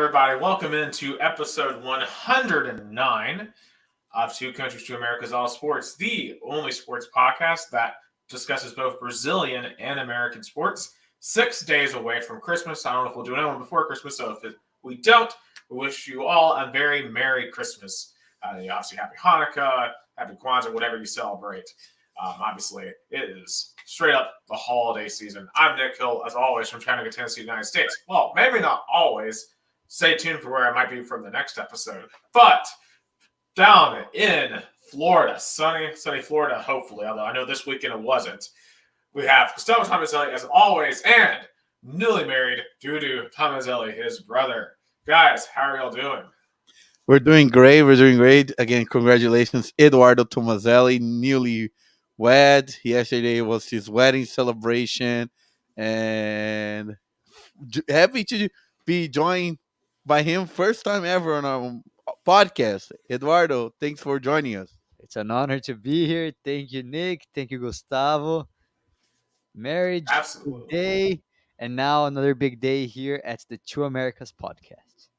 everybody? Welcome into episode 109 of Two Countries, Two Americas, All Sports, the only sports podcast that discusses both Brazilian and American sports. 6 days away from Christmas. I don't know if we'll do another one before Christmas, so if we don't, we wish you all a very Merry Christmas. Obviously, Happy Hanukkah, Happy Kwanzaa, whatever you celebrate. Obviously, it is straight up the holiday season. I'm Nick Hill, as always, from Chattanooga, Tennessee, United States. Well, maybe not always. Stay tuned for where I might be from the next episode. But down in Florida, sunny Florida, hopefully, although I know this weekend it wasn't, we have Gustavo Tomazeli, as always, and newly married Dudu Tomazeli, his brother. Guys, how are y'all doing? We're doing great. Again, congratulations, Eduardo Tomazeli, newly wed. Yesterday was his wedding celebration, and happy to be joined by him first time ever on our podcast. Eduardo, thanks for joining us. It's an honor to be here. Thank you, Nick. Thank you, Gustavo. Marriage, big Absolutely. day. And now another big day here at the Two Americas podcast.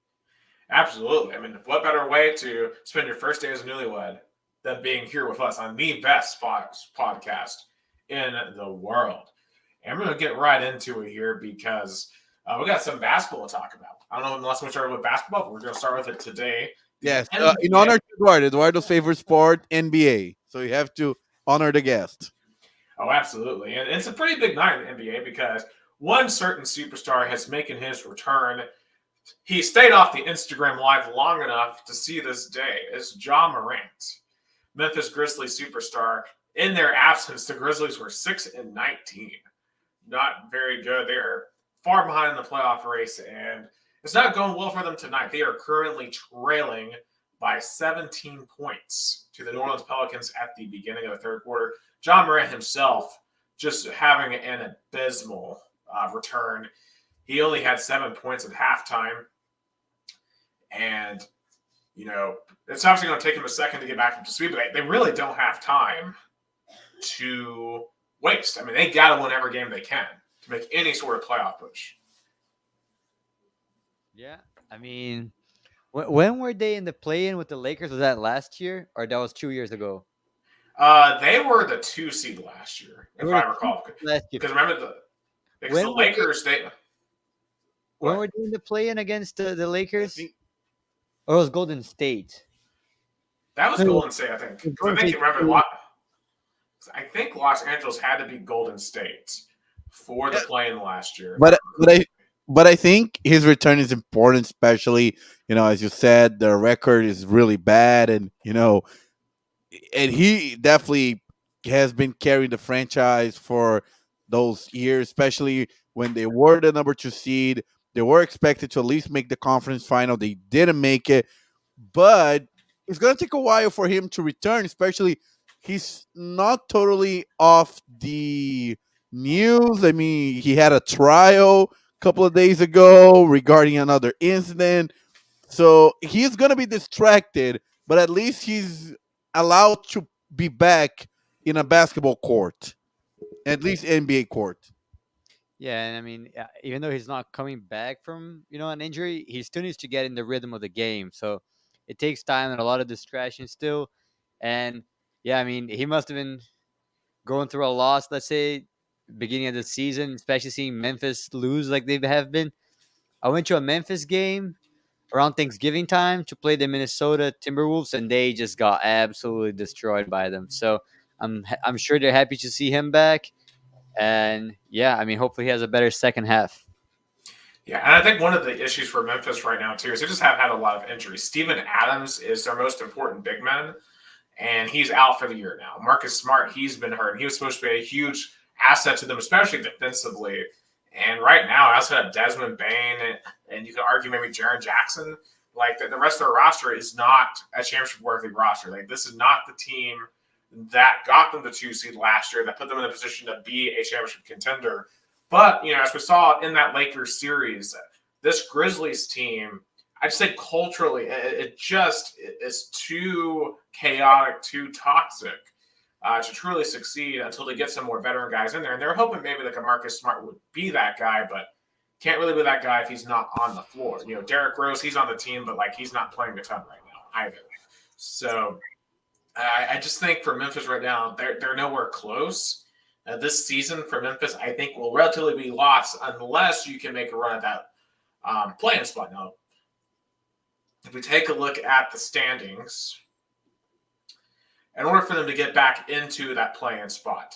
Absolutely. I mean, what better way to spend your first day as a newlywed than being here with us on the best podcast in the world? And we're going to get right into it here because we got some basketball to talk about. I don't know unless we start with basketball, but we're going to start with it today. Yes, in honor to Eduardo's favorite sport, NBA. So you have to honor the guest. Oh, absolutely. And it's a pretty big night in the NBA because one certain superstar has making his return. He stayed off the Instagram Live long enough to see this day. It's Ja Morant, Memphis Grizzlies superstar. In their absence, the Grizzlies were 6-19. Not very good. They are far behind in the playoff race, and it's not going well for them tonight. They are currently trailing by 17 points to the New Orleans Pelicans at the beginning of the third quarter. Ja Morant himself just having an abysmal return. He only had 7 points at halftime. And, it's obviously going to take him a second to get back up to speed, but they really don't have time to waste. I mean, they got to win every game they can to make any sort of playoff push. Yeah. I mean, when were they in the play-in with the Lakers? Was that last year or that was 2 years ago? They were the 2 seed last year, if I recall. Because remember, the Lakers, when were they in the play-in against the Lakers? Or it was Golden State? That was Golden State, I think. I think Los Angeles had to be Golden State for the play-in last year. But I think his return is important, especially, as you said, the record is really bad, and and he definitely has been carrying the franchise for those years, especially when they were the number 2 seed. They were expected to at least make the conference final. They didn't make it, but it's going to take a while for him to return, especially he's not totally off the news. I mean, he had a trial a couple of days ago regarding another incident. So he's going to be distracted, but at least he's allowed to be back in a basketball court, at least NBA court. Yeah, and I mean, even though he's not coming back from an injury, he still needs to get in the rhythm of the game. So it takes time and a lot of distraction still. And yeah, I mean, he must have been going through a loss. Let's say beginning of the season, especially seeing Memphis lose like they have been. I went to a Memphis game around Thanksgiving time to play the Minnesota Timberwolves, and they just got absolutely destroyed by them. So I'm sure they're happy to see him back. And yeah, I mean, hopefully he has a better second half. Yeah, and I think one of the issues for Memphis right now, too, is they just have had a lot of injuries. Steven Adams is their most important big man, and he's out for the year now. Marcus Smart, he's been hurt. He was supposed to be a huge asset to them, especially defensively. And right now, outside of Desmond Bain, and you could argue maybe Jaren Jackson, like the rest of their roster is not a championship-worthy roster. Like, this is not the team that got them the 2 seed last year, that put them in a position to be a championship contender. But, as we saw in that Lakers series, this Grizzlies team, I'd say culturally, it just is too chaotic, too toxic to truly succeed until they get some more veteran guys in there. And they're hoping maybe like a Marcus Smart would be that guy, but can't really be that guy if he's not on the floor. Derrick Rose, he's on the team, but he's not playing a ton right now either. So I just think for Memphis right now, they're nowhere close. This season for Memphis, I think will relatively be lost unless you can make a run at that play-in spot. Now, if we take a look at the standings, in order for them to get back into that play-in spot,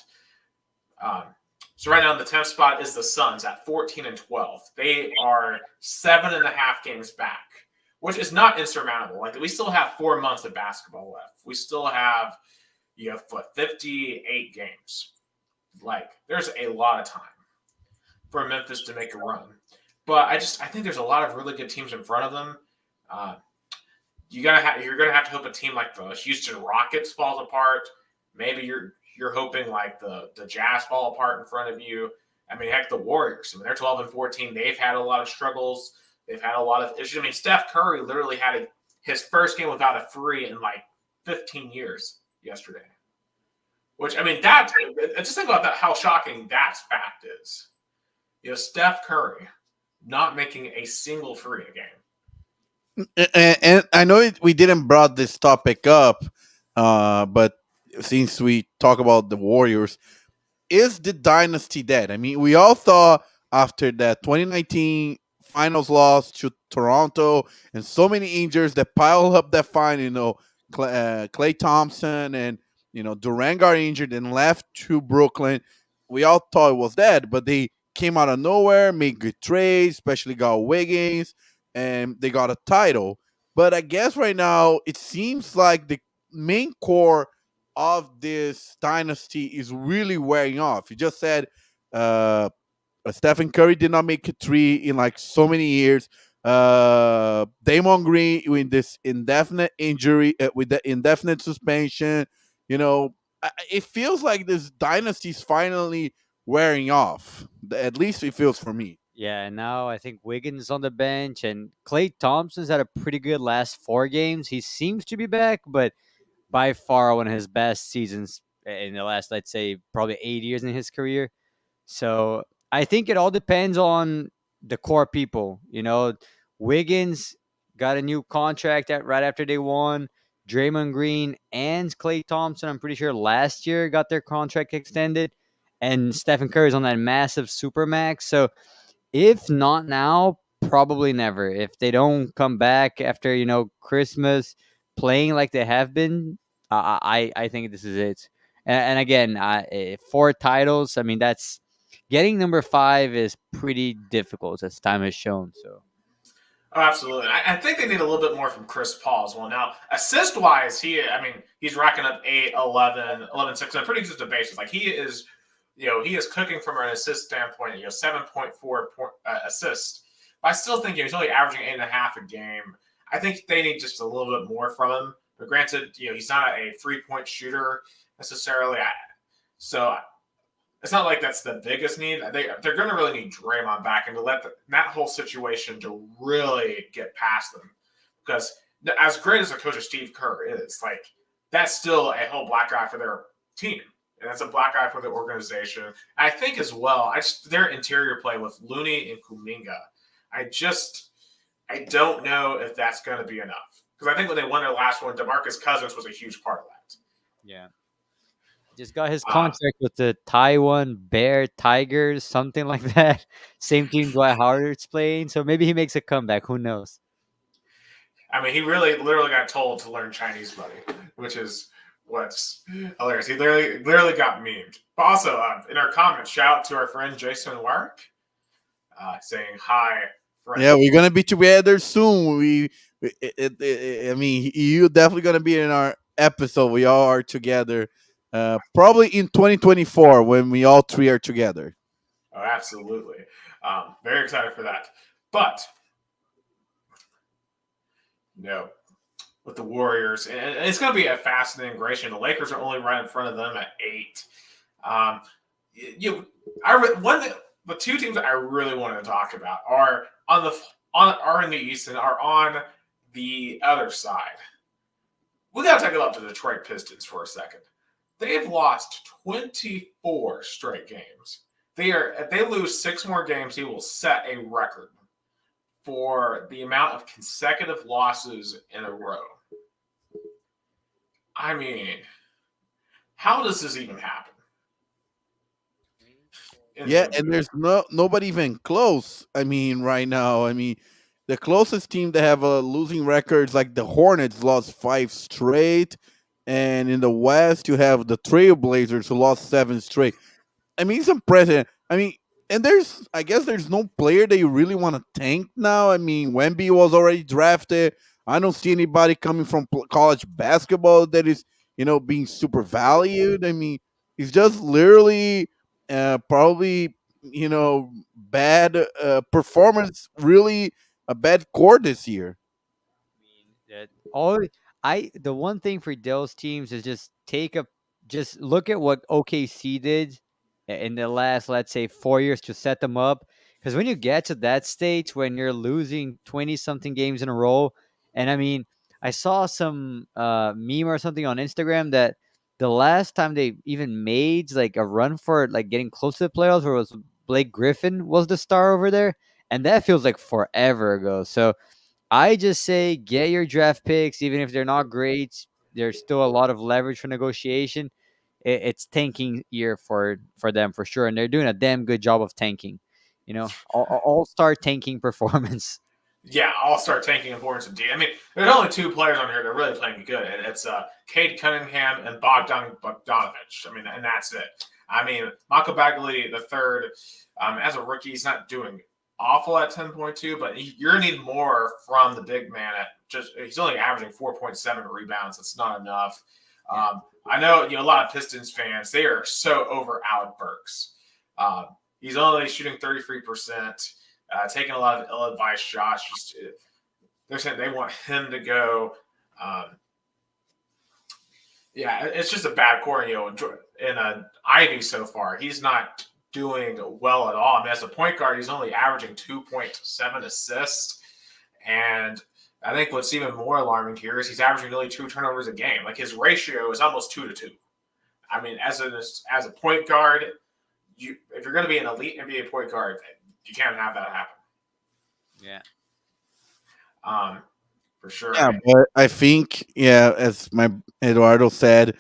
so right now the 10th spot is the Suns at 14-12. They are 7.5 games back, which is not insurmountable. We still have 4 months of basketball left. We still have 58 games. There's a lot of time for Memphis to make a run. But I think there's a lot of really good teams in front of them. You're gonna have to hope a team like the Houston Rockets falls apart. Maybe you're hoping the Jazz fall apart in front of you. I mean, heck, the Warriors. I mean, they're 12-14. They've had a lot of struggles. They've had a lot of issues. I mean, Steph Curry literally had his first game without a three in 15 years yesterday. Which, I mean, just think about that, how shocking that fact is. Steph Curry not making a single three a game. And I know we didn't brought this topic up, but since we talk about the Warriors, is the dynasty dead? I mean, we all thought after that 2019 finals loss to Toronto and so many injuries that piled up that fine, Klay Thompson and, Durant got injured and left to Brooklyn. We all thought it was dead, but they came out of nowhere, made good trades, especially got Wiggins, and they got a title. But I guess right now it seems like the main core of this dynasty is really wearing off. You just said Stephen Curry did not make a three in so many years. Damon Green with this indefinite injury, with the indefinite suspension. It feels like this dynasty is finally wearing off. At least it feels for me. Yeah, and now I think Wiggins is on the bench, and Klay Thompson's had a pretty good last 4 games. He seems to be back, but by far one of his best seasons in the last, let's say, probably 8 years in his career. So I think it all depends on the core people. Wiggins got a new contract right after they won. Draymond Green and Klay Thompson, I'm pretty sure last year got their contract extended. And Stephen Curry's on that massive supermax. So if not now, probably never. If they don't come back after, Christmas playing like they have been, I think this is it. And again, 4 titles, I mean, that's getting number 5 is pretty difficult as time has shown. So. Oh, absolutely. I think they need a little bit more from Chris Paul as well. Now, assist-wise, he's racking up 8, 11, 6, and pretty consistent basis. He is cooking from an assist standpoint, 7.4 assists. But I still think he's only averaging 8.5 a game. I think they need just a little bit more from him. But granted, he's not a 3-point shooter necessarily. So it's not like that's the biggest need. They're going to really need Draymond back and to let that whole situation to really get past them. Because as great as a coach as Steve Kerr is, that's still a whole black guy for their team. And that's a black eye for the organization. I think as well, their interior play with Looney and Kuminga, I don't know if that's going to be enough. Because I think when they won their last one, DeMarcus Cousins was a huge part of that. Yeah. Just got his contract with the Taiwan Bear Tigers, something like that. Same team Dwight Howard's playing. So maybe he makes a comeback. Who knows? I mean, he literally got told to learn Chinese, buddy, which is what's hilarious. He literally got memed. But also, in our comments, shout out to our friend Jason Warwick, saying hi. Friend. Yeah, we're gonna be together soon. I mean, you're definitely gonna be in our episode. We all are together, probably in 2024 when we all 3 are together. Oh, absolutely. Very excited for that. But with the Warriors, and it's going to be a fascinating race. The Lakers are only right in front of them at 8. The 2 teams that I really wanted to talk about are are in the East and are on the other side. We got to take it up to the Detroit Pistons for a second. They've lost 24 straight games. If they lose 6 more games, he will set a record for the amount of consecutive losses in a row. I mean, how does this even happen in the Yeah, NBA? and there's nobody even close. I mean, right now, I mean, the closest team that have a losing record is like the Hornets lost 5 straight, and in the West you have the Trailblazers who lost 7 straight. I mean, it's impressive. I mean, and I guess there's no player that you really want to tank now. I mean, Wemby was already drafted. I don't see anybody coming from college basketball that is, being super valued. I mean, it's just literally probably, bad performance, really a bad core this year. Mean, that all I the one thing for those teams is just look at what OKC did in the last, let's say, 4 years to set them up. Because when you get to that stage when you're losing 20 something games in a row, and I mean, I saw some meme or something on Instagram that the last time they even made like a run for like getting close to the playoffs, where it was Blake Griffin was the star over there, and that feels like forever ago. So I just say get your draft picks, even if they're not great. There's still a lot of leverage for negotiation. It's tanking year for them for sure, and they're doing a damn good job of tanking. All star tanking performance. Yeah, I'll start tanking importance of D. I mean, there's only 2 players on here that are really playing good. And it's Cade Cunningham and Bogdanovich. I mean, and that's it. I mean, Michael Bagley the third, as a rookie, he's not doing awful at 10.2, but you're gonna need more from the big man. He's only averaging 4.7 rebounds. That's not enough. I know a lot of Pistons fans, they are so over Alec Burks. He's only shooting 33%. Taking a lot of ill-advised shots. They're saying they want him to go. Yeah, it's just a bad core. In Ivy so far, he's not doing well at all. I mean, as a point guard, he's only averaging 2.7 assists, and I think what's even more alarming here is he's averaging nearly 2 turnovers a game. Like his ratio is almost 2 to 2. I mean, as a point guard, if you're going to be an elite NBA point guard, you can't have that happen. Yeah. For sure. Yeah, but I think, as my Eduardo said,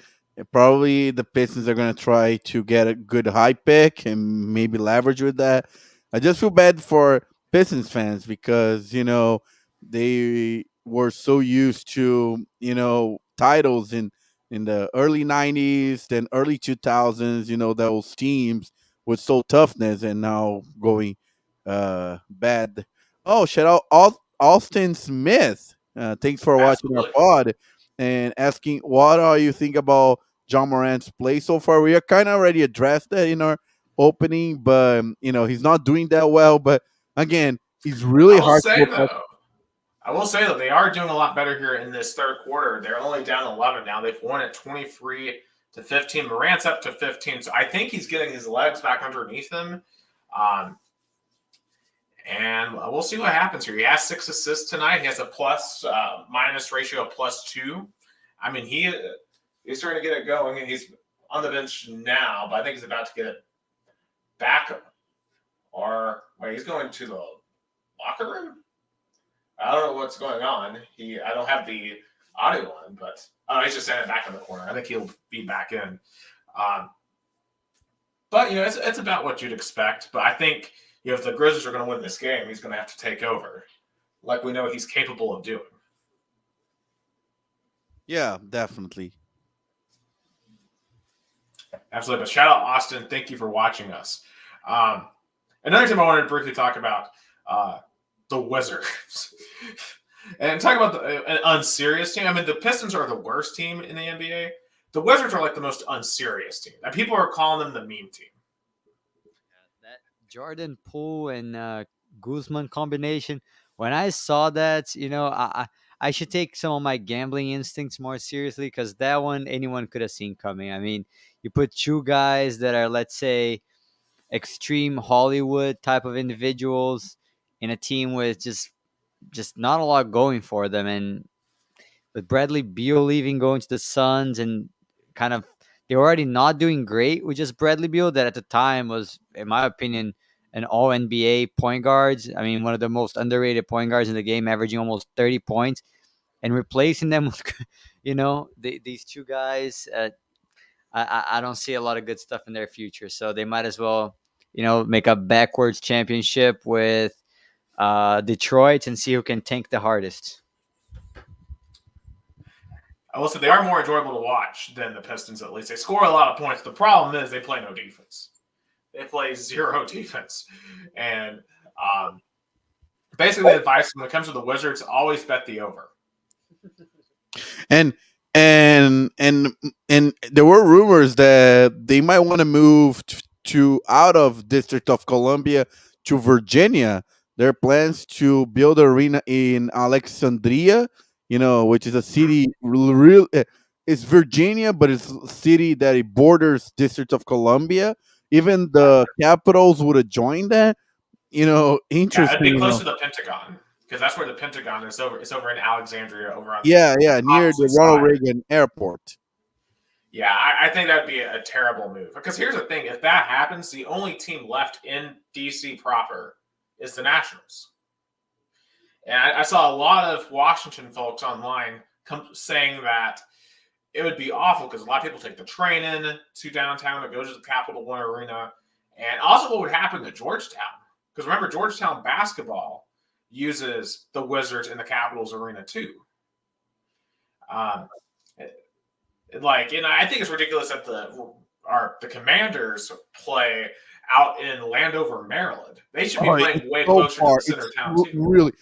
probably the Pistons are going to try to get a good high pick and maybe leverage with that. I just feel bad for Pistons fans because, they were so used to, titles in the early 90s, then early 2000s, those teams with so toughness and now going bad. Oh, shout out Austin Smith. Thanks for watching our Absolutely. pod and asking what are you think about John Morant's play so far. We are kind of already addressed that in our opening, but he's not doing that well. But again, he's really I will hard say to watch. though, they are doing a lot better here in this third quarter. They're only down 11 now. They've won at 23-15. Morant's up to 15, so I think he's getting his legs back underneath him. And we'll see what happens here. He has 6 assists tonight. He has a plus minus ratio of +2. I mean, he's trying to get it going, and he's on the bench now, but I think he's about to get it back. Or wait, he's going to the locker room? I don't know what's going on. I don't have the audio on, but he's just standing back in the corner. I think he'll be back in. But it's about what you'd expect. But I think if the Grizzlies are going to win this game, he's going to have to take over, like we know he's capable of doing. Yeah, definitely. Absolutely. But shout out Austin. Thank you for watching us. Another team I wanted to briefly talk about, the Wizards. And talk about an unserious team. I mean, the Pistons are the worst team in the NBA. The Wizards are like the most unserious team. And people are calling them the meme team. That Jordan Poole and Guzman combination. When I saw that, I should take some of my gambling instincts more seriously because that one anyone could have seen coming. I mean, you put 2 guys that are, let's say, extreme Hollywood type of individuals in a team with just not a lot going for them, and with Bradley Beal leaving, going to the Suns, and kind of they're already not doing great with just Bradley Beal, that at the time was, in my opinion, an all NBA point guards. I mean, one of the most underrated point guards in the game, averaging almost 30 points, and replacing them with, these two guys. I don't see a lot of good stuff in their future. So they might as well, make a backwards championship with Detroit and see who can tank the hardest. I will say they are more enjoyable to watch than the Pistons. At least they score a lot of points. The problem is they play no defense. They play zero defense, and basically the advice when it comes to the Wizards: always bet the over. And and there were rumors that they might want to move to out of District of Columbia to Virginia. There are plans to build an arena in Alexandria, which is a city real. It's Virginia, but it's a city that it borders District of Columbia. Even the Capitals would have joined that. Yeah, it'd be Interesting. close to the Pentagon because that's where the Pentagon is over. It's over in Alexandria, over on Yeah, yeah, the near opposite the Ronald side. Reagan Airport. Yeah, I think that'd be a terrible move. Because here's the thing: if that happens, the only team left in DC proper is the Nationals. And I saw a lot of Washington folks online saying that it would be awful because a lot of people take the train in to downtown to go to the Capital One Arena. And also, what would happen to Georgetown? Because remember, Georgetown basketball uses the Wizards in the Capitals Arena too. Um, I think it's ridiculous that the Commanders play out in Landover, Maryland. They should be Oh, playing it's way so closer to far. the center of town too. Really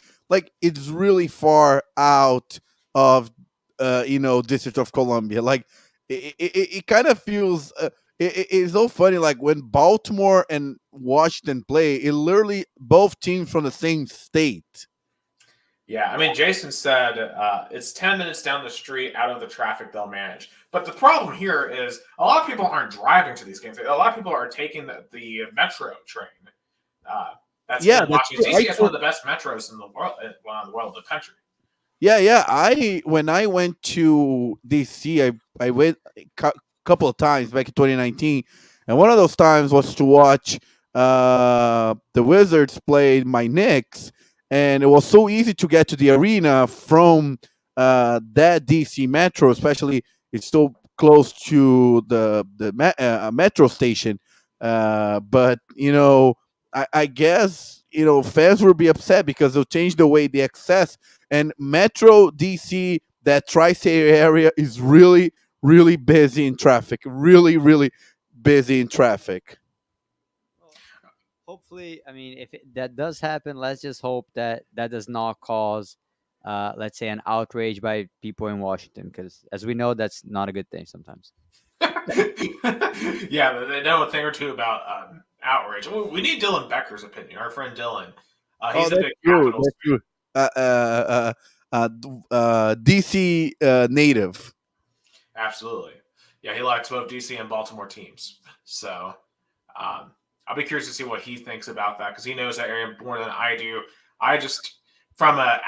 it's really far out of District of Columbia. Like it kind of feels. It's so funny. Like when Baltimore and Washington play, it literally both teams from the same state. Yeah, I mean, Jason said it's 10 minutes down the street out of the traffic they'll manage. But the problem here is a lot of people aren't driving to these games. A lot of people are taking the metro train. That's Yeah, in that's Washington, true. D.C. It's one of the best metros in the world, the country. Yeah, yeah. When I went to DC, I went a couple of times back in 2019, and one of those times was to watch the Wizards play my Knicks, and it was so easy to get to the arena from that DC metro, especially it's so close to the metro station. But I guess fans will be upset because they'll change the way they access, and Metro DC, that tri-state area, is really, really busy in traffic. Really, really busy in traffic. Well, hopefully, I mean, if that does happen, let's just hope that that does not cause, let's say, an outrage by people in Washington, because as we know, that's not a good thing sometimes. Yeah, they know a thing or two about outrage. We need Dylan Becker's opinion. Our friend Dylan, Oh, he's a that's big true. Capitals That's true. DC native. Absolutely. Yeah, he likes both DC and Baltimore teams. So I'll be curious to see what he thinks about that because he knows that area more than I do. I just from the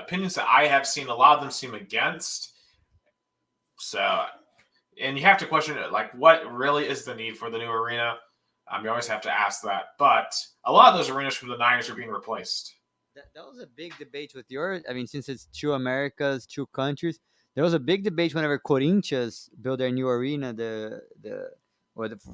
opinions that I have seen, a lot of them seem against. So, and you have to question it, like, what really is the need for the new arena? You always have to ask that. But a lot of those arenas from the Niners are being replaced. That was a big debate with I mean, since it's two Americas, two countries, there was a big debate whenever Corinthians built their new arena,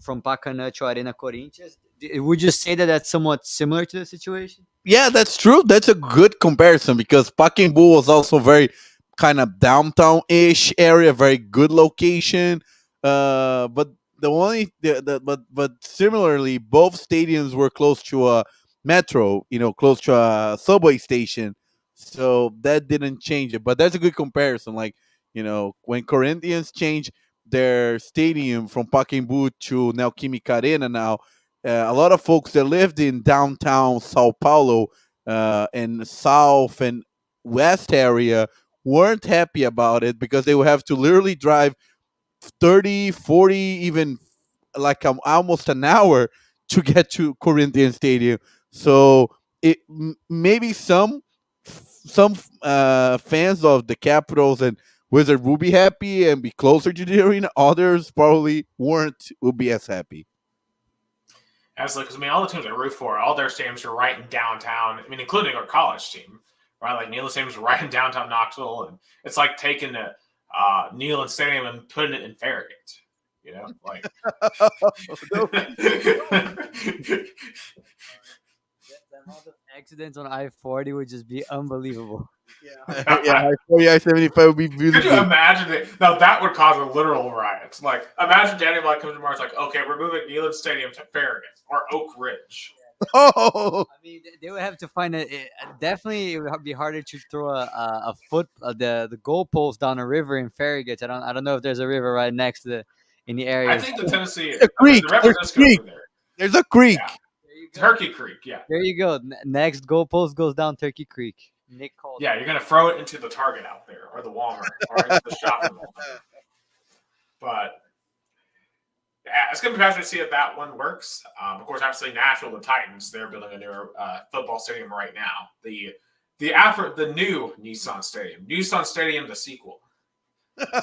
from Pacana to Arena Corinthians. Would you say that that's somewhat similar to the situation? Yeah, that's true. That's a good comparison because Pacaembu was also very kind of downtown-ish area, very good location. But but similarly, both stadiums were close to a metro, close to a subway station, so that didn't change it. But that's a good comparison. Like when Corinthians changed their stadium from Pacaembu to Neoquímica Arena now, a lot of folks that lived in downtown Sao Paulo and south and west area weren't happy about it because they would have to literally drive 30, 40, even like almost an hour to get to Corinthian Stadium. So maybe some fans of the Capitals and Wizard will be happy and be closer to the arena. Others probably weren't will be as happy. Absolutely, because I mean, all the teams I root for, all their stadiums are right in downtown. I mean, including our college team, right? Like Neyland Stadium's right in downtown Knoxville, and it's like taking the Neyland Stadium and putting it in Farragut. You know, like The amount of accidents on I-40 would just be unbelievable. Yeah, I-75 would be Could you beautiful. imagine it? Now that would cause a literal riot. Like, imagine Danny Black comes tomorrow. It's like, okay, we're moving Neyland Stadium to Farragut or Oak Ridge. Oh, I mean, they would have to find definitely it would be harder to throw a foot the goalpost down a river in Farragut. I don't know if there's a river right next to in the I area. think the Tennessee, a creek. the There's Rapid a Disco creek. over there. There's a creek. Yeah. There you go. Turkey Creek, yeah. There you go. Next goalpost goes down Turkey Creek. Nick called. Yeah, you're going to throw it into the Target out there or the Walmart or into the shopping mall. But yeah, it's going to be fascinating to see if that one works. Of course, obviously, Nashville, the Titans, they're building a new football stadium right now. The new Nissan Stadium. Nissan Stadium, the sequel.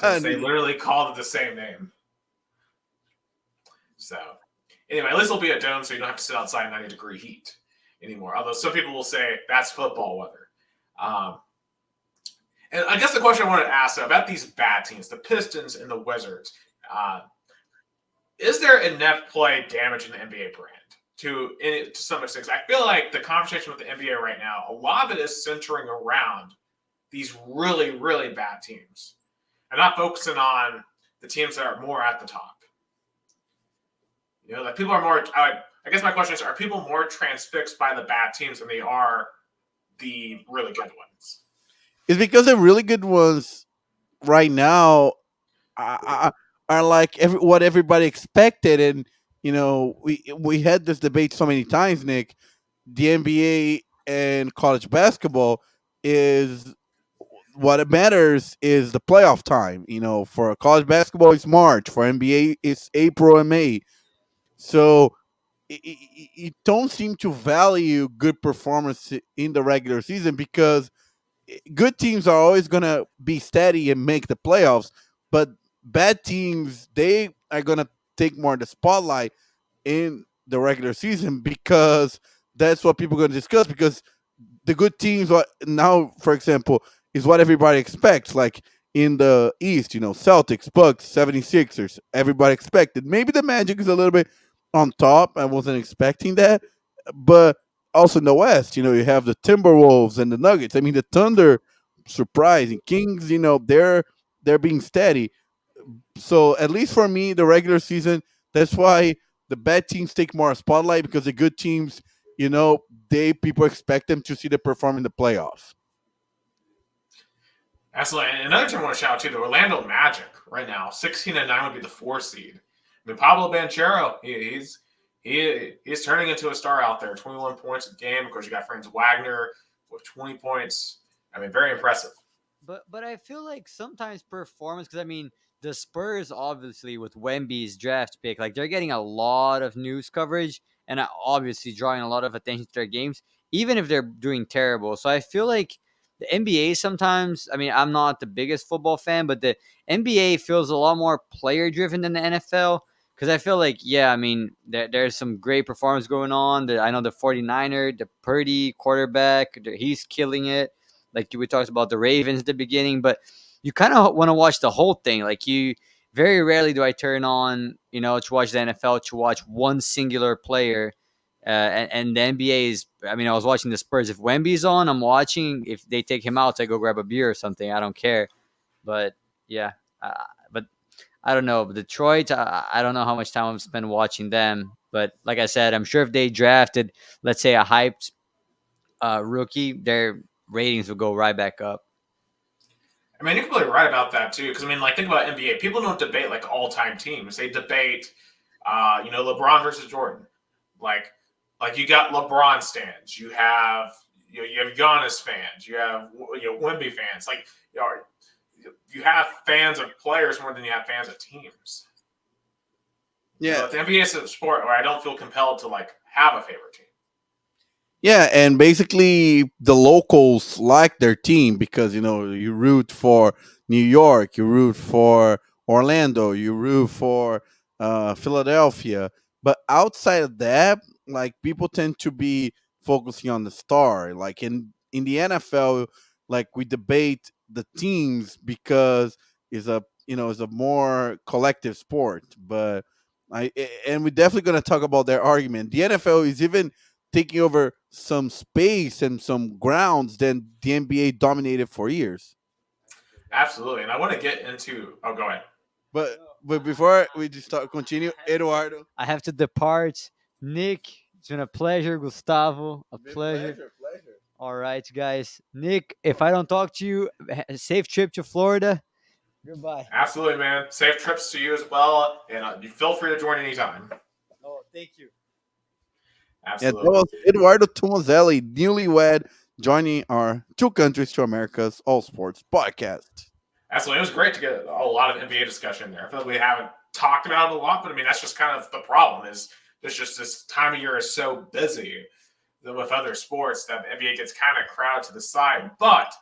Since they literally called it the same name. So, anyway, at least it'll be a dome so you don't have to sit outside in 90-degree heat anymore. Although some people will say that's football weather. And I guess the question I wanted to ask about these bad teams, the Pistons and the Wizards, is there enough play damaging the NBA brand to some extent? I feel like the conversation with the NBA right now, a lot of it is centering around these really, really bad teams and not focusing on the teams that are more at the top. You know, like people are more. I guess my question is: are people more transfixed by the bad teams than they are the really good ones? It's because the really good ones right now are like what everybody expected, and we had this debate so many times, Nick. The NBA and college basketball is what it matters is the playoff time. For college basketball, it's March. For NBA, it's April and May. So you don't seem to value good performance in the regular season because good teams are always going to be steady and make the playoffs, but bad teams, they are going to take more of the spotlight in the regular season because that's what people are going to discuss, because the good teams now, for example, is what everybody expects. Like in the East, Celtics, Bucks, 76ers, everybody expected. Maybe the Magic is a little bit on top. I wasn't expecting that. But also in the West, you have the Timberwolves and the Nuggets. I mean, the Thunder, surprising. Kings, they're being steady. So at least for me, the regular season, that's why the bad teams take more spotlight, because the good teams, people expect them to see the perform in the playoffs. Absolutely. And another team I want to shout out to, the Orlando Magic right now. 16-9 would be the 4 seed. I mean, Pablo Banchero, he's turning into a star out there. 21 points a game. Of course, you got Franz Wagner with 20 points. I mean, very impressive. But I feel like sometimes performance, because I mean the Spurs obviously with Wemby's draft pick, like they're getting a lot of news coverage and obviously drawing a lot of attention to their games, even if they're doing terrible. So I feel like the NBA sometimes, I mean, I'm not the biggest football fan, but the NBA feels a lot more player driven than the NFL. Because I feel like, yeah, I mean, there's some great performance going on. I know the 49er, the Purdy quarterback, he's killing it. Like we talked about the Ravens at the beginning, but you kind of want to watch the whole thing. Like very rarely do I turn on, to watch the NFL to watch one singular player. And the NBA is, I mean, I was watching the Spurs. If Wemby's on, I'm watching. If they take him out, I go grab a beer or something. I don't care. But yeah, but I don't know. Detroit, I don't know how much time I've spent watching them. But like I said, I'm sure if they drafted, let's say, a hyped rookie, their ratings would go right back up. I mean, you're completely right about that too. Because I mean, like, think about NBA. People don't debate like all-time teams. They debate, LeBron versus Jordan. Like you got LeBron stands. You have Giannis fans. You have Wemby fans. Like you have fans of players more than you have fans of teams. Yeah, the NBA is a sport where I don't feel compelled to like have a favorite team. Yeah, and basically the locals like their team because you root for New York, you root for Orlando, you root for Philadelphia. But outside of that, like people tend to be focusing on the star. Like in the NFL, like we debate the teams because is a is a more collective sport. But and we're definitely going to talk about their argument. The NFL is even taking over some space and some grounds than the NBA dominated for years. Absolutely. And I want to get into. Oh, go ahead. But before we just start continue, Eduardo. I have to depart. Nick, it's been a pleasure. Gustavo, a pleasure. Pleasure. All right, guys. Nick, if I don't talk to you, safe trip to Florida. Goodbye. Absolutely, man. Safe trips to you as well. And you feel free to join anytime. Oh, thank you. Yeah, that Absolutely. was Eduardo Tomazeli, newlywed, joining our Two Countries to America's All Sports podcast. Absolutely. It was great to get a lot of NBA discussion there. I feel like we haven't talked about it a lot, but I mean, that's just kind of the problem is there's just this time of year is so busy with other sports that the NBA gets kind of crowded to the side. But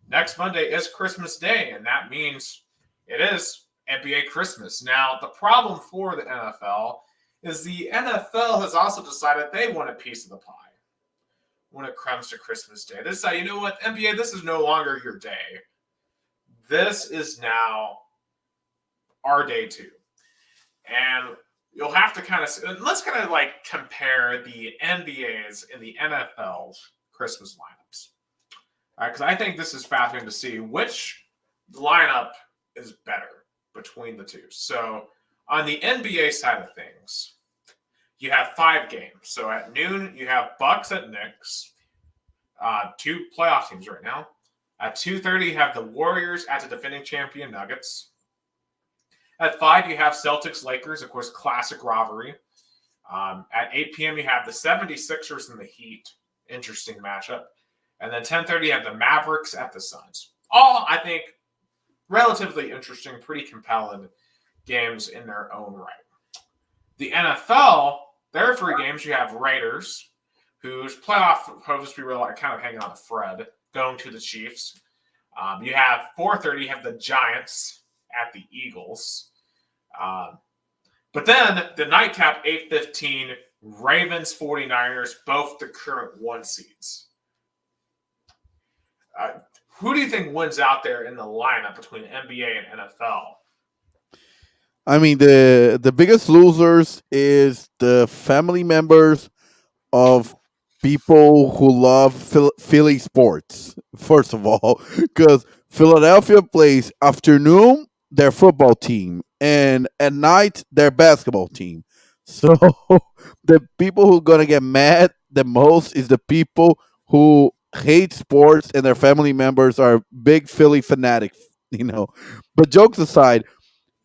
next Monday is Christmas Day, and that means it is NBA Christmas. Now, the problem for the NFL is the NFL has also decided they want a piece of the pie when it comes to Christmas Day. They say, you know what, NBA, this is no longer your day. This is now our day too. And you'll have to kind of, let's kind of like compare the NBA's and the NFL's Christmas lineups. All right, because I think this is fascinating to see which lineup is better between the two. So on the NBA side of things, you have 5 games. So at noon, you have Bucks at Knicks, 2 playoff teams right now. At 2:30, you have the Warriors at the defending champion Nuggets. At 5, you have Celtics Lakers, of course, classic rivalry. At 8 p.m., you have the 76ers and the Heat, interesting matchup. And then 10:30, you have the Mavericks at the Suns. All, I think, relatively interesting, pretty compelling games in their own right. The NFL, their 3 games, you have Raiders, whose playoff hopes we were kind of hanging on a thread, going to the Chiefs. You have 4:30, you have the Giants at the Eagles. But then the nightcap, 8:15, Ravens, 49ers, both the current 1 seeds. Who do you think wins out there in the lineup between NBA and NFL? I mean, the biggest losers is the family members of people who love Philly sports. First of all, because Philadelphia plays afternoon their football team and at night their basketball team. So the people who are gonna get mad the most is the people who hate sports and their family members are big Philly fanatics. You know, but jokes aside,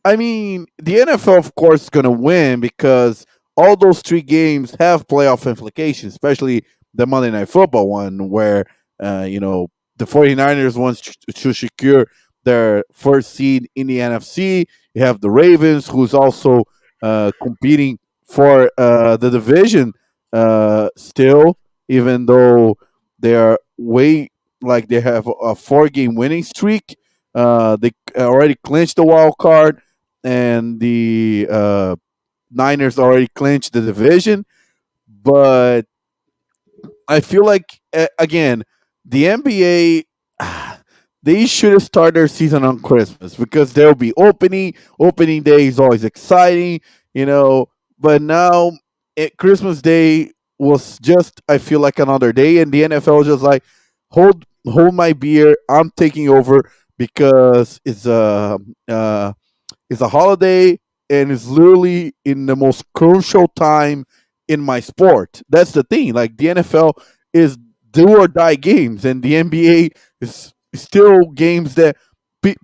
I mean, the NFL, of course, is going to win because all those 3 games have playoff implications, especially the Monday Night Football one, where, the 49ers want to secure their first seed in the NFC. You have the Ravens, who's also competing for the division still, even though they are like they have a 4-game winning streak. They already clinched the wild card and the Niners already clinched the division. But I feel like again, the NBA they should have started their season on Christmas because there'll be opening. Opening day is always exciting, you know. But now, Christmas Day was just I feel like another day, and the NFL was just like hold my beer. I'm taking over because it's a holiday and it's literally in the most crucial time in my sport. That's the thing. Like the NFL is do or die games, and the NBA is still games that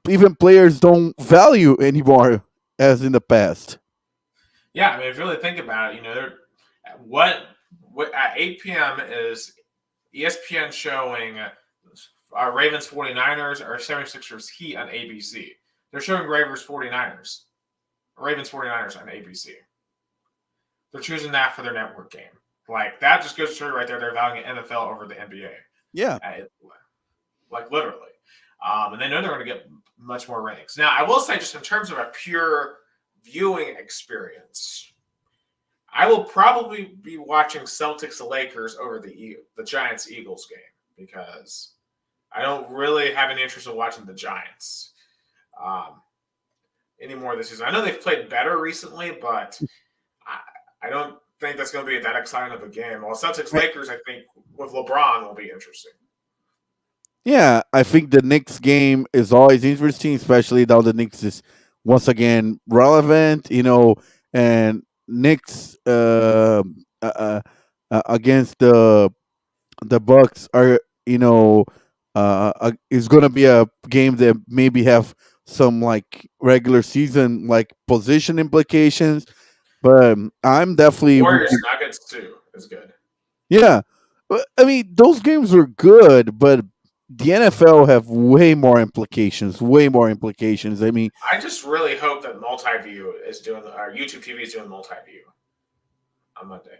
even players don't value anymore as in the past. Yeah, I mean, if you really think about it, what at 8 p.m. is ESPN showing Ravens 49ers or 76ers Heat on ABC. They're showing Ravens 49ers on ABC. They're choosing that for their network game. Like, that just goes to show you right there, they're valuing NFL over the NBA. Yeah. Like, literally. And they know they're going to get much more ratings. Now, I will say, just in terms of a pure viewing experience, I will probably be watching Celtics Lakers over the Giants Eagles game because I don't really have any interest in watching the Giants um, anymore this season. I know they've played better recently, but I don't think that's going to be that exciting of a game. While Celtics Lakers, I think with LeBron will be interesting. Yeah, I think the Knicks game is always interesting, especially now the Knicks is once again relevant, and Knicks against the Bucks are, is going to be a game that maybe have some like regular season like position implications, but I'm definitely Warriors Nuggets too is good. yeah. I mean, those games were good, but the NFL have way more implications. Way more implications. I mean, I just really hope that Multiview is doing, or YouTube TV is doing Multiview on Monday.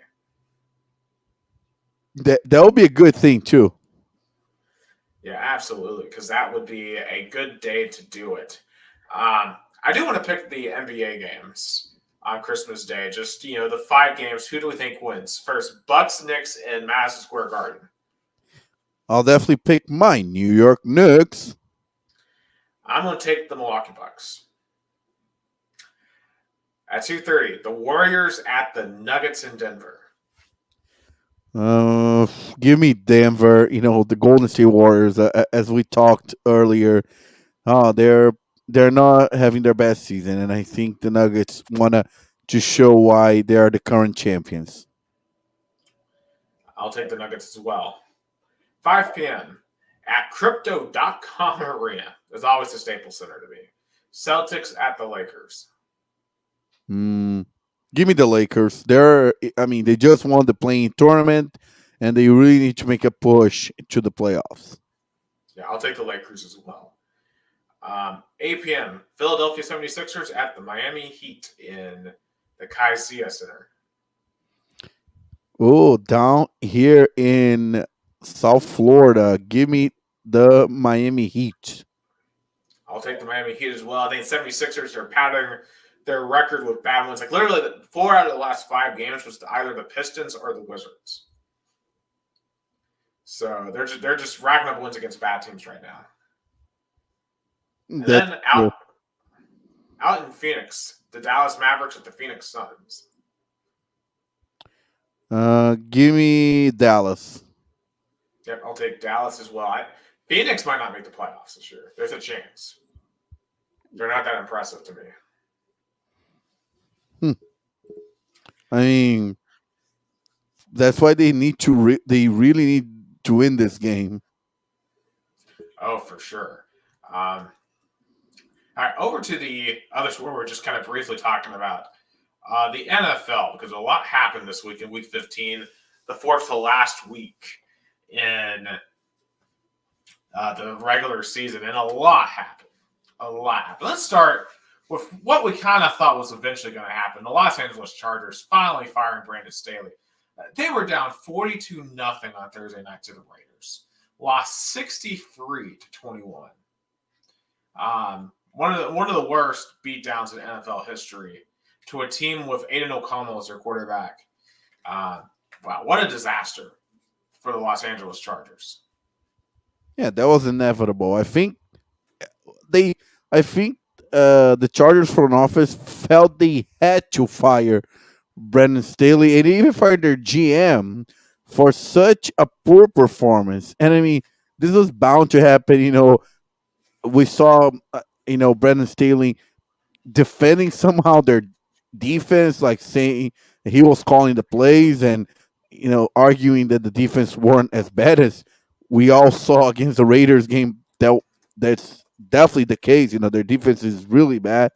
that would be a good thing too. Yeah, absolutely, because that would be a good day to do it. I do want to pick the NBA games on Christmas Day. Just the 5 games. Who do we think wins? First, Bucks, Knicks, in Madison Square Garden. I'll definitely pick my New York Knicks. I'm going to take the Milwaukee Bucks. At 2:30, the Warriors at the Nuggets in Denver. Give me Denver. The Golden State Warriors, as we talked earlier. They're not having their best season, and I think the Nuggets wanna just show why they are the current champions. I'll take the Nuggets as well. 5 p.m. at Crypto.com Arena. There's always the Staples Center to be. Celtics at the Lakers. Give me the Lakers. They just won the playing tournament, and they really need to make a push to the playoffs. Yeah, I'll take the Lakers as well. 8 p.m. Philadelphia 76ers at the Miami Heat in the Kaisia Center. Oh, down here in South Florida, give me the Miami Heat. I'll take the Miami Heat as well. I think 76ers are padding their record with bad ones. Like literally 4 out of the last 5 games was to either the Pistons or the Wizards. So they're just racking up wins against bad teams right now. And then out in Phoenix, the Dallas Mavericks at the Phoenix Suns. Give me Dallas. Yep, I'll take Dallas as well. Phoenix might not make the playoffs this year. There's a chance. They're not that impressive to me. I mean, that's why they need to. They really need to win this game. Oh, for sure. All right, over to the other sport we're just kind of briefly talking about. The NFL, because a lot happened this week in Week 15, the fourth to last week in the regular season, and a lot happened. A lot happened. Let's start with what we kind of thought was eventually going to happen. The Los Angeles Chargers finally firing Brandon Staley. They were down 42-0 on Thursday night to the Raiders. Lost 63-21. One of the worst beatdowns in NFL history to a team with Aiden O'Connell as their quarterback. Wow, what a disaster for the Los Angeles Chargers. Yeah, that was inevitable. I think the Chargers front office felt they had to fire Brandon Staley and even fired their GM for such a poor performance. And I mean, this was bound to happen. We saw, Brandon Staley defending somehow their defense, like saying he was calling the plays and, arguing that the defense weren't as bad as we all saw against the Raiders game. That's definitely the case. Their defense is really bad.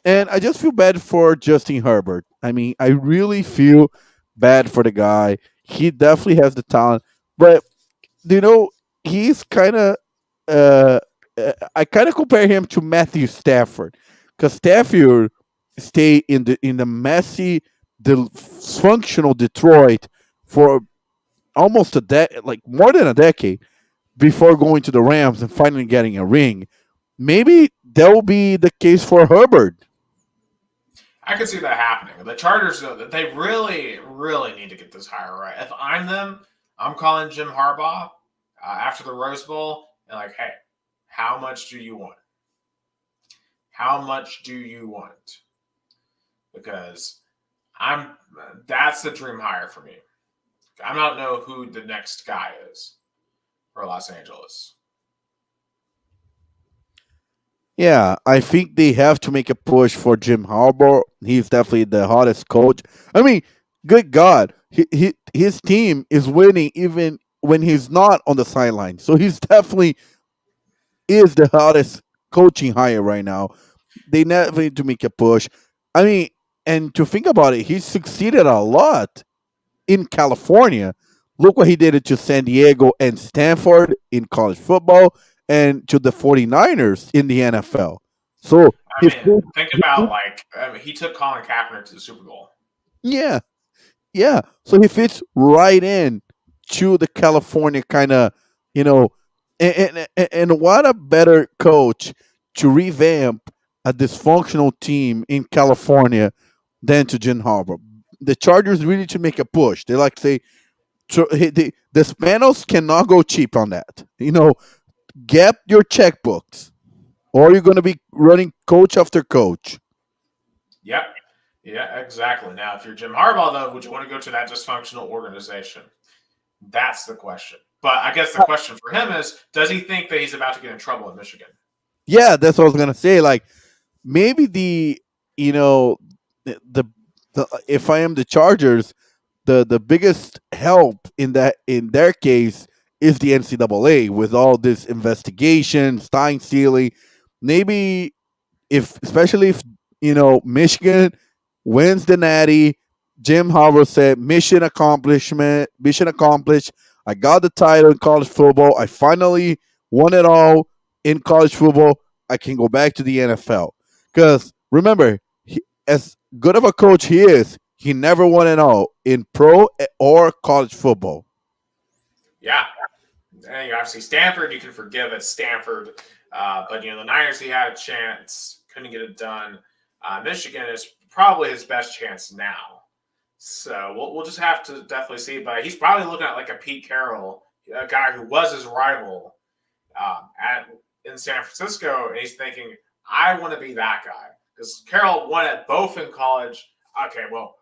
And I just feel bad for Justin Herbert. I mean, I really feel bad for the guy. He definitely has the talent, but he's kind of. I kind of compare him to Matthew Stafford, because Stafford stayed in the messy, dysfunctional Detroit for almost like more than a decade before going to the Rams and finally getting a ring. maybe that will be the case for Herbert. I could see that happening. The Chargers, though, they really, really need to get this hire right. If I'm them, I'm calling Jim Harbaugh after the Rose Bowl and like, hey, how much do you want? How much do you want? Because I'm that's the dream hire for me. I don't know who the next guy is for Los Angeles. Yeah, I think they have to make a push for Jim Harbaugh. He's definitely the hottest coach. I mean, good God, his team is winning even when he's not on the sideline. So he's definitely is the hottest coaching hire right now. They never need to make a push. I mean, and to think about it, he succeeded a lot in California. Look what he did it to San Diego and Stanford in college football and to the 49ers in the NFL. So, I if mean, think about he took Colin Kaepernick to the Super Bowl. yeah, yeah. So he fits right in to the California kind of, you know, and what a better coach to revamp a dysfunctional team in California than to Jim Harbaugh. The Chargers really to make a push. They like to say, the Spanos cannot go cheap on that. Get your checkbooks, or you're going to be running coach after coach. Yep. Yeah, exactly. Now, if you're Jim Harbaugh, though, would you want to go to that dysfunctional organization? That's the question. But I guess the question for him is, does he think that he's about to get in trouble in Michigan? Yeah, that's what I was going to say. Like, maybe you know, the if I am the Chargers, the biggest help in their case is the NCAA with all this investigation, Stein stealing. Maybe if especially if Michigan wins the Natty, Jim Harbaugh said mission accomplished. I got the title in college football. I finally won it all in college football. I can go back to the NFL because remember, as good of a coach he is, he never won it all in pro or college football. Yeah. And obviously, Stanford, you can forgive it. Stanford. But, the Niners, he had a chance. Couldn't get it done. Michigan is probably his best chance now. So we'll just have to definitely see. But he's probably looking at like a Pete Carroll, a guy who was his rival in San Francisco. And he's thinking, I want to be that guy. Because Carroll won it both in college. Okay, well,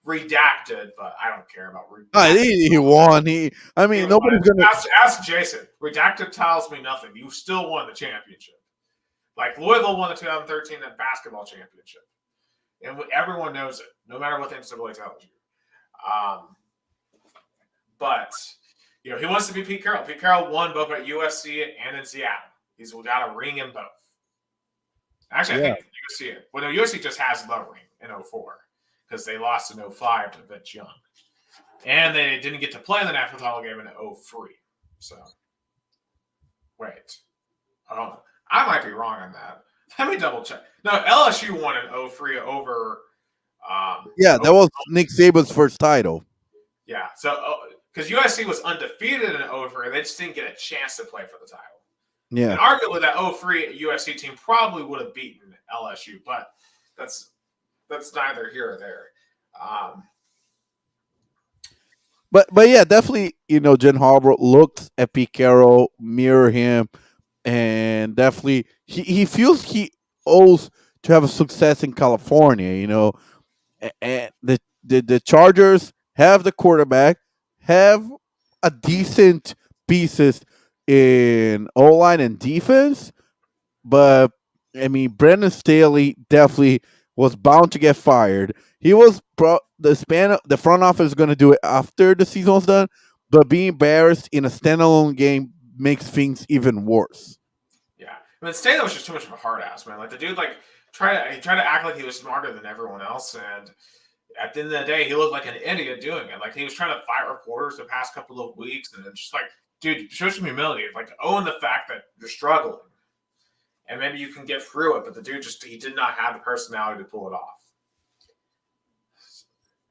redacted, but I don't care about redacted. He won. I mean, nobody's gonna. Ask Jason. Redacted tells me nothing. You still won the championship. Like Louisville won the 2013 basketball championship, and everyone knows it, no matter what the NCAA tells you. But he wants to be Pete Carroll. Pete Carroll won both at USC and in Seattle. He's got a ring in both. Actually, I think USC. Well, no, USC just has the ring in 04 because they lost in 05 to Vince Young. And they didn't get to play in the national title game in 03. So, wait. Oh, I might be wrong on that. Let me double check. No, LSU won in 03 over. Yeah, that was Nick Saban's first title. Yeah, so because USC was undefeated in 03, they just didn't get a chance to play for the title. Yeah. And arguably that 03 USC team probably would have beaten LSU, but that's neither here or there. But yeah, definitely, Jen Harbaugh looks at Pete Carroll, mirror him, and definitely he feels he owes to have a success in California, and the Chargers have the quarterback, have a decent pieces in O line and defense, but I mean, Brandon Staley definitely was bound to get fired. He was the front office is going to do it after the season was done, but being embarrassed in a standalone game makes things even worse. Yeah, I mean, Staley was just too much of a hard ass, man. Like the dude, tried to act like he was smarter than everyone else, and at the end of the day, he looked like an idiot doing it. Like he was trying to fight reporters the past couple of weeks, and it's just like, dude, show some humility. Like own the fact that you're struggling. And maybe you can get through it, but the dude he did not have the personality to pull it off.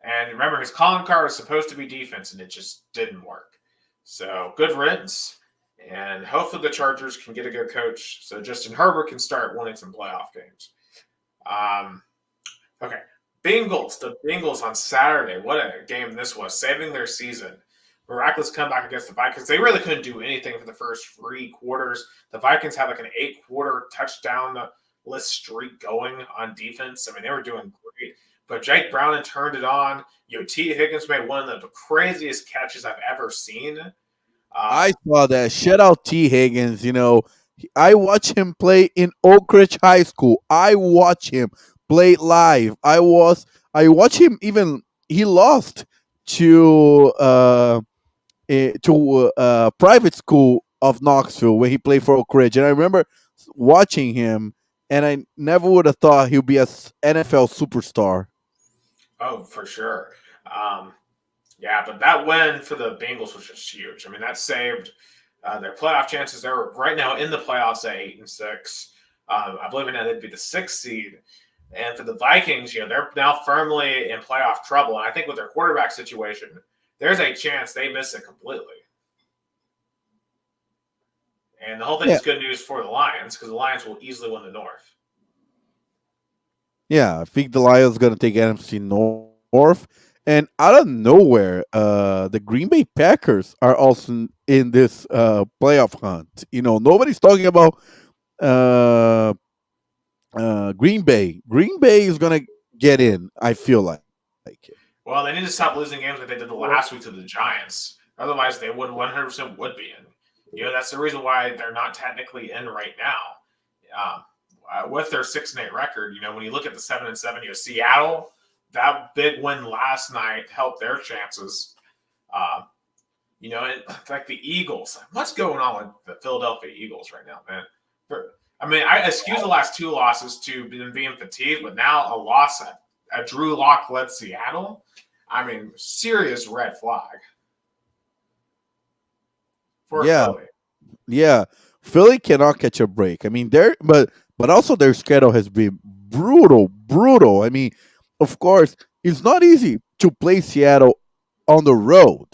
And remember, his calling card was supposed to be defense, and it just didn't work. So good riddance. And hopefully the Chargers can get a good coach so Justin Herbert can start winning some playoff games. Um, okay. Bengals. The Bengals on Saturday. What a game this was. Saving their season. Miraculous comeback against the Vikings. They really couldn't do anything for the first 3 quarters. The Vikings had like an 8-quarter touchdown list streak going on defense. I mean, they were doing great. But Jake Browning turned it on. T. Higgins made one of the craziest catches I've ever seen. I saw that. Shout out T. Higgins. I watch him play in Oak Ridge High School. I watch him play live. I watch him even. He lost to private school of Knoxville where he played for Oak Ridge, and I remember watching him, and I never would have thought he'd be a NFL superstar. Oh, for sure. Yeah, but that win for the Bengals was just huge. I mean, that saved their playoff chances. They're right now in the playoffs at 8-6. I believe now they'd be the 6th seed. And for the Vikings, they're now firmly in playoff trouble. And I think with their quarterback situation, there's a chance they miss it completely. And the whole thing is good news for the Lions because the Lions will easily win the North. Yeah, I think the Lions going to take NFC North. And out of nowhere, the Green Bay Packers are also in this playoff hunt. Nobody's talking about Green Bay. Green Bay is going to get in, I feel like. Well, they need to stop losing games like they did the last week to the Giants. Otherwise, they would 100% would be in. That's the reason why they're not technically in right now. With their 6-8 record, when you look at the 7-7, Seattle, that big win last night helped their chances. Like the Eagles. What's going on with the Philadelphia Eagles right now, man? I excuse the last 2 losses to them being fatigued, but now a loss at Drew Lock-led Seattle. I mean, serious red flag for Philly. Yeah, Philly cannot catch a break. I mean, but also their schedule has been brutal. I mean, of course, it's not easy to play Seattle on the road.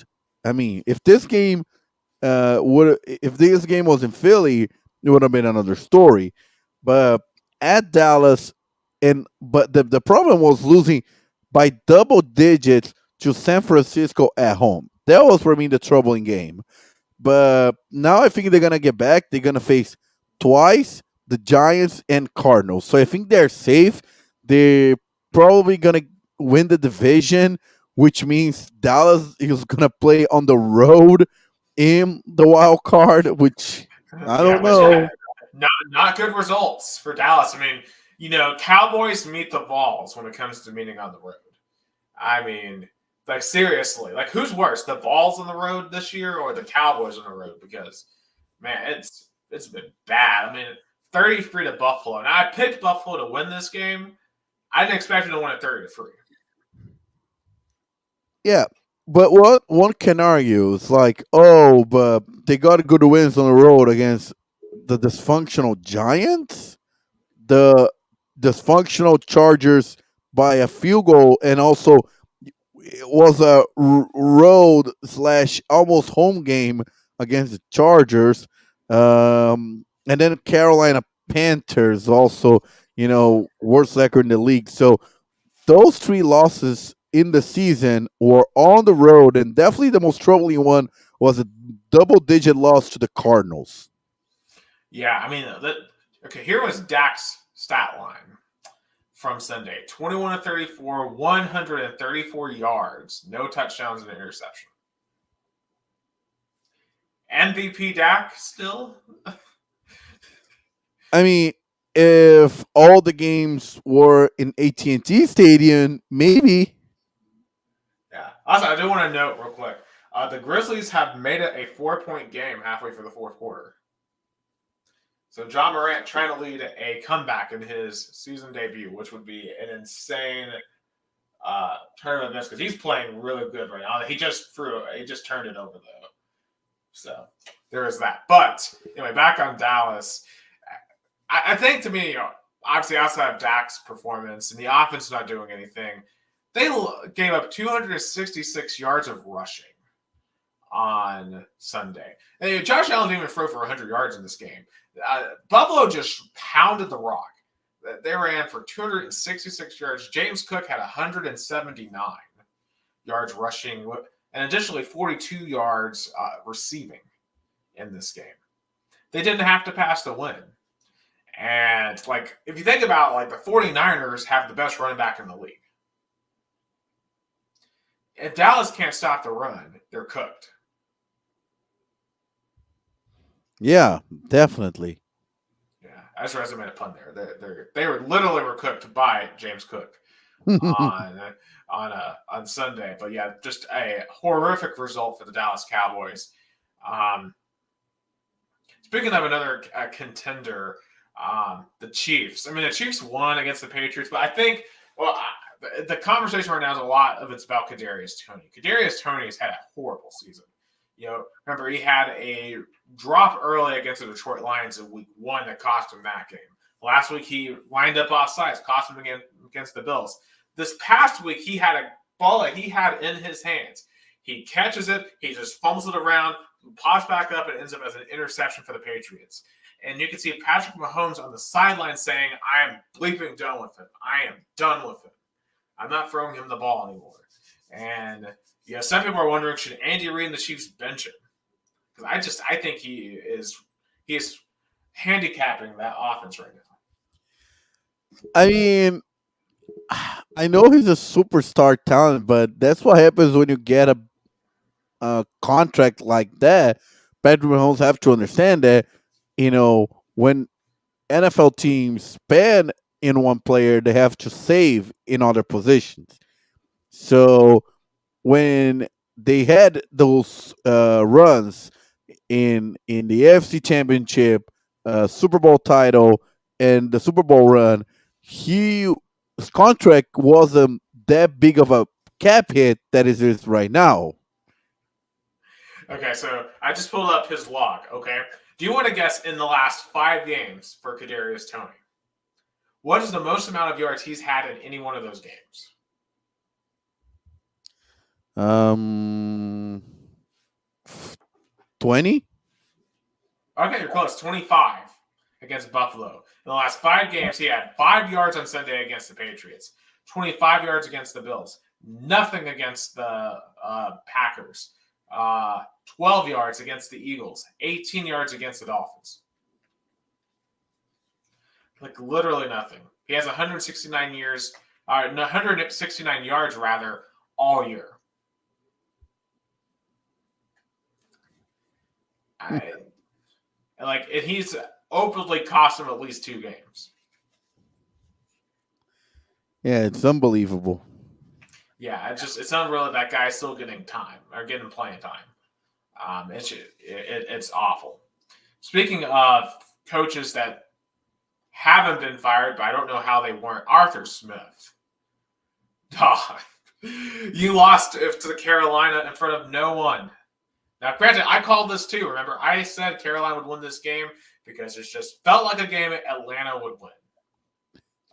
I mean, if this game was in Philly, it would have been another story. But at Dallas, but the problem was losing by double digits to San Francisco at home. That was for me the troubling game. But now I think they're gonna get back. They're gonna face twice the Giants and Cardinals. So I think they're safe. They're probably gonna win the division, which means Dallas is gonna play on the road in the wild card, which I don't know. Not good results for Dallas. I mean, Cowboys meet the Vols when it comes to meeting on the road. I mean, like seriously, like who's worse, the Vols on the road this year or the Cowboys on the road? Because man, it's been bad. I mean, 33 to Buffalo. Now I picked Buffalo to win this game. I didn't expect them to win at 30-3. Yeah, but what one can argue is like, oh, but they got good wins on the road against the dysfunctional Giants, the dysfunctional Chargers by a field goal, and also it was a road / almost home game against the Chargers, and then Carolina Panthers also, worst record in the league. So those 3 losses in the season were on the road, and definitely the most troubling one was a double-digit loss to the Cardinals. Yeah, I mean, okay, here was Dak's stat line from Sunday. 21 to 34, 134 yards, no touchdowns and an interception. MVP Dak still? I mean, if all the games were in AT&T Stadium, maybe. Yeah. Also, I do want to note real quick. The Grizzlies have made it a 4-point game halfway through the 4th quarter. So John Morant trying to lead a comeback in his season debut, which would be an insane tournament miss because he's playing really good right now. He just turned it over though. So there is that. But anyway, back on Dallas. I think to me, obviously outside of Dak's performance and the offense not doing anything, they gave up 266 yards of rushing. on Sunday. And Josh Allen didn't even throw for 100 yards in this game. Buffalo just pounded the rock. They ran for 266 yards. James Cook had 179 yards rushing, and additionally 42 yards receiving in this game. They didn't have to pass to win. And, like, if you think about, like, the 49ers have the best running back in the league. If Dallas can't stop the run, they're cooked. Yeah, definitely. Yeah, I just resumed a pun there. They were literally cooked by James Cook on Sunday. But yeah, just a horrific result for the Dallas Cowboys. Speaking of another contender, the Chiefs. I mean, the Chiefs won against the Patriots, but I think the conversation right now is a lot of it's about Kadarius Toney. Kadarius Toney has had a horrible season. Remember he had a drop early against the Detroit Lions in week 1 that cost him that game. Last week he lined up offsides, cost him again against the Bills. This past week he had a ball that he had in his hands. He catches it, he just fumbles it around, pops back up, and ends up as an interception for the Patriots. And you can see Patrick Mahomes on the sideline saying, I am bleeping done with him. I am done with him. I'm not throwing him the ball anymore. And some people are wondering, should Andy Reid and the Chiefs bench him? Because I think he is handicapping that offense right now. I mean, I know he's a superstar talent, but that's what happens when you get a contract like that. Patrick Mahomes have to understand that, when NFL teams spend in one player, they have to save in other positions. So when they had those runs in the AFC Championship, Super Bowl title, and the Super Bowl run, his contract wasn't that big of a cap hit that it is right now. Okay, so I just pulled up his log, okay? Do you want to guess in the last 5 games for Kadarius Toney? What is the most amount of yards he's had in any one of those games? 20? Okay, you're close. 25 against Buffalo. In the last 5 games, he had 5 yards on Sunday against the Patriots, 25 yards against the Bills, nothing against the Packers, 12 yards against the Eagles, 18 yards against the Dolphins. Like literally nothing. He has 169 yards rather all year. He's openly cost him at least 2 games. Yeah, it's unbelievable. Yeah, it's unreal that guy's still getting time or getting playing time. It's awful. Speaking of coaches that haven't been fired, but I don't know how they weren't. Arthur Smith. You lost to Carolina in front of no one. Now, granted, I called this too. Remember, I said Carolina would win this game because it just felt like a game Atlanta would win.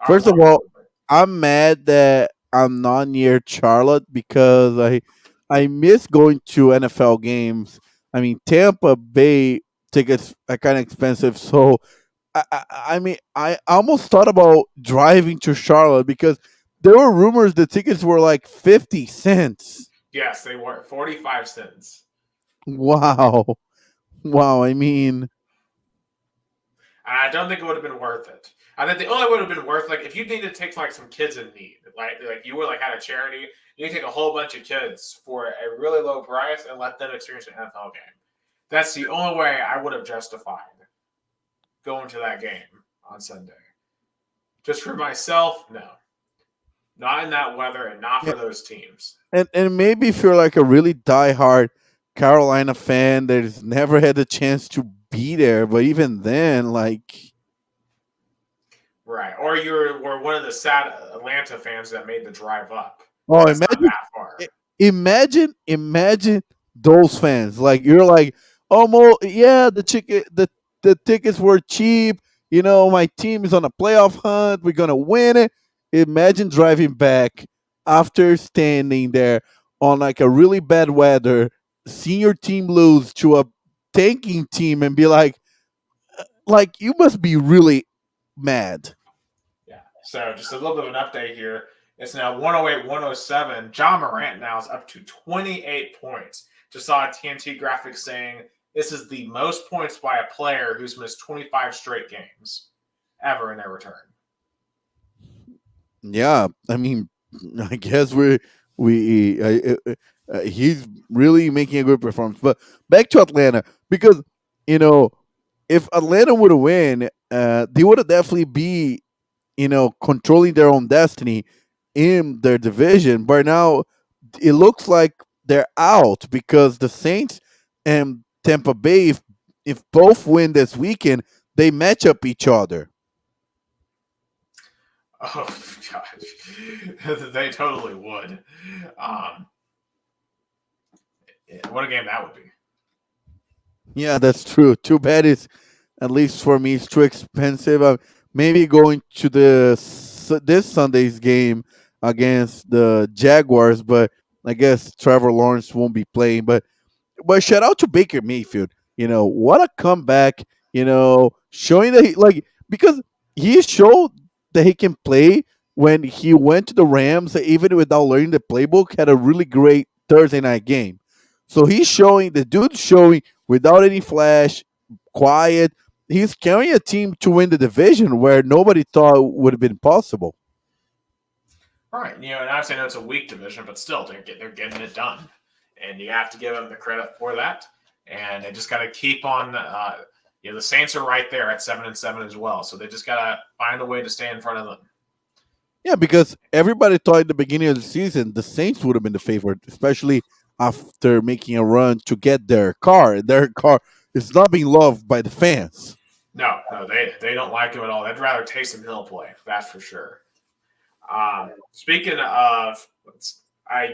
First of all, I'm mad that I'm not near Charlotte because I miss going to NFL games. I mean, Tampa Bay tickets are kind of expensive, so I almost thought about driving to Charlotte because there were rumors the tickets were like 50 cents. Yes, they were 45 cents. Wow. I mean, I don't think it would have been worth it. I think the only would have been worth if you needed to take some kids in need, like you were had a charity, you take a whole bunch of kids for a really low price and let them experience an NFL game. That's the only way I would have justified going to that game on Sunday. Just for myself, no. Not in that weather and not for those teams. And maybe if you're like a really diehard Carolina fan that has never had the chance to be there, but even then, right. Or you were one of the sad Atlanta fans that made the drive up. Oh, that's not that far. Imagine those fans. You're like, yeah, the tickets were cheap. My team is on a playoff hunt. We're gonna win it. Imagine driving back after standing there on a really bad weather seeing your team lose to a tanking team and be like you must be really mad. Yeah. So just a little bit of an update here. It's now 108-107. John Morant now is up to 28 points. Just saw a TNT graphic saying this is the most points by a player who's missed 25 straight games ever in their return. Yeah, I mean, I guess he's really making a good performance. But back to Atlanta because you know if Atlanta would have win, they would have definitely be controlling their own destiny in their division. But now it looks like they're out because the Saints and Tampa Bay, if both win this weekend, they match up each other. Oh, gosh. They totally would. What a game that would be. Yeah, that's true. Too bad it's at least for me it's too expensive. Maybe going to this Sunday's game against the Jaguars, but I guess Trevor Lawrence won't be playing. But shout out to Baker Mayfield. What a comeback. Showing that because he showed that he can play when he went to the Rams, even without learning the playbook, had a really great Thursday night game. So he's showing the dude's showing without any flash, quiet. He's carrying a team to win the division where nobody thought would have been possible. Right. And I say no, it's a weak division, but still, they're getting it done. And you have to give them the credit for that. And they just got to keep on. The Saints are right there at 7-7 as well, so they just got to find a way to stay in front of them. Yeah, because everybody thought at the beginning of the season the Saints would have been the favorite, especially after making a run to get their car. Their car is not being loved by the fans. No, they don't like him at all. They'd rather Taysom Hill play, that's for sure. Speaking of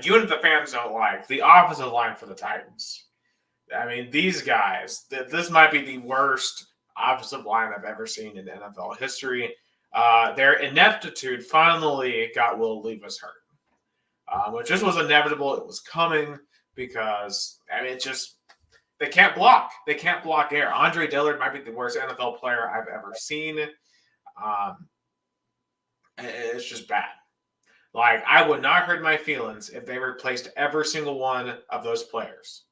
unit the fans don't like, the offensive line for the Titans. I mean, these guys, this might be the worst offensive line I've ever seen in NFL history. Their ineptitude finally got Will Levis hurt, which just was inevitable. It was coming because, they can't block. They can't block air. Andre Dillard might be the worst NFL player I've ever seen. It's just bad. Like, I would not hurt my feelings if they replaced every single one of those players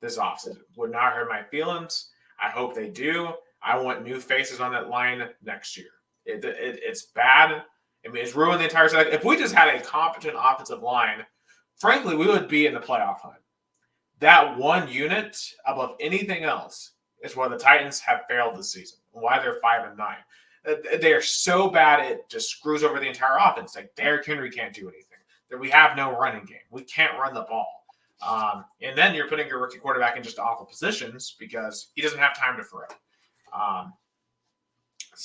this offseason. Would not hurt my feelings. I hope they do. I want new faces on that line next year. It's bad. I mean, it's ruined the entire season. If we just had a competent offensive line, frankly, we would be in the playoff hunt. That one unit above anything else is why the Titans have failed this season. Why they're 5-9. They are so bad it just screws over the entire offense. Like Derrick Henry can't do anything. That we have no running game. We can't run the ball. And then you're putting your rookie quarterback in just awful positions because he doesn't have time to throw.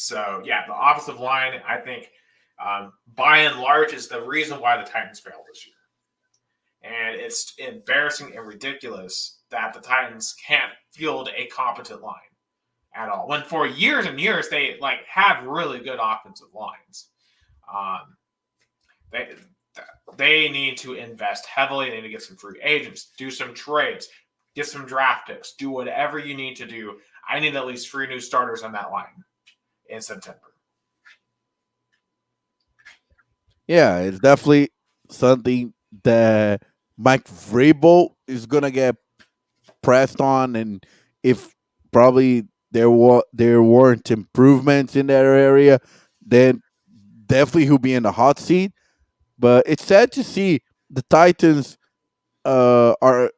The offensive line, I think, by and large, is the reason why the Titans failed this year. And it's embarrassing and ridiculous that the Titans can't field a competent line at all. When for years and years they had really good offensive lines. They need to invest heavily. They need to get some free agents, do some trades, get some draft picks, do whatever you need to do. I need at least 3 new starters on that line in September. Yeah, it's definitely something that Mike Vrabel is gonna get pressed on, and if probably there weren't improvements in that area, then definitely he'll be in the hot seat. But it's sad to see the Titans are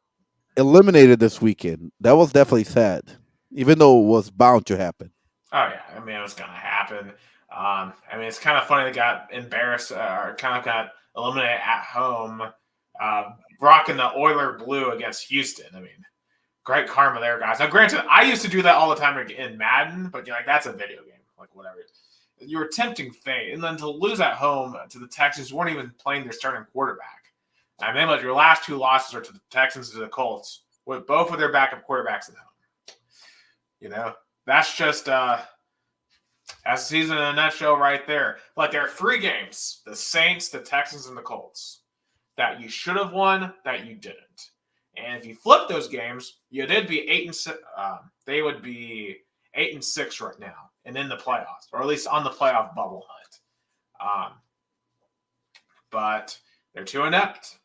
eliminated this weekend. That was definitely sad, even though it was bound to happen. Oh, yeah. I mean, it was going to happen. It's kind of funny they got embarrassed or kind of got eliminated at home, rocking the Oiler blue against Houston. I mean, great karma there, guys. Now, granted, I used to do that all the time in Madden, but that's a video game. Whatever. You were tempting fate. And then to lose at home to the Texans, who weren't even playing their starting quarterback. I mean, your last 2 losses are to the Texans and to the Colts, with both of their backup quarterbacks at home. That's just that's a season in a nutshell right there. There are 3 games: the Saints, the Texans, and the Colts that you should have won that you didn't. And if you flip those games, you did be 8-6. They would be 8-6 right now, and in the playoffs, or at least on the playoff bubble hunt. But they're too inept.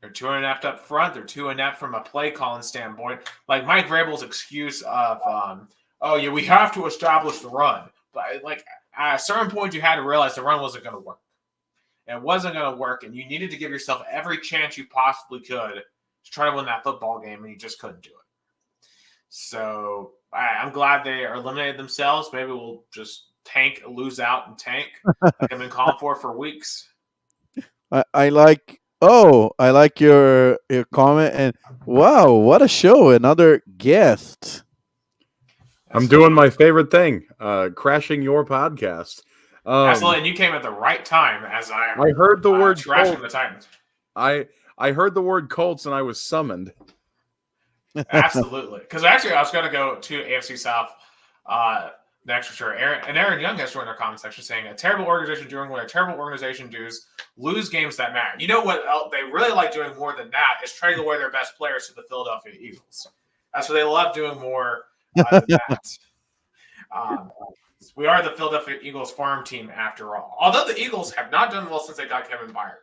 They're too inept up front. They're too inept from a play calling standpoint. Like Mike Vrabel's excuse of, we have to establish the run. But like at a certain point, you had to realize the run wasn't going to work. It wasn't going to work, and you needed to give yourself every chance you possibly could to try to win that football game, and you just couldn't do it. So I'm glad they eliminated themselves. Maybe we'll just lose out and tank, like I've been calling for weeks. I like your comment, and wow, what a show! Another guest. I'm doing my favorite thing, crashing your podcast. Absolutely, and you came at the right time as I heard the word crashing the Titans. I heard the word Colts and I was summoned. Absolutely, because actually I was going to go to AFC South next for sure. Aaron Young has joined our comment section saying a terrible organization doing what a terrible organization does, lose games that matter. You know what they really like doing more than that is trading away their best players to the Philadelphia Eagles. That's what they love doing more than that. We are the Philadelphia Eagles farm team after all. Although the Eagles have not done well since they got Kevin Byard.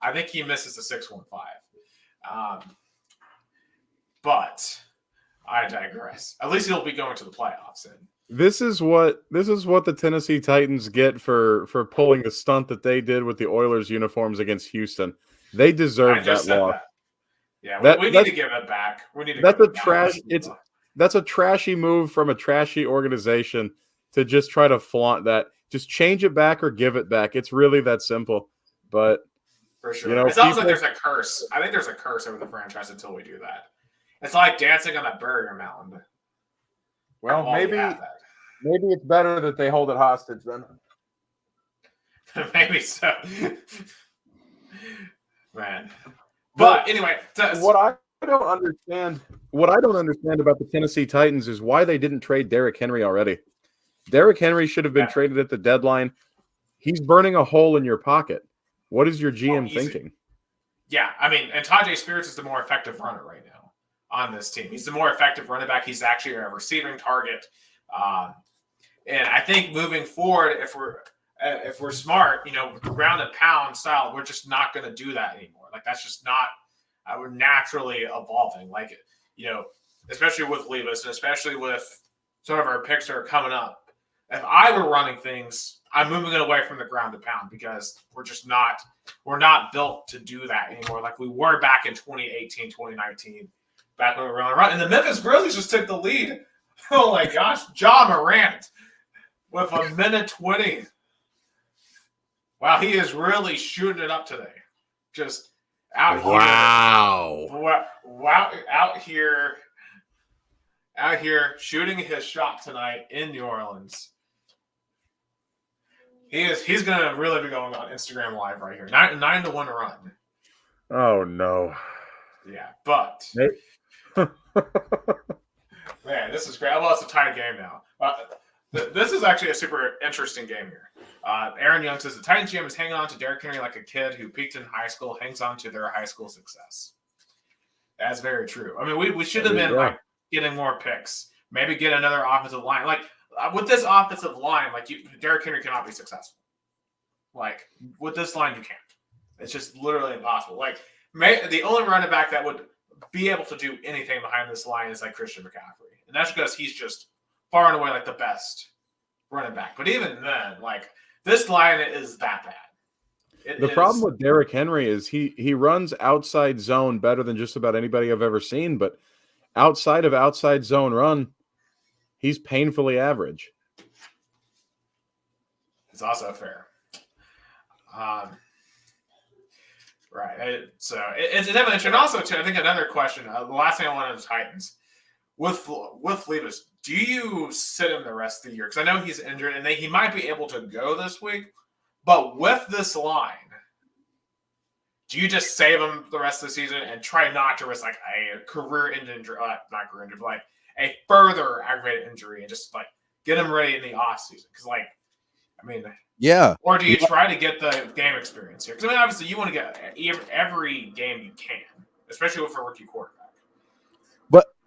I think he misses the 6-1-5. But I digress. At least he'll be going to the playoffs. And This is what the Tennessee Titans get for pulling the stunt that they did with the Oilers uniforms against Houston. They deserve that loss. Yeah, we need to give it back. That's a trashy move from a trashy organization to just try to flaunt that. Just change it back or give it back. It's really that simple. But for sure, it sounds like there's a curse. I think there's a curse over the franchise until we do that. It's like dancing on a burger mountain. Well, maybe it's better that they hold it hostage then. Maybe so. Man. But anyway, what I don't understand about the Tennessee Titans is why they didn't trade Derrick Henry already. Derrick Henry should have been traded at the deadline. He's burning a hole in your pocket. What is your GM thinking? Yeah, I mean, and Tajay Spears is the more effective runner right now on this team. He's the more effective running back. He's actually a receiving target. And I think moving forward, if we're smart, ground and pound style, we're just not going to do that anymore. Like that's just not. We're naturally evolving. Like especially with Levis, and especially with some of our picks that are coming up. If I were running things, I'm moving it away from the ground and pound because we're not built to do that anymore. Like we were back in 2018, 2019, back when we were on a run. And the Memphis Grizzlies just took the lead. Oh my gosh, Ja Morant with 1:20. Wow, he is really shooting it up today. Just out here. Wow, out here shooting his shot tonight in New Orleans. He's gonna really be going on Instagram Live right here. 9-1 run. Oh no. Yeah, but man, this is great. Well, it's a tight game now. This is actually a super interesting game here. Aaron Young says the Titans GM is hanging on to Derrick Henry like a kid who peaked in high school hangs on to their high school success. That's very true. I mean, we should have been getting more picks. Maybe get another offensive line. Like with this offensive line, Derrick Henry cannot be successful. Like with this line, you can't. It's just literally impossible. Like the only running back that would be able to do anything behind this line is like Christian McCaffrey, and that's because he's just far and away like the best running back. But even then, like this line is that bad. The problem with Derrick Henry is he runs outside zone better than just about anybody I've ever seen, but outside of outside zone run, he's painfully average. It's also fair. Right. So it's an evidence. And also, I think another question, the last thing I wanted to Titans, with Levis, do you sit him the rest of the year? Because I know he's injured and he might be able to go this week. But with this line, do you just save him the rest of the season and try not to risk like a career-ending injury, not career injury, but like a further aggravated injury and just like get him ready in the off season? Because yeah. Or do you try to get the game experience here? Because obviously you want to get every game you can, especially with a rookie quarterback.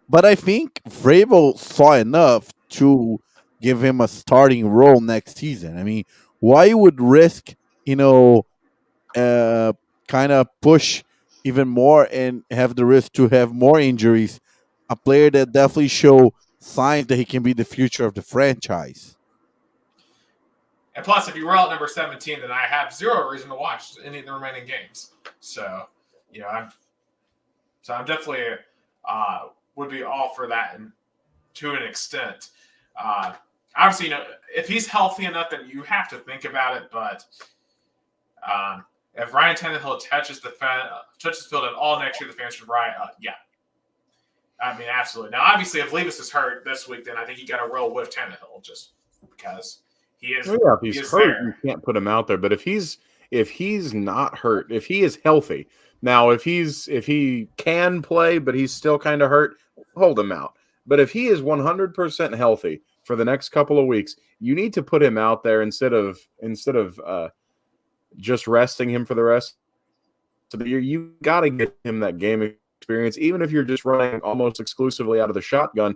But I think Vrabel saw enough to give him a starting role next season. I mean, why would risk, you know, uh, kind of push even more and have the risk to have more injuries? A player that definitely show signs that he can be the future of the franchise. And plus, if you roll out number 17, then I have zero reason to watch any of the remaining games. So, I'm definitely would be all for that, and to an extent. Obviously, if he's healthy enough, then you have to think about it. But if Ryan Tannehill touches the field at all next year, the fans should riot. Yeah, I mean, absolutely. Now, obviously, if Levis is hurt this week, then I think you got to roll with Tannehill just because he is. Well, yeah, if he's hurt, there. You can't put him out there. But if he's not hurt, if he is healthy, now if he can play but he's still kind of hurt, hold him out. But if he is 100% healthy for the next couple of weeks, you need to put him out there instead of just resting him for the rest of the year. You got to get him that game experience, even if you're just running almost exclusively out of the shotgun.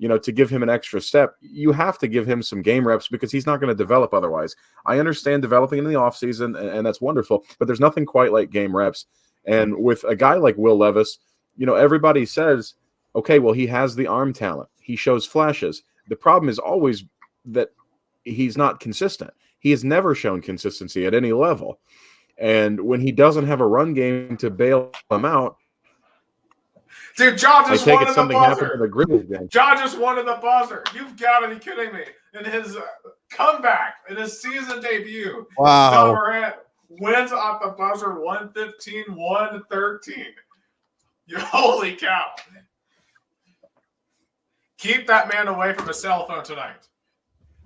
To give him an extra step, you have to give him some game reps because he's not going to develop otherwise. I understand developing in the offseason, and that's wonderful, but there's nothing quite like game reps. And with a guy like Will Levis, everybody says, okay, well, he has the arm talent. He shows flashes. The problem is always that he's not consistent. He has never shown consistency at any level. And when he doesn't have a run game to bail him out, dude, John just wanted the buzzer. John just wanted the buzzer. You've got to be kidding me. In his comeback, in his season debut, wow. John Morant wins off the buzzer 115-113. Holy cow. Keep that man away from his cell phone tonight.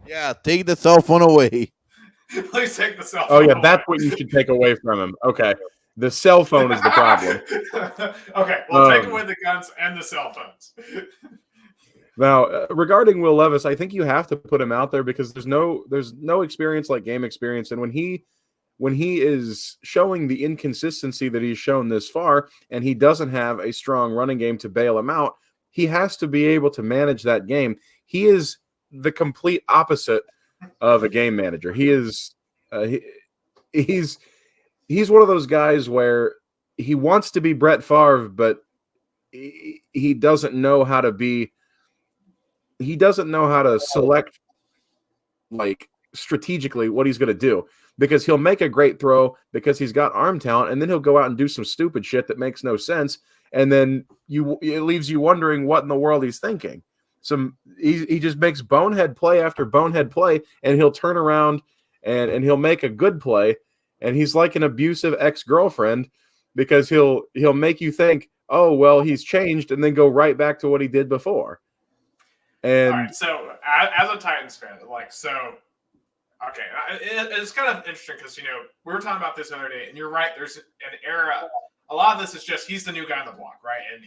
Yeah, take the cell phone away. Please take the cell phone away. Oh, yeah, away. That's what you should take away from him. Okay. The cell phone is the problem. Okay, well, take away the guns and the cell phones. Now, regarding Will Levis, I think you have to put him out there because there's no experience like game experience, and when he is showing the inconsistency that he's shown this far, and he doesn't have a strong running game to bail him out, he has to be able to manage that game. He is the complete opposite of a game manager. He is he's one of those guys where he wants to be Brett Favre, but he doesn't know how to be. He doesn't know how to select, like, strategically what he's going to do, because he'll make a great throw because he's got arm talent, and then he'll go out and do some stupid shit that makes no sense, and then it leaves you wondering what in the world he's thinking. He just makes bonehead play after bonehead play, and he'll turn around and he'll make a good play. And he's like an abusive ex-girlfriend because he'll make you think, oh, well, he's changed, and then go right back to what he did before. And all right, so as a Titans fan, okay, it's kind of interesting because, we were talking about this the other day, and you're right, there's an era. A lot of this is just he's the new guy on the block, right? And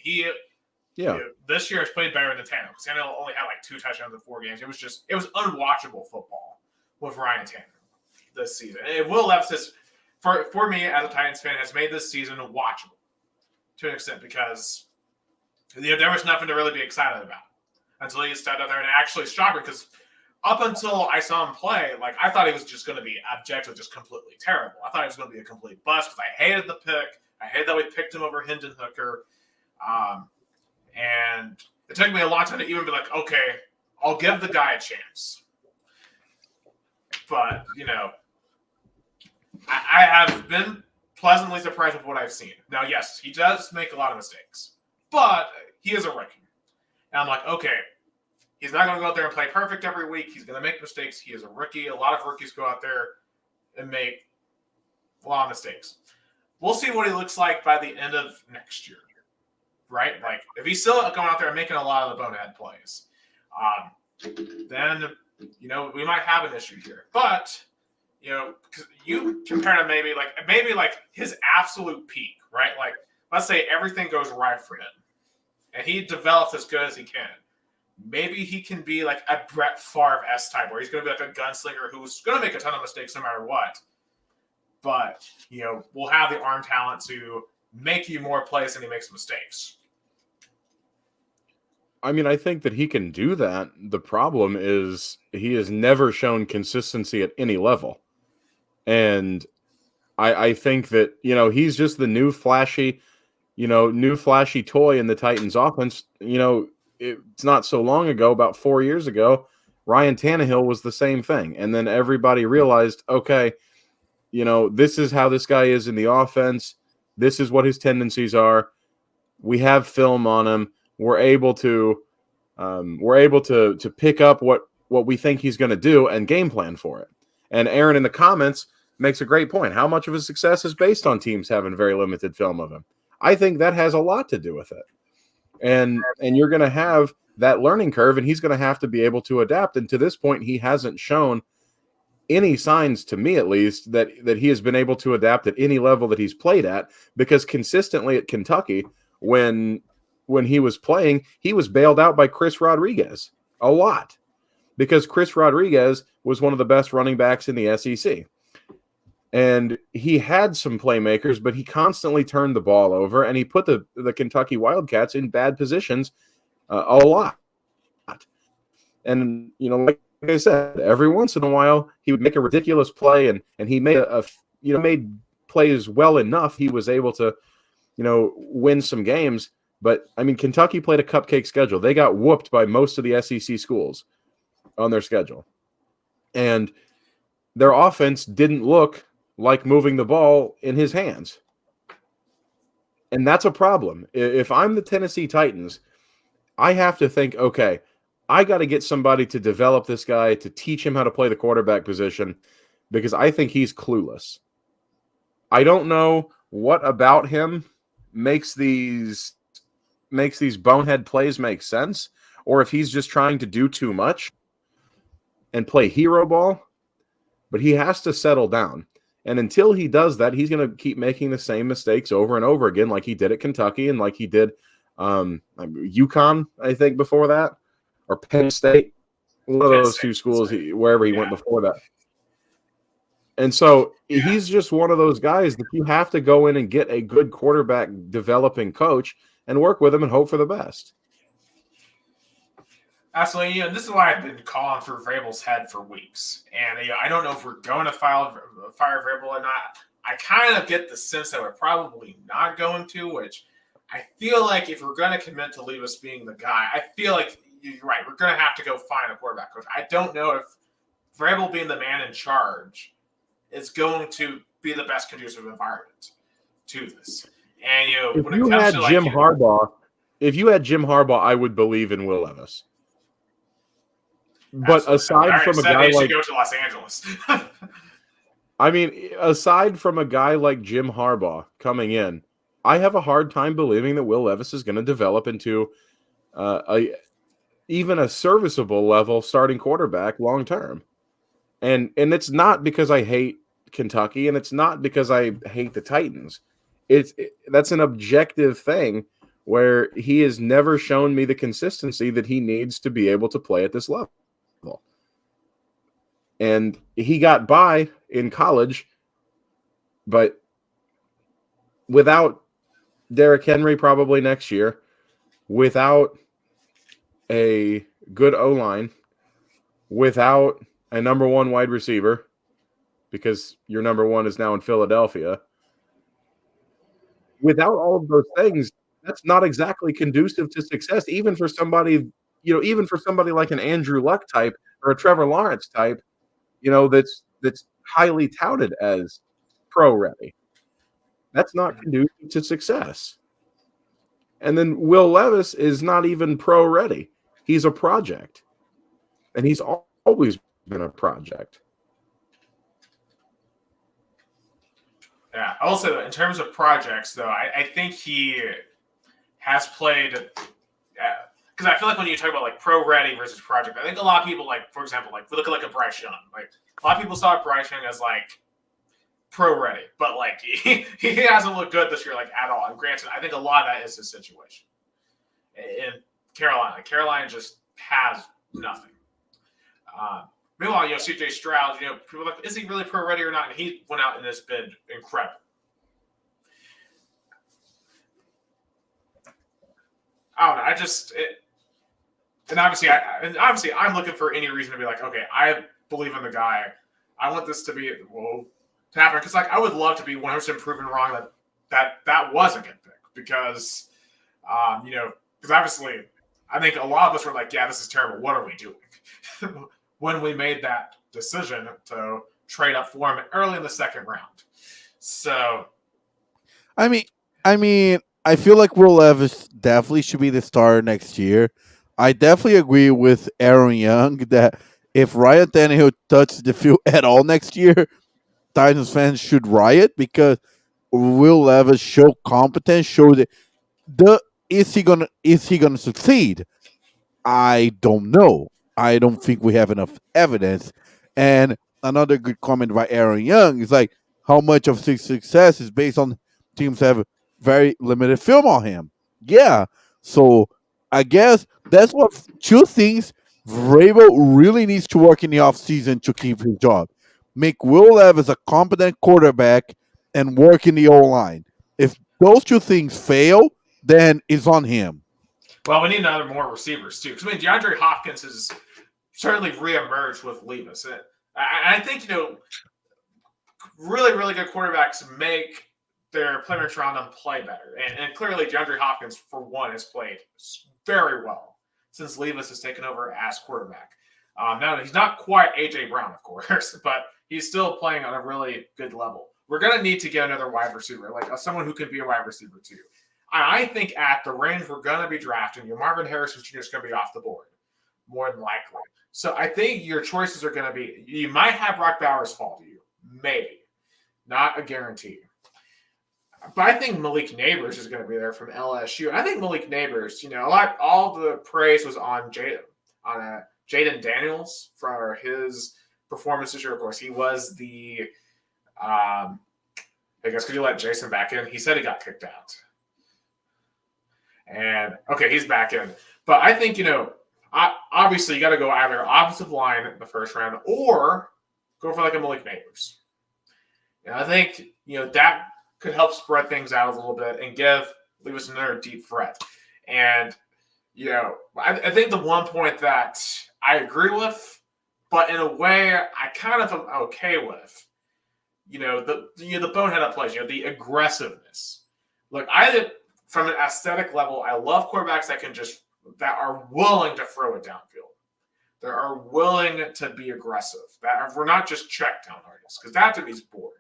this year has played better than Tannehill because Tannehill only had like 2 touchdowns in 4 games. It was unwatchable football with Ryan Tannehill this season. And Will Levis, for me as a Titans fan, has made this season watchable to an extent because there was nothing to really be excited about until he stepped out there and actually struggled. Because up until I saw him play, like, I thought he was just going to be objectively just completely terrible. I thought he was going to be a complete bust because I hated the pick. I hated that we picked him over Hendon Hooker. And it took me a long time to even be like, okay, I'll give the guy a chance. But, I have been pleasantly surprised with what I've seen. Now, yes, he does make a lot of mistakes, but he is a rookie. And I'm like, okay, he's not going to go out there and play perfect every week. He's going to make mistakes. He is a rookie. A lot of rookies go out there and make a lot of mistakes. We'll see what he looks like by the end of next year, right? Like, if he's still going out there and making a lot of the bonehead plays, then, we might have an issue here. But, because you compare to maybe like his absolute peak, right? Like, let's say everything goes right for him and he develops as good as he can. Maybe he can be like a Brett Favre-esque type where he's going to be like a gunslinger who's going to make a ton of mistakes no matter what. But, we'll have the arm talent to make you more plays than he makes mistakes. I mean, I think that he can do that. The problem is he has never shown consistency at any level. And I think that, he's just the new flashy toy in the Titans offense. It's not so long ago, about 4 years ago, Ryan Tannehill was the same thing. And then everybody realized, okay, this is how this guy is in the offense. This is what his tendencies are. We have film on him. We're able to pick up what we think he's going to do and game plan for it. And Aaron in the comments makes a great point. How much of his success is based on teams having very limited film of him? I think that has a lot to do with it. And you're going to have that learning curve, and he's going to have to be able to adapt. And to this point, he hasn't shown any signs, to me at least, that he has been able to adapt at any level that he's played at, because consistently at Kentucky, when he was playing, he was bailed out by Chris Rodriguez a lot, because Chris Rodriguez was one of the best running backs in the SEC. And he had some playmakers, but he constantly turned the ball over, and he put the Kentucky Wildcats in bad positions a lot. And, like I said, every once in a while, he would make a ridiculous play, and he made made plays well enough. He was able to, win some games. But, I mean, Kentucky played a cupcake schedule. They got whooped by most of the SEC schools on their schedule. And their offense didn't look like moving the ball in his hands. And that's a problem. If I'm the Tennessee Titans, I have to think, okay, I got to get somebody to develop this guy, to teach him how to play the quarterback position, because I think he's clueless. I don't know what about him makes these bonehead plays make sense, or if he's just trying to do too much and play hero ball, but he has to settle down. And until he does that, he's going to keep making the same mistakes over and over again, like he did at Kentucky and like he did UConn, I think, before that, or Penn State, one of those two schools, wherever he went before that. And so he's just one of those guys that you have to go in and get a good quarterback developing coach and work with him and hope for the best. Absolutely, this is why I've been calling for Vrabel's head for weeks. And I don't know if we're going to fire Vrabel or not. I kind of get the sense that we're probably not going to, which I feel like if we're going to commit to Levis being the guy, I feel like you're right. We're going to have to go find a quarterback coach. I don't know if Vrabel being the man in charge is going to be the best conducive environment to this. And if you had Jim Harbaugh, I would believe in Will Levis. But aside from a guy like, go to Los Angeles. I mean, aside from a guy like Jim Harbaugh coming in, I have a hard time believing that Will Levis is going to develop into even a serviceable level starting quarterback long term. And it's not because I hate Kentucky, and it's not because I hate the Titans. That's an objective thing where he has never shown me the consistency that he needs to be able to play at this level. And he got by in college, but without Derrick Henry probably next year, without a good O-line, without a number one wide receiver, because your number one is now in Philadelphia, without all of those things, that's not exactly conducive to success, even for somebody like an Andrew Luck type or a Trevor Lawrence type, that's highly touted as pro ready. That's not conducive to success. And then Will Levis is not even pro ready. He's a project. And he's always been a project. Yeah. Also, in terms of projects, though, I think he has played. Because I feel like when you talk about like pro ready versus project, I think a lot of people, like, for example, like we look at like a Bryce Young. Like a lot of people saw Bryce Young as like pro ready, but like he hasn't looked good this year, like at all. And granted, I think a lot of that is his situation in Carolina. Carolina just has nothing. Meanwhile, CJ Stroud, people are like, is he really pro ready or not? And he went out and has been incredible. I don't know. And obviously, I'm looking for any reason to be like, okay, I believe in the guy. I want this to happen because like I would love to be 100% proven wrong that was a good pick because because obviously I think a lot of us were like, yeah, this is terrible. What are we doing? When we made that decision to trade up for him early in the second round. So, I mean, I feel like Will Levis definitely should be the starter next year. I definitely agree with Aaron Young that if Ryan Tannehill touches the field at all next year, Titans fans should riot because Will Levis show competence, show that is he gonna succeed? I don't know. I don't think we have enough evidence. And another good comment by Aaron Young is like how much of his success is based on teams have very limited film on him. Yeah. So I guess that's what two things Vrabel really needs to work in the offseason to keep his job. Make Will Levis a competent quarterback and work in the O line. If those two things fail, then it's on him. well, we need another more receivers too. Because I mean, DeAndre Hopkins has certainly reemerged with Levis. I think really, really good quarterbacks make their playmakers around them play better. And clearly, DeAndre Hopkins, for one, has played very well since Levis has taken over as quarterback. Now, he's not quite A.J. Brown, of course, but he's still playing on a really good level. We're going to need to get another wide receiver, like someone who can be a wide receiver too. I think at the range we're going to be drafting, your Marvin Harrison Jr. is going to be off the board, more than likely. So I think your choices are going to be, you might have Brock Bowers fall to you. Maybe. Not a guarantee. But I think Malik Neighbors is going to be there from LSU. I think Malik Neighbors, all the praise was on Jaden Daniels for his performance this year. Of course, he was the I guess could you let Jason back in? He said he got kicked out. And okay, he's back in. But I think, obviously you got to go either offensive line in the first round or go for like a Malik Neighbors. And I think, that could help spread things out a little bit and leave us another deep threat. And, I think the one point that I agree with, but in a way I kind of am okay with, the bonehead plays, the aggressiveness. Look, from an aesthetic level, I love quarterbacks that are willing to throw it downfield. That are willing to be aggressive. That we're not just check down artists, because that to me is boring.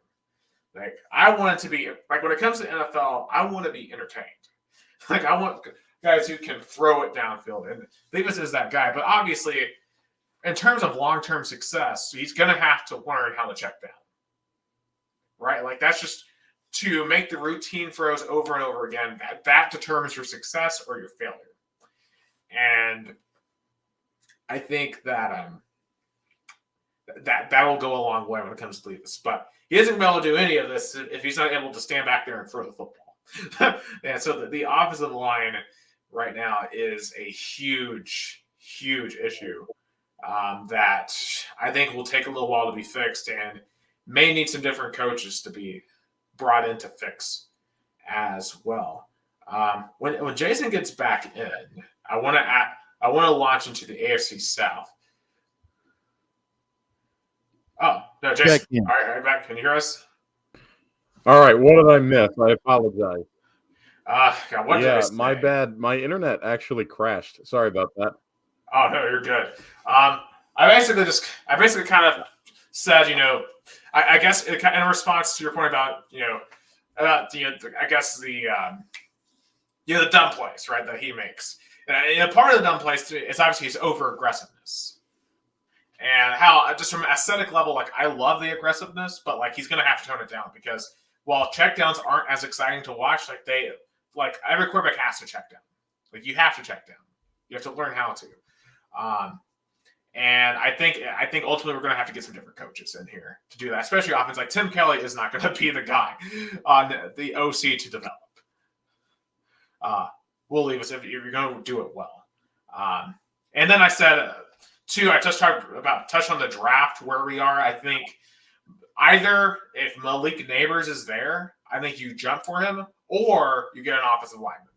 Like I want it to be like when it comes to NFL, I want to be entertained. Like I want guys who can throw it downfield, and Levis is that guy. But obviously, in terms of long-term success, he's going to have to learn how to check down. Right? Like that's just to make the routine throws over and over again. That determines your success or your failure. And I think that that will go a long way when it comes to Levis. But he isn't going to be able to do any of this if he's not able to stand back there and throw the football. And so the offensive line right now is a huge, huge issue that I think will take a little while to be fixed and may need some different coaches to be brought in to fix as well. When Jason gets back in, I want to launch into the AFC South. Oh, no, Jason. All right, back. Can you hear us? All right. What did I miss? I apologize. God, my bad. My internet actually crashed. Sorry about that. Oh, no, you're good. I basically kind of said, I guess in response to your point about, I guess the dumb plays, right, that he makes. And part of the dumb plays too is obviously his over aggressiveness. And how, just from an aesthetic level, like, I love the aggressiveness, but, like, he's going to have to tone it down because while checkdowns aren't as exciting to watch, every quarterback has to check down. Like, you have to check down. You have to learn how to. And I think ultimately we're going to have to get some different coaches in here to do that, especially offense. Like, Tim Kelly is not going to be the guy on the OC to develop. We'll leave us if you're going to do it well. And then I said, I touched on the draft where we are. I think either if Malik Neighbors is there, I think you jump for him, or you get an offensive lineman.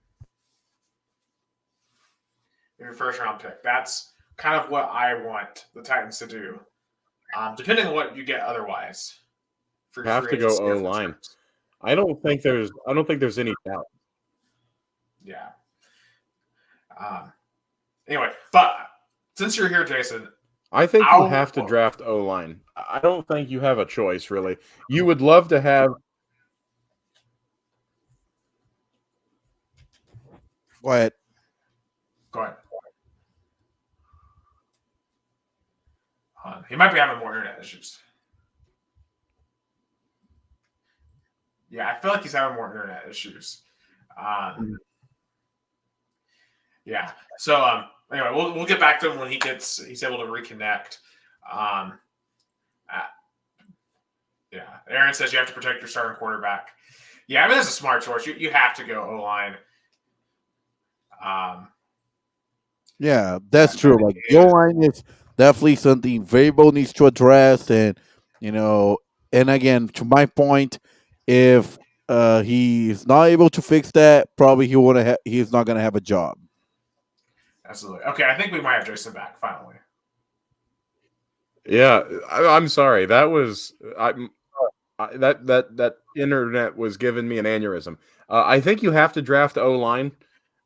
your first round pick. That's kind of what I want the Titans to do. Depending on what you get otherwise. For Have to go O-line. I don't think there's any doubt. Yeah. Anyway, but since you're here, Jason, I think you have to draft O-line. I don't think you have a choice, really. You would love to have. Go ahead. Go ahead. He might be having more internet issues. Yeah, I feel like he's having more internet issues. Yeah. So anyway, we'll get back to him when he's able to reconnect. Yeah. Aaron says you have to protect your starting quarterback. Yeah, I mean that's a smart choice. You have to go O-line. Yeah, that's true. Like the O-line is definitely something Vrabel needs to address, and and again, to my point, if he's not able to fix that, probably he's not going to have a job. Absolutely. Okay, I think we might have Jason back finally. Yeah, I'm sorry. That was that internet was giving me an aneurysm. I think you have to draft O-line.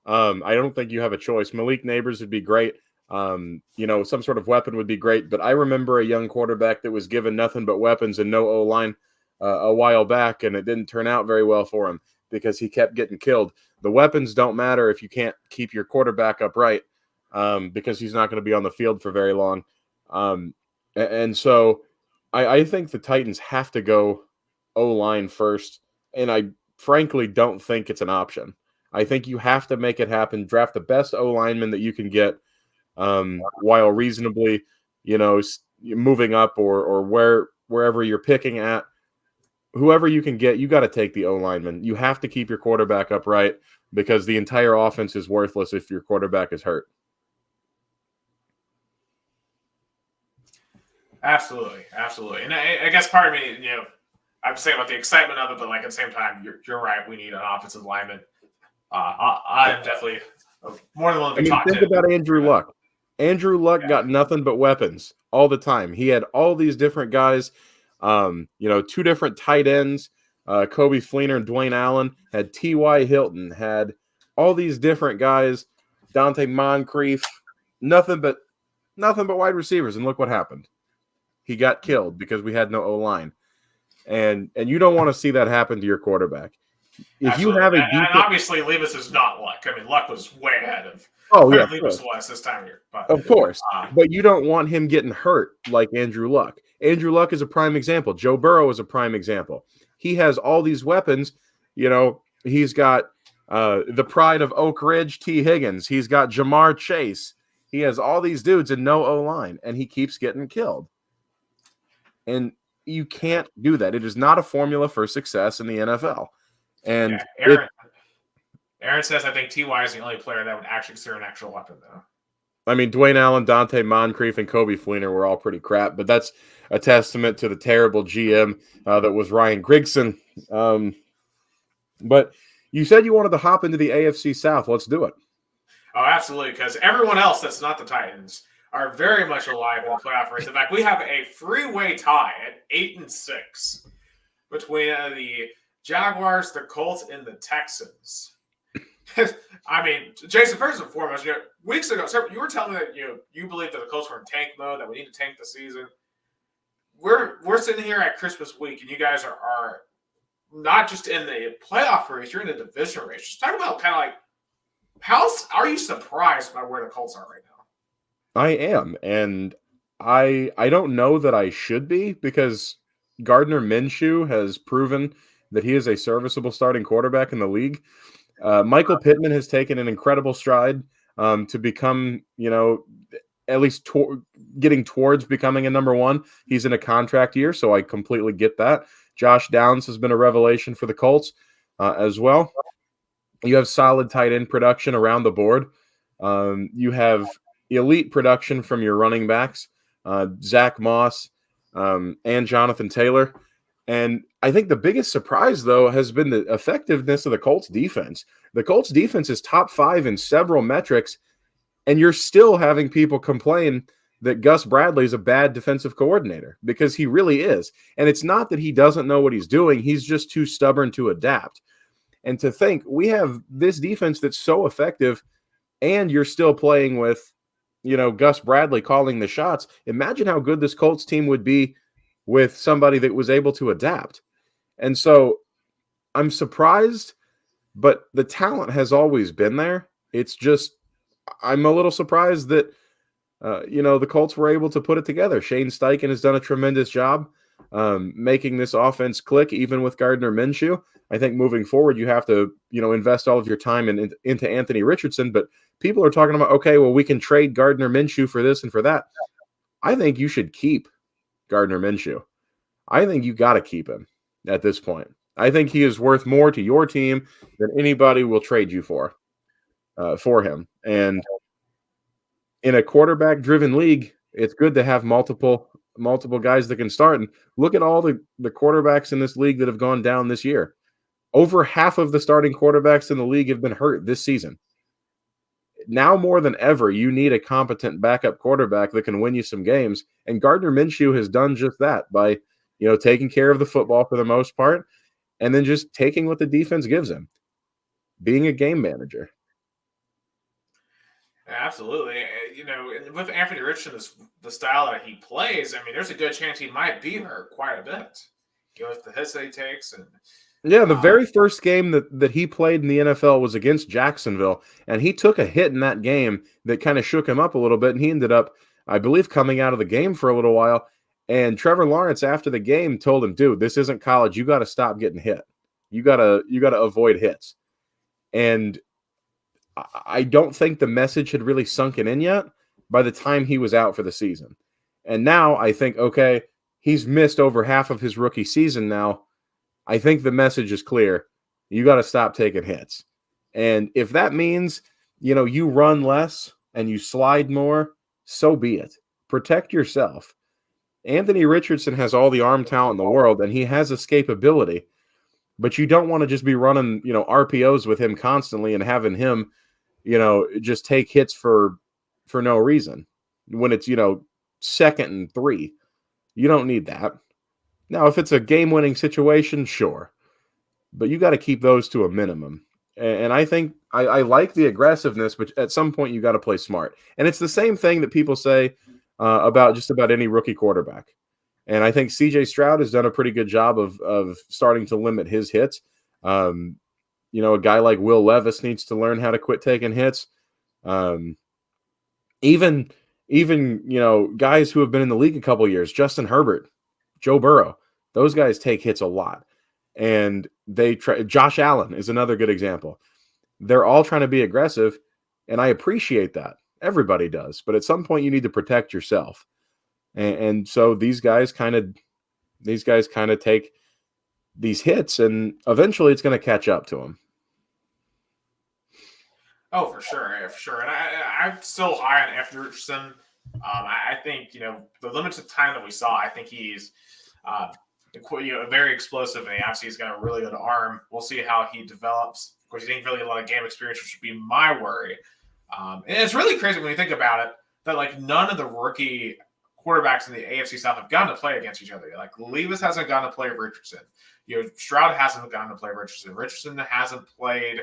I don't think you have a choice. Malik Neighbors would be great. Some sort of weapon would be great. But I remember a young quarterback that was given nothing but weapons and no O-line a while back, and it didn't turn out very well for him because he kept getting killed. The weapons don't matter if you can't keep your quarterback upright because he's not going to be on the field for very long. And so I think the Titans have to go O-line first, and I frankly don't think it's an option. I think you have to make it happen. Draft the best O-lineman that you can get while reasonably, moving up or wherever you're picking at. Whoever you can get, you got to take the O-lineman. You have to keep your quarterback upright because the entire offense is worthless if your quarterback is hurt. Absolutely. And I guess part of me, I'm saying about the excitement of it, but like at the same time, you're right. We need an offensive lineman. I am definitely more than willing to be talked to. Think about Andrew Luck. Andrew Luck got nothing but weapons all the time. He had all these different guys, 2 different tight ends, Kobe Fleener and Dwayne Allen, had T.Y. Hilton, had all these different guys, Dante Moncrief, nothing but wide receivers. And look what happened. He got killed because we had no O-line. And you don't want to see that happen to your quarterback. If Absolutely. You have a and obviously Levis is not Luck. I mean, Luck was way ahead of Levis was this time of year. But, of course. But you don't want him getting hurt like Andrew Luck. Andrew Luck is a prime example. Joe Burrow is a prime example. He has all these weapons. He's got the pride of Oak Ridge, T. Higgins. He's got Jamar Chase. He has all these dudes and no O-line, and he keeps getting killed. And you can't do that. It is not a formula for success in the NFL. And Aaron says, I think T.Y. is the only player that would actually consider an actual weapon, though. I mean, Dwayne Allen, Dante Moncrief, and Kobe Fleener were all pretty crap, but that's a testament to the terrible GM that was Ryan Grigson. But you said you wanted to hop into the AFC South. Let's do it. Oh, absolutely, because everyone else that's not the Titans are very much alive in the playoff race. In fact, we have a freeway tie at 8-6 between the Jaguars, the Colts, and the Texans. I mean, Jason, first and foremost, weeks ago, you were telling me that you believe that the Colts were in tank mode, that we need to tank the season. We're sitting here at Christmas week, and you guys are not just in the playoff race, you're in the division race. Just talk about kind of like, how are you surprised by where the Colts are right now? I am, and I don't know that I should be because Gardner Minshew has proven that he is a serviceable starting quarterback in the league. Michael Pittman has taken an incredible stride to become, at least getting towards becoming a number one. He's in a contract year, so I completely get that. Josh Downs has been a revelation for the Colts as well. You have solid tight end production around the board. You have elite production from your running backs, Zach Moss and Jonathan Taylor. And I think the biggest surprise, though, has been the effectiveness of the Colts defense. The Colts defense is top 5 in several metrics, And you're still having people complain that Gus Bradley is a bad defensive coordinator, because he really is. And it's not that he doesn't know what he's doing. He's just too stubborn to adapt. And to think we have this defense that's so effective, and you're still playing with, Gus Bradley calling the shots. Imagine how good this Colts team would be with somebody that was able to adapt. And so I'm surprised, but the talent has always been there. It's just, I'm a little surprised that, the Colts were able to put it together. Shane Steichen has done a tremendous job making this offense click, even with Gardner Minshew. I think moving forward, you have to, invest all of your time into Anthony Richardson. But people are talking about, okay, well, we can trade Gardner Minshew for this and for that. I think you should keep Gardner Minshew. I think you got to keep him at this point. I think he is worth more to your team than anybody will trade you for him. And in a quarterback-driven league, it's good to have multiple guys that can start. And look at all the quarterbacks in this league that have gone down this year. Over half of the starting quarterbacks in the league have been hurt this season. Now more than ever, you need a competent backup quarterback that can win you some games. And Gardner Minshew has done just that by, taking care of the football for the most part, and then just taking what the defense gives him, being a game manager. Absolutely. With Anthony Richardson, the style that he plays, I mean, there's a good chance he might be hurt quite a bit. With the hits that he takes. And yeah, the very first game that he played in the NFL was against Jacksonville, and he took a hit in that game that kind of shook him up a little bit, and he ended up, I believe, coming out of the game for a little while. And Trevor Lawrence, after the game, told him, dude, this isn't college. You got to stop getting hit. You gotta avoid hits. And I don't think the message had really sunken in yet by the time he was out for the season. And now I think, okay, he's missed over half of his rookie season now. I think the message is clear. You got to stop taking hits. And if that means, you run less and you slide more, so be it. Protect yourself. Anthony Richardson has all the arm talent in the world, and he has escapability. But you don't want to just be running, RPOs with him constantly and having him, just take hits for no reason when it's, 2nd and 3. You don't need that. Now, if it's a game-winning situation, sure. But you got to keep those to a minimum. And I think I like the aggressiveness, but at some point you got to play smart. And it's the same thing that people say about just about any rookie quarterback. And I think C.J. Stroud has done a pretty good job of starting to limit his hits. A guy like Will Levis needs to learn how to quit taking hits. Even guys who have been in the league a couple years, Justin Herbert, Joe Burrow, those guys take hits a lot. And Josh Allen is another good example. They're all trying to be aggressive, and I appreciate that. Everybody does. But at some point you need to protect yourself. And so these guys kind of take these hits, and eventually it's going to catch up to them. Oh, for sure. And I'm still high on Anthony Richardson. I think, the limited time that we saw, I think he's very explosive, and obviously he's got a really good arm. We'll see how he develops. Of course, he didn't really get a lot of game experience, which would be my worry. And it's really crazy when you think about it, that none of the rookie quarterbacks in the AFC South have gotten to play against each other. Levis hasn't gotten to play Richardson. Stroud hasn't gotten to play Richardson. Richardson hasn't played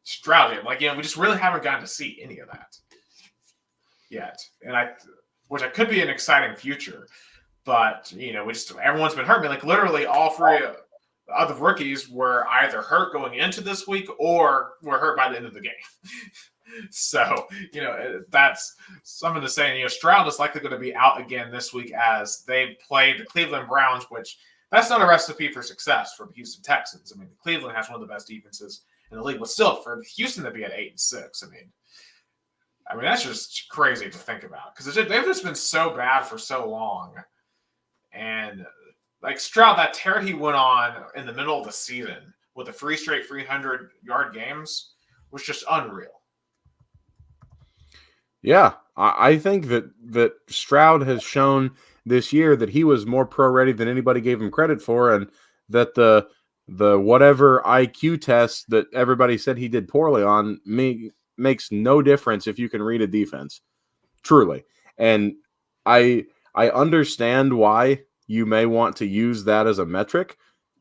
Stroud yet. We just really haven't gotten to see any of that yet. And which could be an exciting future. But, everyone's been hurt. Literally all three of the rookies were either hurt going into this week or were hurt by the end of the game. So, that's something to say. And, Stroud is likely going to be out again this week as they play the Cleveland Browns, which that's not a recipe for success for the Houston Texans. Cleveland has one of the best defenses in the league, but still, for Houston to be at 8-6, that's just crazy to think about because they've just been so bad for so long. And Stroud, that tear he went on in the middle of the season with the 3 straight 300-yard games was just unreal. Yeah, I think that Stroud has shown this year that he was more pro-ready than anybody gave him credit for, and that the whatever IQ test that everybody said he did poorly on, makes no difference if you can read a defense, truly. And I understand why you may want to use that as a metric,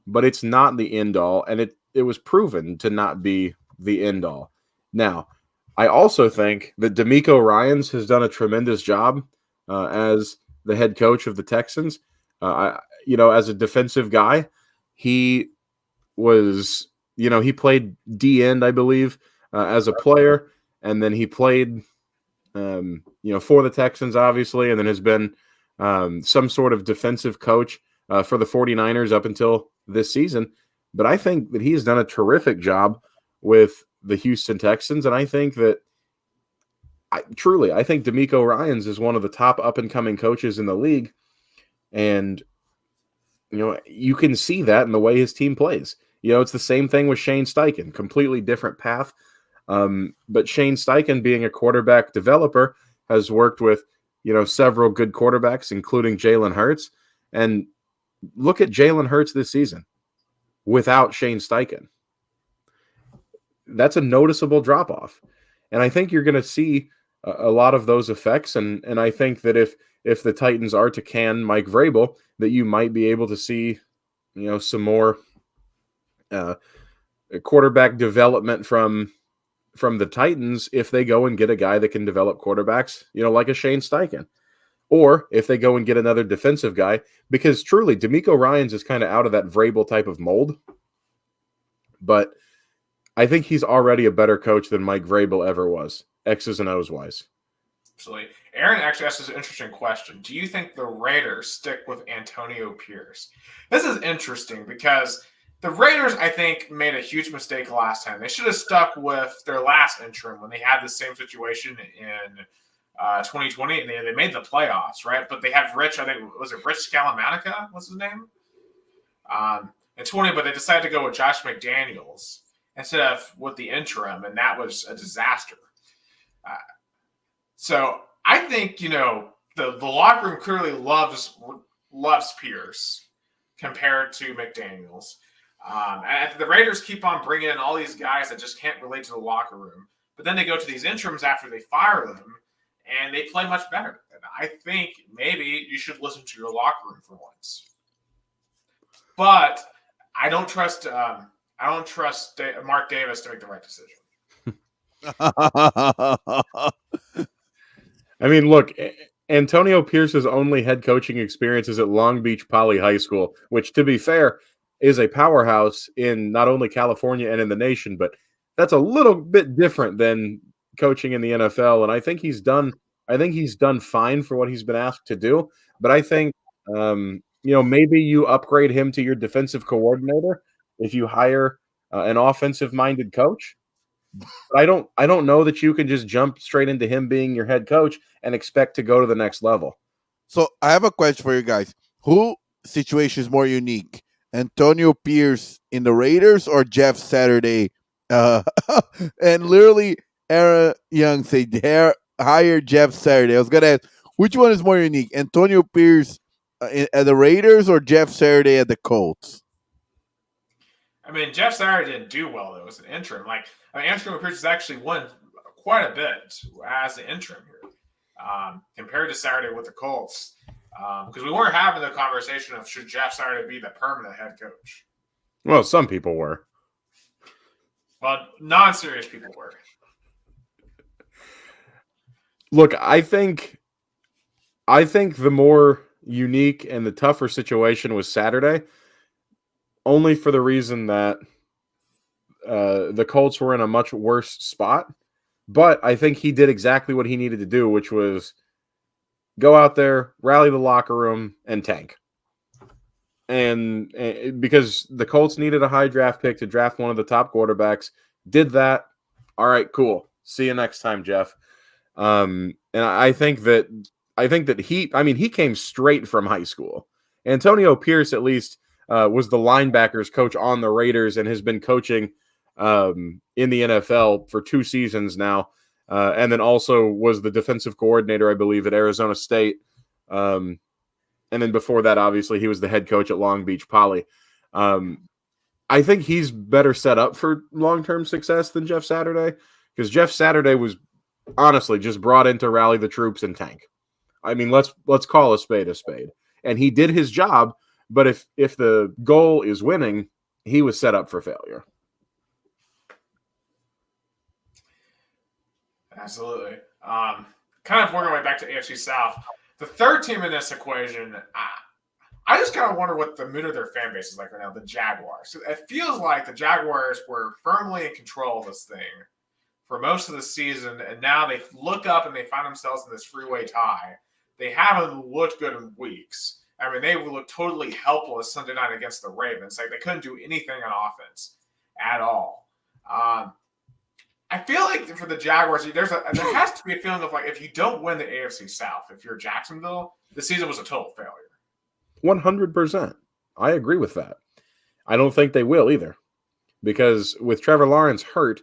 but it's not the end all, and it was proven to not be the end all. Now, I also think that D'Amico Ryans has done a tremendous job as the head coach of the Texans. As a defensive guy, he was, he played D end, I believe, as a player, and then he played, for the Texans, obviously, and then has been some sort of defensive coach for the 49ers up until this season. But I think that he has done a terrific job with the Houston Texans, and I think that I think D'Amico Ryans is one of the top up-and-coming coaches in the league, and you can see that in the way his team plays. It's the same thing with Shane Steichen, completely different path. But Shane Steichen, being a quarterback developer, has worked with, several good quarterbacks, including Jalen Hurts. And look at Jalen Hurts this season without Shane Steichen. That's a noticeable drop-off. And I think you're going to see a lot of those effects. And I think that if the Titans are to can Mike Vrabel, that you might be able to see, some more quarterback development from the Titans if they go and get a guy that can develop quarterbacks, like a Shane Steichen. Or if they go and get another defensive guy, because truly, D'Amico Ryans is kind of out of that Vrabel type of mold. But I think he's already a better coach than Mike Vrabel ever was, X's and O's wise. Absolutely. Aaron actually asked us an interesting question. Do you think the Raiders stick with Antonio Pierce? This is interesting because the Raiders, I think, made a huge mistake last time. They should have stuck with their last interim when they had the same situation in 2020, and they made the playoffs, right? But they have Rich, I think, was it Rich Scalamanica? What's his name? In 20, but they decided to go with Josh McDaniels instead of with the interim, and that was a disaster. So I think, the locker room clearly loves Pierce compared to McDaniels. And the Raiders keep on bringing in all these guys that just can't relate to the locker room. But then they go to these interims after they fire them, and they play much better. And I think maybe you should listen to your locker room for once. But I don't trust Mark Davis to make the right decision. I mean, look, Antonio Pierce's only head coaching experience is at Long Beach Poly High School, which, to be fair, is a powerhouse in not only California and in the nation, but that's a little bit different than coaching in the NFL. And I think he's done fine for what he's been asked to do. But I think, maybe you upgrade him to your defensive coordinator if you hire an offensive-minded coach. But I don't know that you can just jump straight into him being your head coach and expect to go to the next level. So I have a question for you guys. Who situation is more unique? Antonio Pierce in the Raiders or Jeff Saturday? And literally, Aaron Young said, hire Jeff Saturday. I was going to ask, which one is more unique? Antonio Pierce at the Raiders or Jeff Saturday at the Colts? I mean, Jeff Saturday didn't do well, though, as an interim. Antonio Pierce has actually won quite a bit as an interim here compared to Saturday with the Colts. Because we weren't having the conversation of should Jeff Saturday be the permanent head coach. Well, some people were. Well, non-serious people were. Look, I think the more unique and the tougher situation was Saturday, only for the reason that the Colts were in a much worse spot. But I think he did exactly what he needed to do, which was go out there, rally the locker room, and tank. And because the Colts needed a high draft pick to draft one of the top quarterbacks, did that. All right, cool. See you next time, Jeff. And I think that he came straight from high school. Antonio Pierce, at least, was the linebackers coach on the Raiders and has been coaching in the NFL for 2 seasons now. And then also was the defensive coordinator, I believe, at Arizona State. And then before that, obviously, he was the head coach at Long Beach Poly. I think he's better set up for long-term success than Jeff Saturday because Jeff Saturday was honestly just brought in to rally the troops and tank. I mean, let's call a spade, and he did his job. But if the goal is winning, he was set up for failure. Absolutely. Kind of working my way back to AFC South. The third team in this equation, I just kind of wonder what the mood of their fan base is like right now, the Jaguars. It feels like the Jaguars were firmly in control of this thing for most of the season, and now they look up and they find themselves in this freeway tie. They haven't looked good in weeks. I mean, they looked totally helpless Sunday night against the Ravens. Like, they couldn't do anything on offense at all. I feel like for the Jaguars, there has to be a feeling of like, if you don't win the AFC South, if you're Jacksonville, the season was a total failure. 100%. I agree with that. I don't think they will either, because with Trevor Lawrence hurt,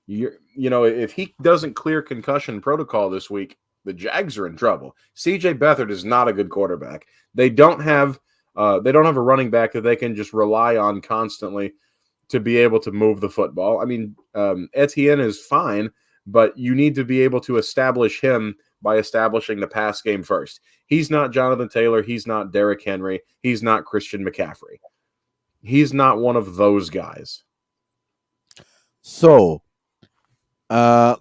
if he doesn't clear concussion protocol this week, the Jags are in trouble. CJ Beathard is not a good quarterback. They don't have a running back that they can just rely on constantly to be able to move the football. I mean, Etienne is fine, but you need to be able to establish him by establishing the pass game first. He's not Jonathan Taylor. He's not Derrick Henry. He's not Christian McCaffrey. He's not one of those guys. So, I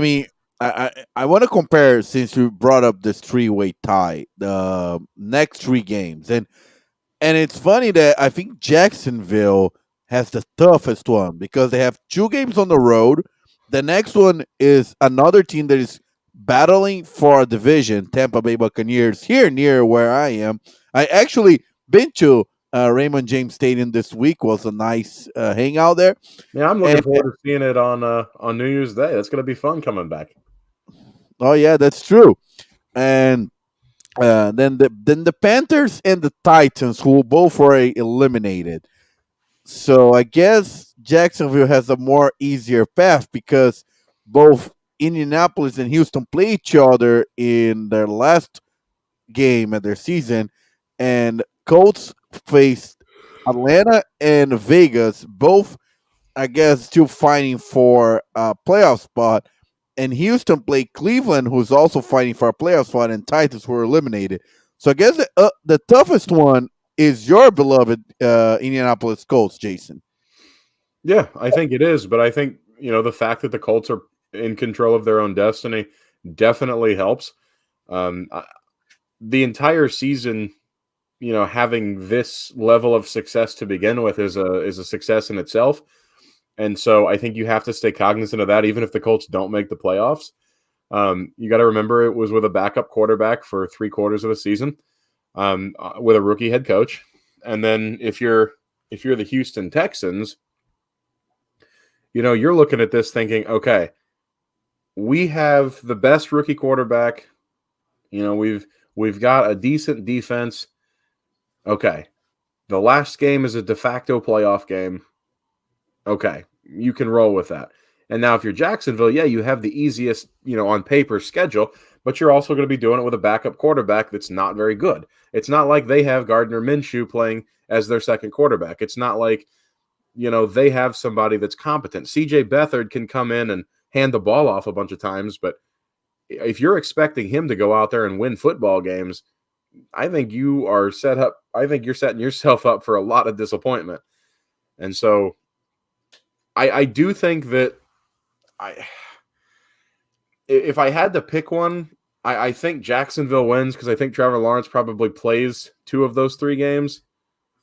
mean, I want to compare, since you brought up this three-way tie, the next three games, and it's funny that I think Jacksonville has the toughest one because they have 2 games on the road. The next one is another team that is battling for a division, Tampa Bay Buccaneers, here near where I am. I actually been to Raymond James Stadium this week. Was a nice hangout there. Yeah, I'm looking forward to seeing it on New Year's Day. That's going to be fun coming back. Oh yeah, that's true. And then the Panthers and the Titans, who both were eliminated. So I guess Jacksonville has a more easier path because both Indianapolis and Houston play each other in their last game of their season, and Colts faced Atlanta and Vegas, both, I guess, still fighting for a playoff spot. And Houston played Cleveland, who's also fighting for a playoff spot, and Titans were eliminated. So I guess the toughest one is your beloved Indianapolis Colts, Jason. Yeah, I think it is. But I think, the fact that the Colts are in control of their own destiny definitely helps. The entire season, having this level of success to begin with is a success in itself. And so I think you have to stay cognizant of that, even if the Colts don't make the playoffs. You got to remember it was with a backup quarterback for 3/4 of the season, with a rookie head coach. And then if you're the Houston Texans, you're looking at this thinking, okay, we have the best rookie quarterback. We've got a decent defense. Okay, the last game is a de facto playoff game. Okay, you can roll with that. And now if you're Jacksonville, yeah, you have the easiest, on paper schedule, but you're also going to be doing it with a backup quarterback that's not very good. It's not like they have Gardner Minshew playing as their second quarterback. It's not like, they have somebody that's competent. CJ Beathard can come in and hand the ball off a bunch of times, but if you're expecting him to go out there and win football games, I think you are set up. I think you're setting yourself up for a lot of disappointment. And so I do think that if I had to pick one, I think Jacksonville wins because I think Trevor Lawrence probably plays 2 of those 3 games.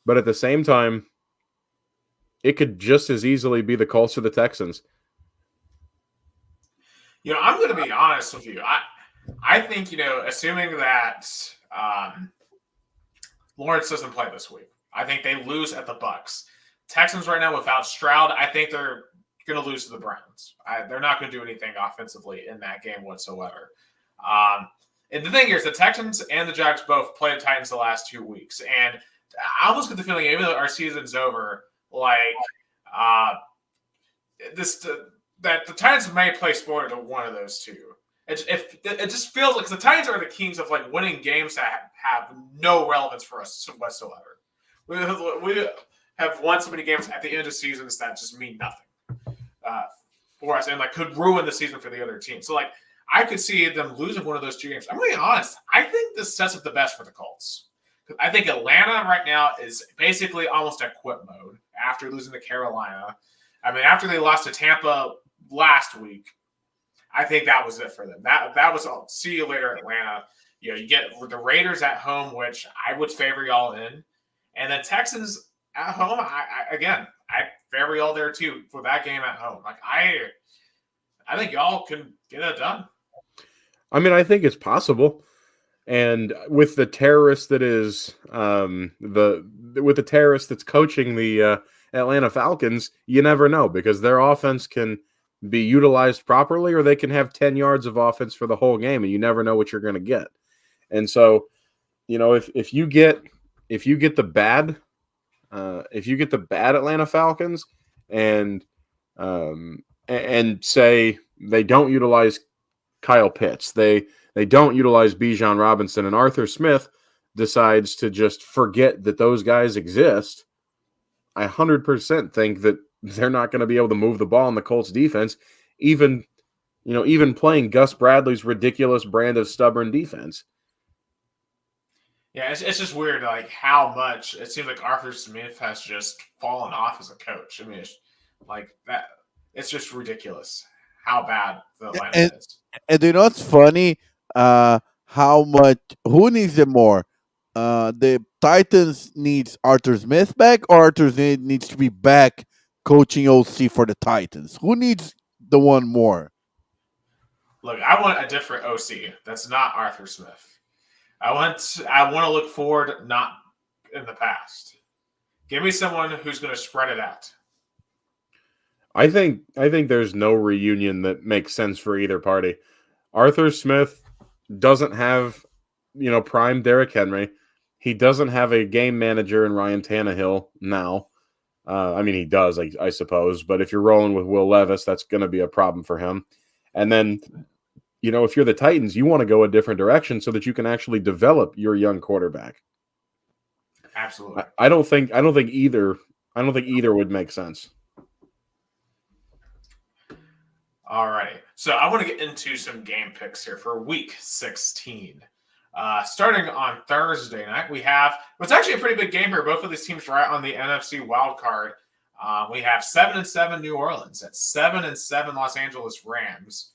But at the same time, it could just as easily be the Colts or the Texans. I'm going to be honest with you. I think, assuming that Lawrence doesn't play this week, I think they lose at the Bucs. Texans right now without Stroud, I think they're going to lose to the Browns. They're not going to do anything offensively in that game whatsoever. And the thing is, the Texans and the Jags both played the Titans the last 2 weeks. And I almost get the feeling, even though our season's over, that the Titans may play sport to one of those two. It just feels like the Titans are the kings of winning games that have no relevance for us whatsoever. We have won so many games at the end of seasons that just mean nothing for us and like could ruin the season for the other team. So like I could see them losing one of those 2 games. I'm being honest. I think this sets up the best for the Colts. I think Atlanta right now is basically almost at quit mode after losing to Carolina. I mean, after they lost to Tampa last week, I think that was it for them. That was all. See you later, Atlanta. You get the Raiders at home, which I would favor y'all in, and then Texans at home. I favor y'all there too for that game at home. Like I think y'all can get it done. I mean, I think it's possible. And with the terrorist that is with the terrorist that's coaching the Atlanta Falcons, you never know because their offense can be utilized properly, or they can have 10 yards of offense for the whole game, and you never know what you're going to get. And so, if you get the bad Atlanta Falcons and say they don't utilize Kyle Pitts, they don't utilize Bijan Robinson, and Arthur Smith decides to just forget that those guys exist, I 100% think that they're not going to be able to move the ball in the Colts defense, even playing Gus Bradley's ridiculous brand of stubborn defense. Yeah, it's just weird, like how much it seems like Arthur Smith has just fallen off as a coach. I mean, it's like that. It's just ridiculous how bad the Atlanta is. And you know what's funny? How much? Who needs it more? The Titans needs Arthur Smith back, or Arthur Smith needs to be back coaching OC for the Titans? Who needs the one more? Look, I want a different OC. That's not Arthur Smith. I want to look forward, not in the past. Give me someone who's going to spread it out. I think there's no reunion that makes sense for either party. Arthur Smith doesn't have, prime Derrick Henry. He doesn't have a game manager in Ryan Tannehill now. I mean, he does, I suppose. But if you're rolling with Will Levis, that's going to be a problem for him. And then, if you're the Titans, you want to go a different direction so that you can actually develop your young quarterback. Absolutely. I don't think either would make sense. All right. So I want to get into some game picks here for Week 16. Starting on Thursday night, we have what's actually a pretty big game here. Both of these teams right on the NFC wild card. We have 7-7 New Orleans at 7-7 Los Angeles Rams.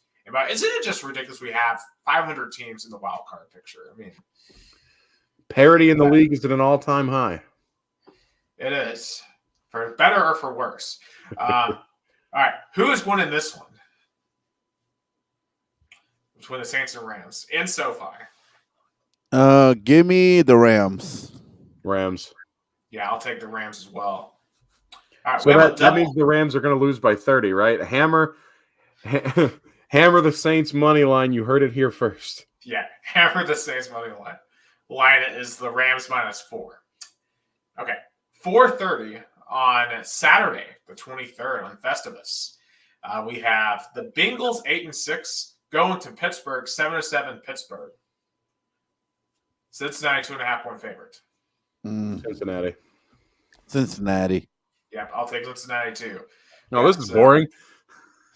Isn't it just ridiculous? We have 500 teams in the wild card picture. I mean, parity in the league is at an all-time high. It is, for better or for worse. All right, who is winning this one? Between the Saints and Rams in SoFi. Give me the Rams. Rams. Yeah, I'll take the Rams as well. All right, so that means the Rams are going to lose by 30, right? Hammer the Saints money line. You heard it here first. Yeah, hammer the Saints money line. Line is the Rams -4. Okay, 4:30 on Saturday, the 23rd, on Festivus. We have the Bengals 8-6 going to Pittsburgh, 7-7 Pittsburgh. Cincinnati 2.5-point favorite. Cincinnati. Yep, I'll take Cincinnati too. No, this is boring.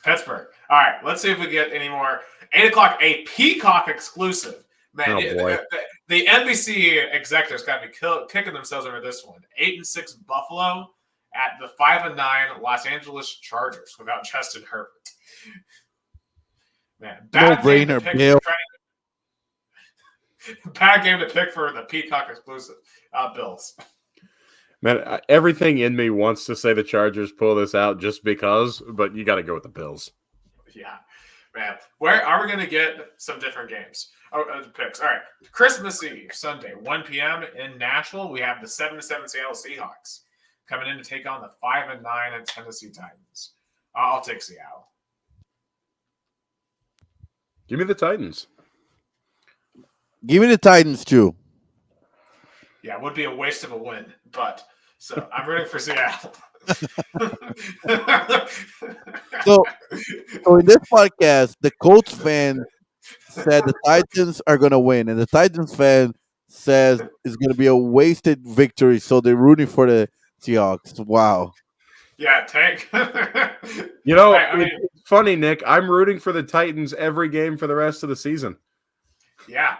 Pittsburgh. All right, let's see if we get any more. 8 o'clock, a Peacock exclusive. Man, the NBC executives got to be kicking themselves over this one. 8-6 Buffalo at the 5-9 Los Angeles Chargers without Justin Herbert. Man, bad game to pick. Bad game to pick for the Peacock exclusive Bills. Man, everything in me wants to say the Chargers pull this out just because, but you got to go with the Bills. Yeah, man. Where are we going to get some different games? Picks. All right. Christmas Eve, Sunday, 1 p.m. in Nashville. We have the 7-7 Seattle Seahawks coming in to take on the 5-9 Tennessee Titans. I'll take Seattle. Give me the Titans. Give me the Titans too. Yeah, it would be a waste of a win, but so I'm rooting for Seattle. So in this podcast, the Colts fan said the Titans are going to win, and the Titans fan says it's going to be a wasted victory, so they're rooting for the Seahawks. Wow. Yeah, Tank. You know, I mean, it's funny, Nick. I'm rooting for the Titans every game for the rest of the season. yeah,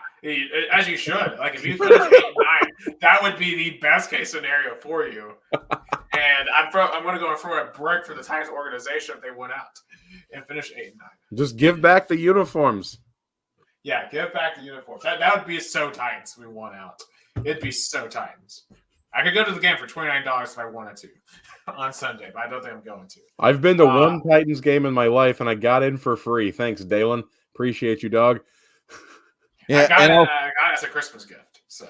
as you should. Like if you finish 8-9, that would be the best case scenario for you. And I'm going to go and throw a brick for the Titans organization if they went out and finish 8-9. Just give back the uniforms. Yeah, give back the uniforms. That would be so Titans. We won out. It'd be so Titans. I could go to the game for $29 if I wanted to on Sunday, but I don't think I'm going to. I've been to one Titans game in my life, and I got in for free. Thanks, Dalen. Appreciate you, dog. Yeah, I got it as a Christmas gift. So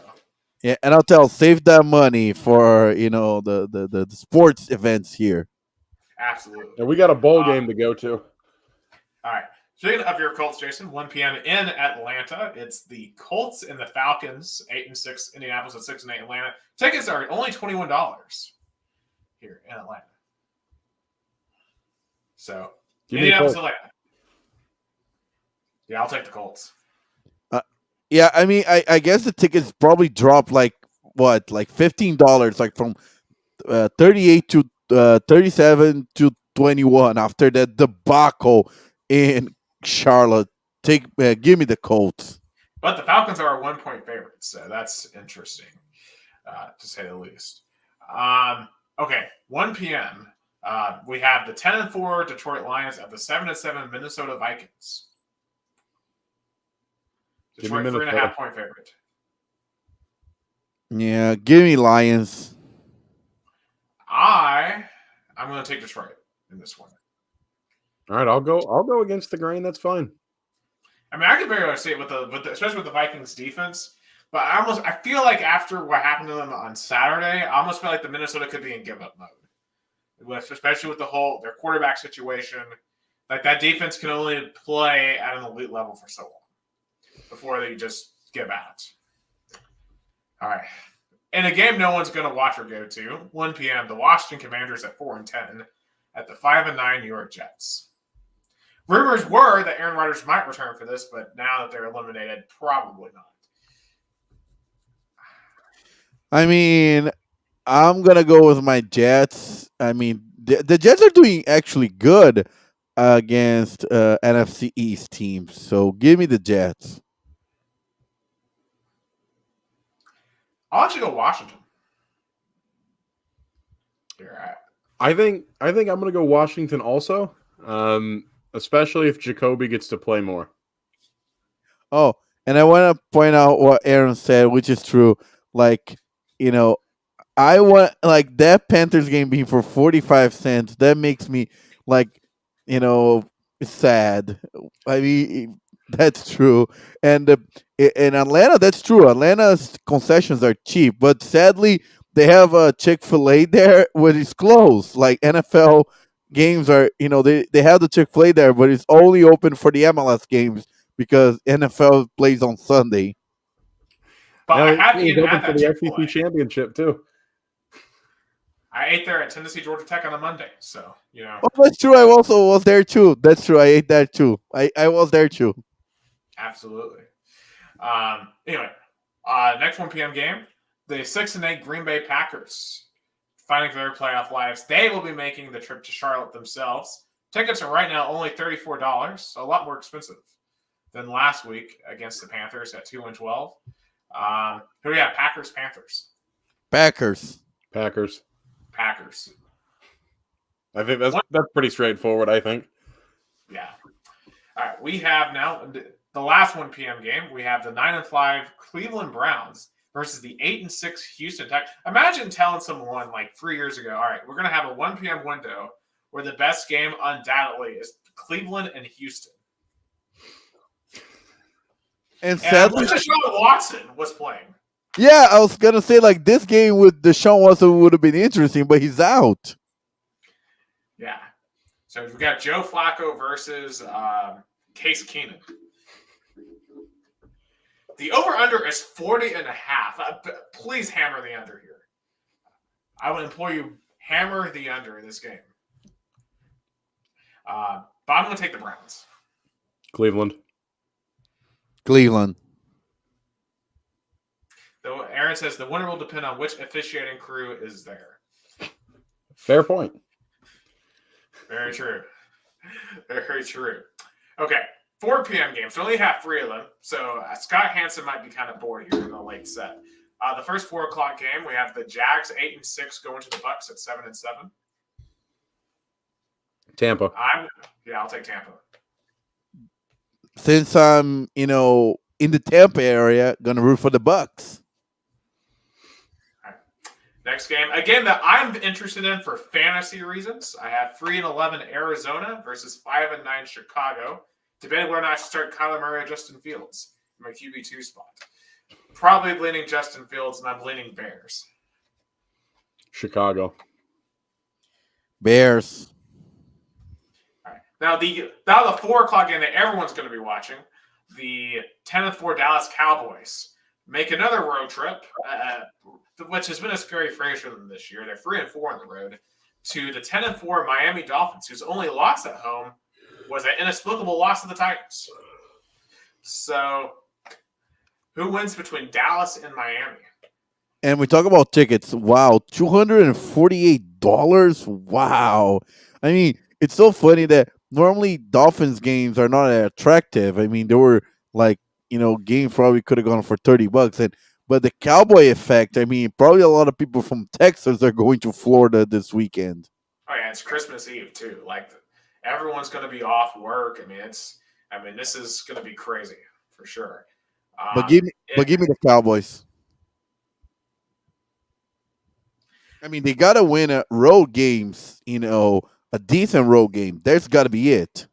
yeah, and I'll tell, save that money for the sports events here. absolutely. And we got a bowl game to go to. All right. Speaking of your Colts, Jason, 1 p.m. in Atlanta. It's the Colts and the Falcons, 8-6 Indianapolis at 6-8 Atlanta. Tickets are only $21 here in Atlanta. So Indianapolis, Atlanta. Yeah, I'll take the Colts. Yeah, I mean, I guess the tickets probably dropped like $15, like from 38 to 37 to 21 after that debacle in Charlotte. Give me the Colts. But the Falcons are a 1-point favorite, so that's interesting, to say the least. Okay, 1 p.m. We have the 10-4 Detroit Lions at the 7-7 Minnesota Vikings. Detroit 3.5-point favorite. Yeah, give me Lions. I'm going to take Detroit in this one. All right, I'll go against the grain. That's fine. I mean, I could very well see it with the especially with the Vikings defense. But I feel like after what happened to them on Saturday, I almost feel like the Minnesota could be in give up mode, especially with their quarterback situation. Like that defense can only play at an elite level for so long before they just give out. All right. In a game no one's going to watch or go to, 1 p.m., the Washington Commanders at 4-10 at the 5-9 New York Jets. Rumors were that Aaron Rodgers might return for this, but now that they're eliminated, probably not. I mean, I'm going to go with my Jets. I mean, the Jets are doing actually good against NFC East teams, so give me the Jets. I'll actually go Washington. I think I'm going to go Washington also, especially if Jacoby gets to play more. Oh, and I want to point out what Aaron said, which is true. Like, I want that Panthers game being for 45 cents. That makes me sad. I mean, that's true. And in Atlanta, that's true. Atlanta's concessions are cheap, but sadly, they have a Chick-fil-A there, but it's closed. Like NFL games are, they have the Chick-fil-A there, but it's only open for the MLS games because NFL plays on Sunday. But I haven't even had that for the Chick-fil-A. SEC championship too. I ate there at Tennessee Georgia Tech on a Monday, so Oh, that's true. I also was there too. That's true. I ate that too. I was there too. Absolutely. Anyway, next 1 p.m. game, the 6-8 Green Bay Packers fighting for their playoff lives. They will be making the trip to Charlotte themselves. Tickets are right now only $34, so a lot more expensive than last week against the Panthers at 2-12. Who do we have? Packers, Panthers. Packers. I think that's pretty straightforward, I think. Yeah. All right. We have now the last 1 p.m. game. We have the 9-5 Cleveland Browns versus the 8-6 Houston Texans. Imagine telling someone like 3 years ago, all right, we're going to have a 1 p.m. window where the best game undoubtedly is Cleveland and Houston. And sadly, Deshaun Watson was playing. Yeah, I was going to say this game with Deshaun Watson would have been interesting, but he's out. Yeah. So we got Joe Flacco versus Case Keenum. The over-under is 40.5. Please hammer the under here. I would implore you, hammer the under in this game. But I'm going to take the Browns. Cleveland. Though Aaron says the winner will depend on which officiating crew is there. Fair point. Very true. Very true. Okay, 4 p.m. games. We only have 3 of them, so Scott Hansen might be kind of bored here in the late set. The first 4 o'clock game, we have the Jags 8-6 going to the Bucks at 7-7. Tampa. I'll take Tampa. Since I'm, in the Tampa area, gonna root for the Bucks. Right. Next game, again that I'm interested in for fantasy reasons. I have 3-11 Arizona versus 5-9 Chicago. Debating whether or not I should start Kyler Murray or Justin Fields in my QB2 spot. Probably leaning Justin Fields, and I'm leaning Bears. Chicago. Bears. All right. Now the 4 o'clock game that everyone's going to be watching, the 10-4 Dallas Cowboys make another road trip, which has been a scary phrase for them this year. They're 3-4 on the road to the 10-4 Miami Dolphins, whose only loss at home was an inexplicable loss to the Titans. So, who wins between Dallas and Miami? And we talk about tickets. Wow, $248. Wow. I mean, it's so funny that normally Dolphins games are not that attractive. I mean, there were games probably could have gone for $30, but the Cowboy effect. I mean, probably a lot of people from Texas are going to Florida this weekend. Oh yeah, it's Christmas Eve too. Everyone's going to be off work. I mean, this is going to be crazy for sure. But give me the Cowboys. I mean, they got to win at road games. A decent road game. There's got to be it.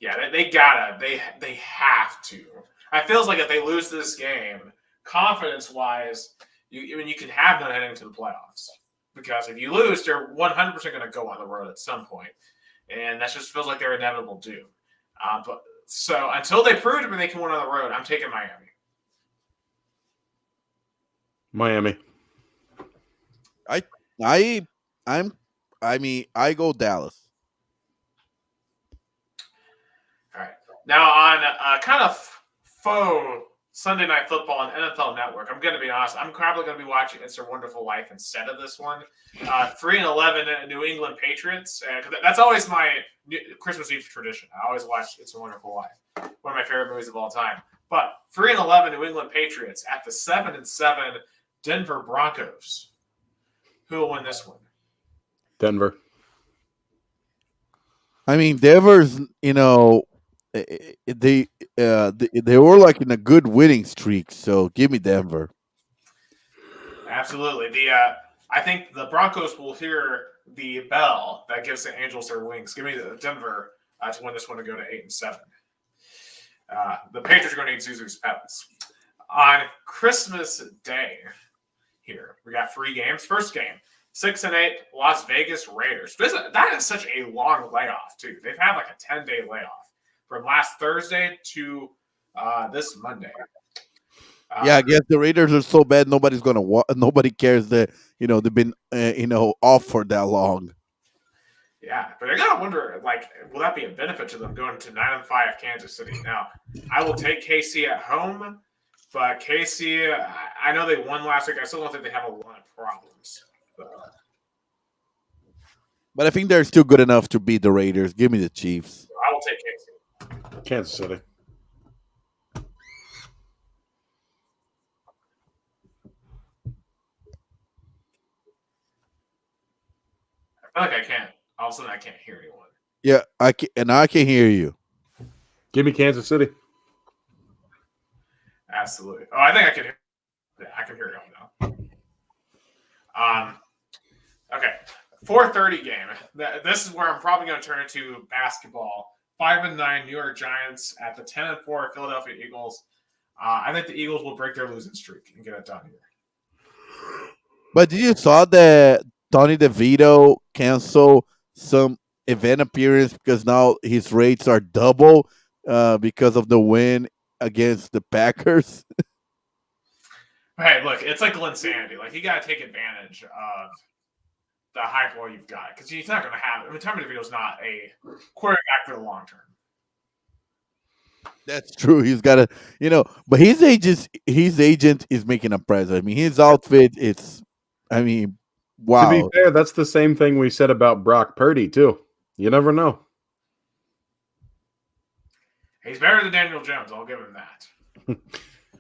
Yeah, they gotta. They have to. It feels like if they lose this game, confidence-wise, you can have none heading to the playoffs. Because if you lose, they're 100% going to go on the road at some point. And that just feels like their inevitable doom. So until they prove to me they can win on the road, I'm taking Miami. Miami. I go Dallas. All right. Now on kind of faux Sunday Night Football on NFL Network, I'm going to be honest. I'm probably going to be watching It's a Wonderful Life instead of this one. 3-11 New England Patriots. That's always my Christmas Eve tradition. I always watch It's a Wonderful Life. One of my favorite movies of all time. But 3-11 New England Patriots at the 7-7 Denver Broncos. Who will win this one? Denver. I mean, Denver's, they were like in a good winning streak, so give me Denver. Absolutely. I think the Broncos will hear the bell that gives the Angels their wings. Give me the Denver to win this one to go to 8-7. The Patriots are going to need Zuzu's pebbles. On Christmas Day here, we got 3 games. First game, 6-8 Las Vegas Raiders. That is such a long layoff, too. They've had like a 10-day layoff from last Thursday to this Monday. I guess the Raiders are so bad nobody's gonna nobody cares that they've been off for that long. Yeah, but I gotta wonder, will that be a benefit to them going to 9-5 Kansas City? Now, I will take KC at home, but KC, I know they won last week. I still don't think they have a lot of problems. But I think they're still good enough to beat the Raiders. Give me the Chiefs. I will take KC. Kansas City. I feel like I can't. All of a sudden, I can't hear anyone. Yeah, I can hear you. Give me Kansas City. Absolutely. Oh, I think I can hear. Yeah, I can hear you now. Okay, 4:30 game. This is where I'm probably going to turn into basketball. 5-9 New York Giants at the 10-4 Philadelphia Eagles. I think the Eagles will break their losing streak and get it done here. But did you saw that Tony DeVito cancel some event appearance because now his rates are double because of the win against the Packers? Hey, look, it's like insanity. You got to take advantage of the high floor you've got because he's not going to have. Tommy DeVito's not a quarterback for the long term. That's true. He's got to, but his agent is making a present. I mean, his outfit, wow. To be fair, that's the same thing we said about Brock Purdy, too. You never know. He's better than Daniel Jones. I'll give him that.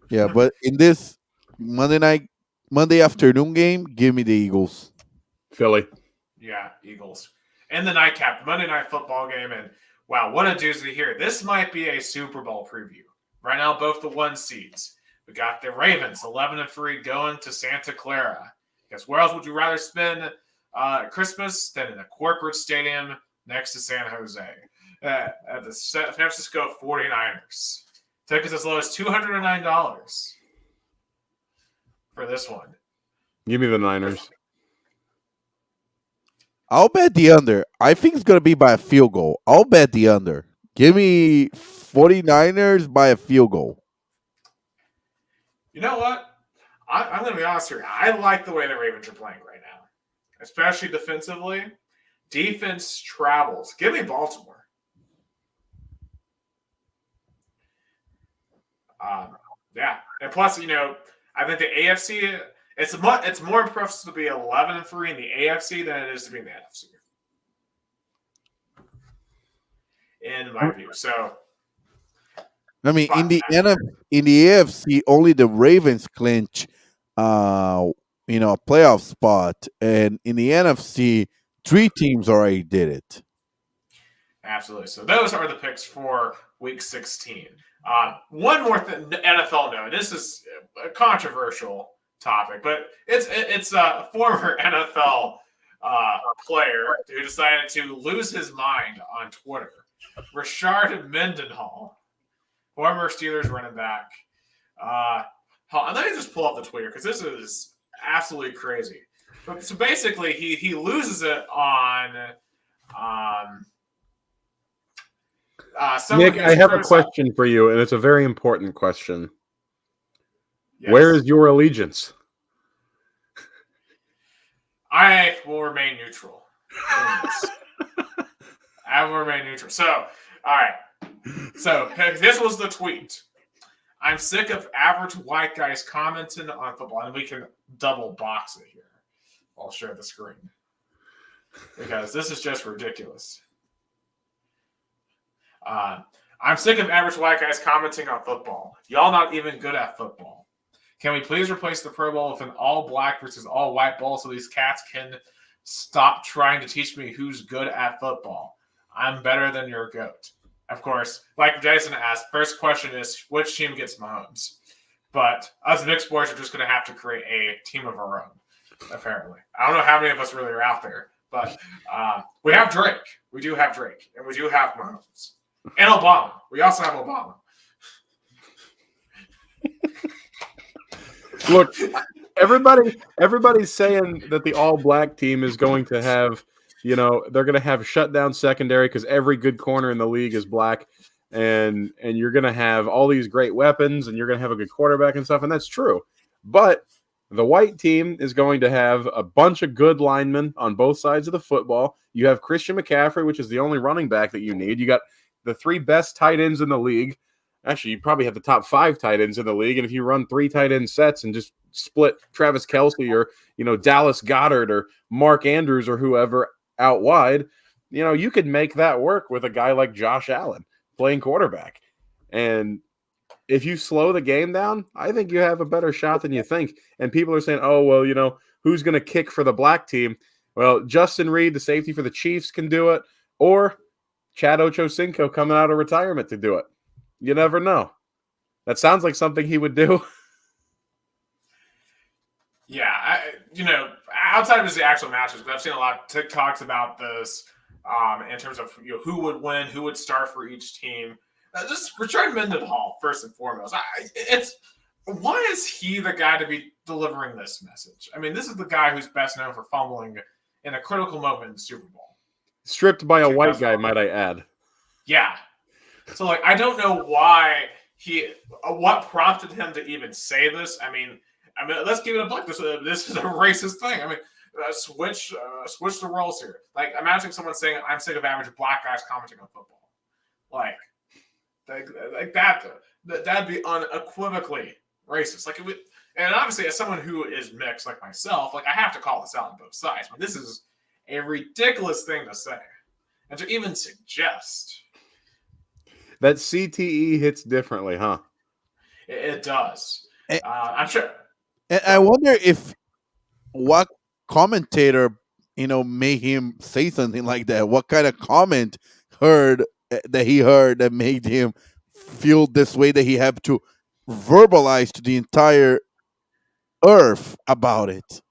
Yeah, but in this Monday afternoon game, give me the Eagles. Philly. Yeah, Eagles. And the nightcap, Monday Night Football game. And wow, what a doozy here. This might be a Super Bowl preview. Right now, both the 1 seeds. We got the Ravens, 11-3, going to Santa Clara. Guess where else would you rather spend Christmas than in a corporate stadium next to San Jose? At the San Francisco 49ers. Tickets as low as $209 for this one. Give me the Niners. I'll bet the under. I think it's going to be by a field goal. I'll bet the under. Give me 49ers by a field goal. You know what? I'm going to be honest here. I like the way the Ravens are playing right now, especially defensively. Defense travels. Give me Baltimore. Yeah, and plus, I think the AFC. It's more impressive to be 11-3 in the AFC than it is to be in the NFC. In my view, so I mean, in the AFC, only the Ravens clinch, a playoff spot, and in the NFC, 3 teams already did it. Absolutely. So those are the picks for Week 16. One more thing, NFL note. This is a controversial topic, but it's a former NFL player who decided to lose his mind on Twitter. Rashard Mendenhall, former Steelers running back. Let me just pull up the Twitter because this is absolutely crazy. So basically, he loses it on. Nick, I have a question for you, and it's a very important question. Yes. Where is your allegiance? I will remain neutral. I will remain neutral. So, all right. So, this was the tweet. I'm sick of average white guys commenting on football. And we can double box it here. I'll share the screen. Because this is just ridiculous. I'm sick of average white guys commenting on football. Y'all not even good at football. Can we please replace the Pro Bowl with an all black versus all white bowl so these cats can stop trying to teach me who's good at football? I'm better than your GOAT. Of course, like Jason asked, first question is which team gets Mahomes? But us big sports are just going to have to create a team of our own, apparently. I don't know how many of us really are out there, but we have Drake. We do have Drake, and we do have Mahomes. And Obama. We also have Obama. Look, everybody's saying that the all-black team is going to have, they're going to have shutdown secondary because every good corner in the league is black, and you're going to have all these great weapons, and you're going to have a good quarterback and stuff, and that's true. But the white team is going to have a bunch of good linemen on both sides of the football. You have Christian McCaffrey, which is the only running back that you need. You got the 3 best tight ends in the league. Actually, you probably have the top 5 tight ends in the league. And if you run 3 tight end sets and just split Travis Kelce or, Dallas Goedert or Mark Andrews or whoever out wide, you could make that work with a guy like Josh Allen playing quarterback. And if you slow the game down, I think you have a better shot than you think. And people are saying, oh, well, who's going to kick for the black team? Well, Justin Reed, the safety for the Chiefs, can do it. Or Chad Ochocinco coming out of retirement to do it. You never know. That sounds like something he would do. Yeah, outside of the actual matches, but I've seen a lot of TikToks about this in terms of who would win, who would start for each team. Just Rashard Mendenhall, first and foremost. Why is he the guy to be delivering this message? I mean, this is the guy who's best known for fumbling in a critical moment in the Super Bowl. Stripped by a white guy, might I add. Yeah. So, I don't know why what prompted him to even say this. I mean, let's give it a buck. This is a racist thing. I mean, switch the roles here. Imagine someone saying, "I'm sick of average black guys commenting on football." Like that. That'd be unequivocally racist. And obviously, as someone who is mixed like myself, I have to call this out on both sides. But this is a ridiculous thing to say. And to even suggest that CTE hits differently, huh? it does. Eh, I'm sure. And I wonder if what commentator, made him say something like that. What kind of comment that he heard that made him feel this way that he had to verbalize to the entire earth about it.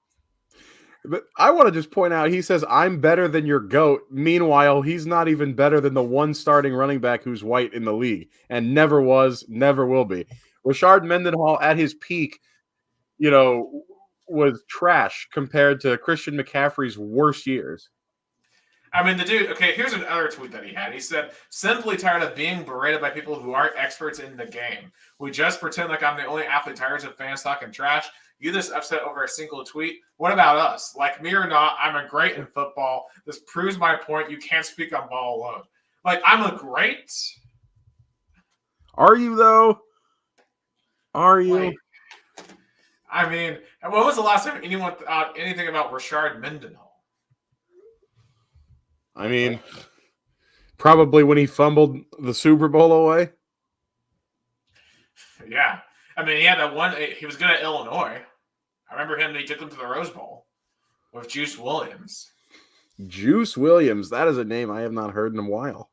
But I want to just point out, he says, I'm better than your GOAT. Meanwhile, he's not even better than the one starting running back who's white in the league and never was, never will be. Rashard Mendenhall at his peak, was trash compared to Christian McCaffrey's worst years. I mean, the dude, okay, here's another tweet that he had. He said, simply tired of being berated by people who aren't experts in the game. We just pretend like I'm the only athlete tired of fans talking trash. You this upset over a single tweet. What about us? Like me or not, I'm a great in football. This proves my point. You can't speak on ball alone. Like, I'm a great. Are you, though? Are you? Like, I mean, when was the last time anyone thought anything about Rashard Mendenhall? I mean, probably when he fumbled the Super Bowl away. Yeah. I mean, he had that one. He was good at Illinois. I remember him. He took them to the Rose Bowl with Juice Williams. Juice Williams. That is a name I have not heard in a while.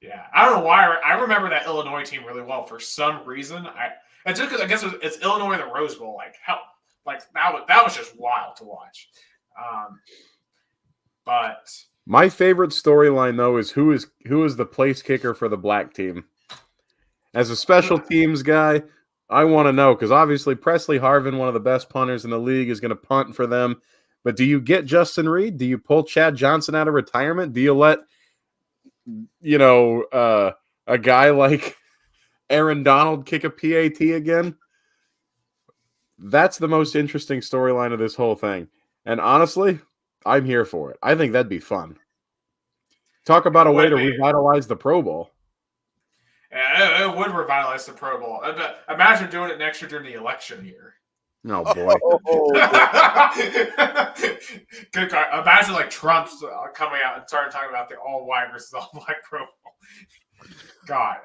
Yeah. I don't know why. I remember that Illinois team really well for some reason. It's just because I guess it's Illinois in the Rose Bowl. Like, that was just wild to watch. But my favorite storyline, though, is who is the place kicker for the black team. As a special teams guy, I want to know, because obviously Presley Harvin, one of the best punters in the league, is going to punt for them. But do you get Justin Reed? Do you pull Chad Johnson out of retirement? Do you let, a guy like Aaron Donald kick a PAT again? That's the most interesting storyline of this whole thing. And honestly, I'm here for it. I think that'd be fun. Talk about a way to revitalize the Pro Bowl. Yeah, it would revitalize the Pro Bowl. Imagine doing it next year during the election year. Oh, boy. Good card. Imagine like Trump's coming out and starting talking about the all-white versus all-black Pro Bowl. God.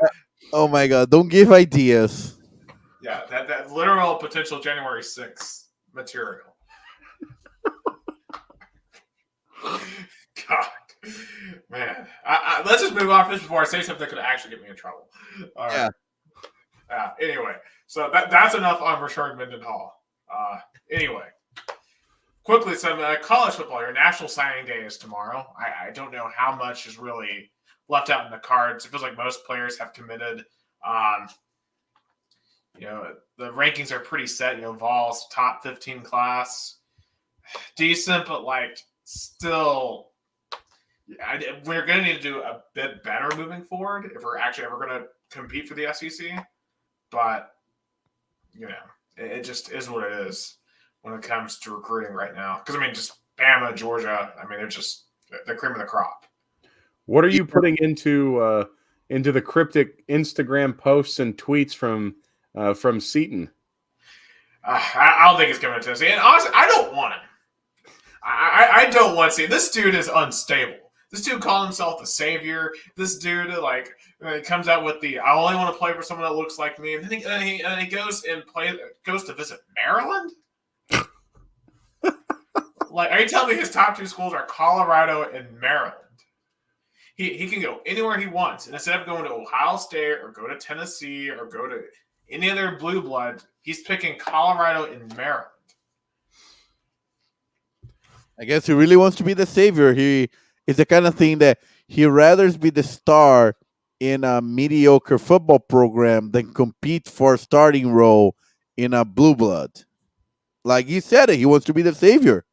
Oh, my God. Don't give ideas. Yeah, that literal potential January 6th material. God. Man, let's just move on before I say something that could actually get me in trouble. All right. Yeah. Anyway, so that's enough on Rashard Mendenhall. Anyway, quickly, some college football. Your National Signing Day is tomorrow. I don't know how much is really left out in the cards. It feels like most players have committed. The rankings are pretty set. Vols top 15 class, decent, but like still. We're going to need to do a bit better moving forward if we're actually ever going to compete for the SEC. But, it just is what it is when it comes to recruiting right now. Because, just Bama, Georgia, they're just the cream of the crop. What are you putting into the cryptic Instagram posts and tweets from Seton? I don't think he's coming to Tennessee. And honestly, I don't want him. I don't want to see. This dude is unstable. This dude calls himself the savior. This dude, comes out with I only want to play for someone that looks like me. And then he goes and goes to visit Maryland? Are you telling me his top two schools are Colorado and Maryland? He can go anywhere he wants. And instead of going to Ohio State or go to Tennessee or go to any other blue blood, he's picking Colorado and Maryland. I guess he really wants to be the savior. He is the kind of thing that he rather be the star in a mediocre football program than compete for a starting role in a blue blood. Like you said it, he wants to be the savior.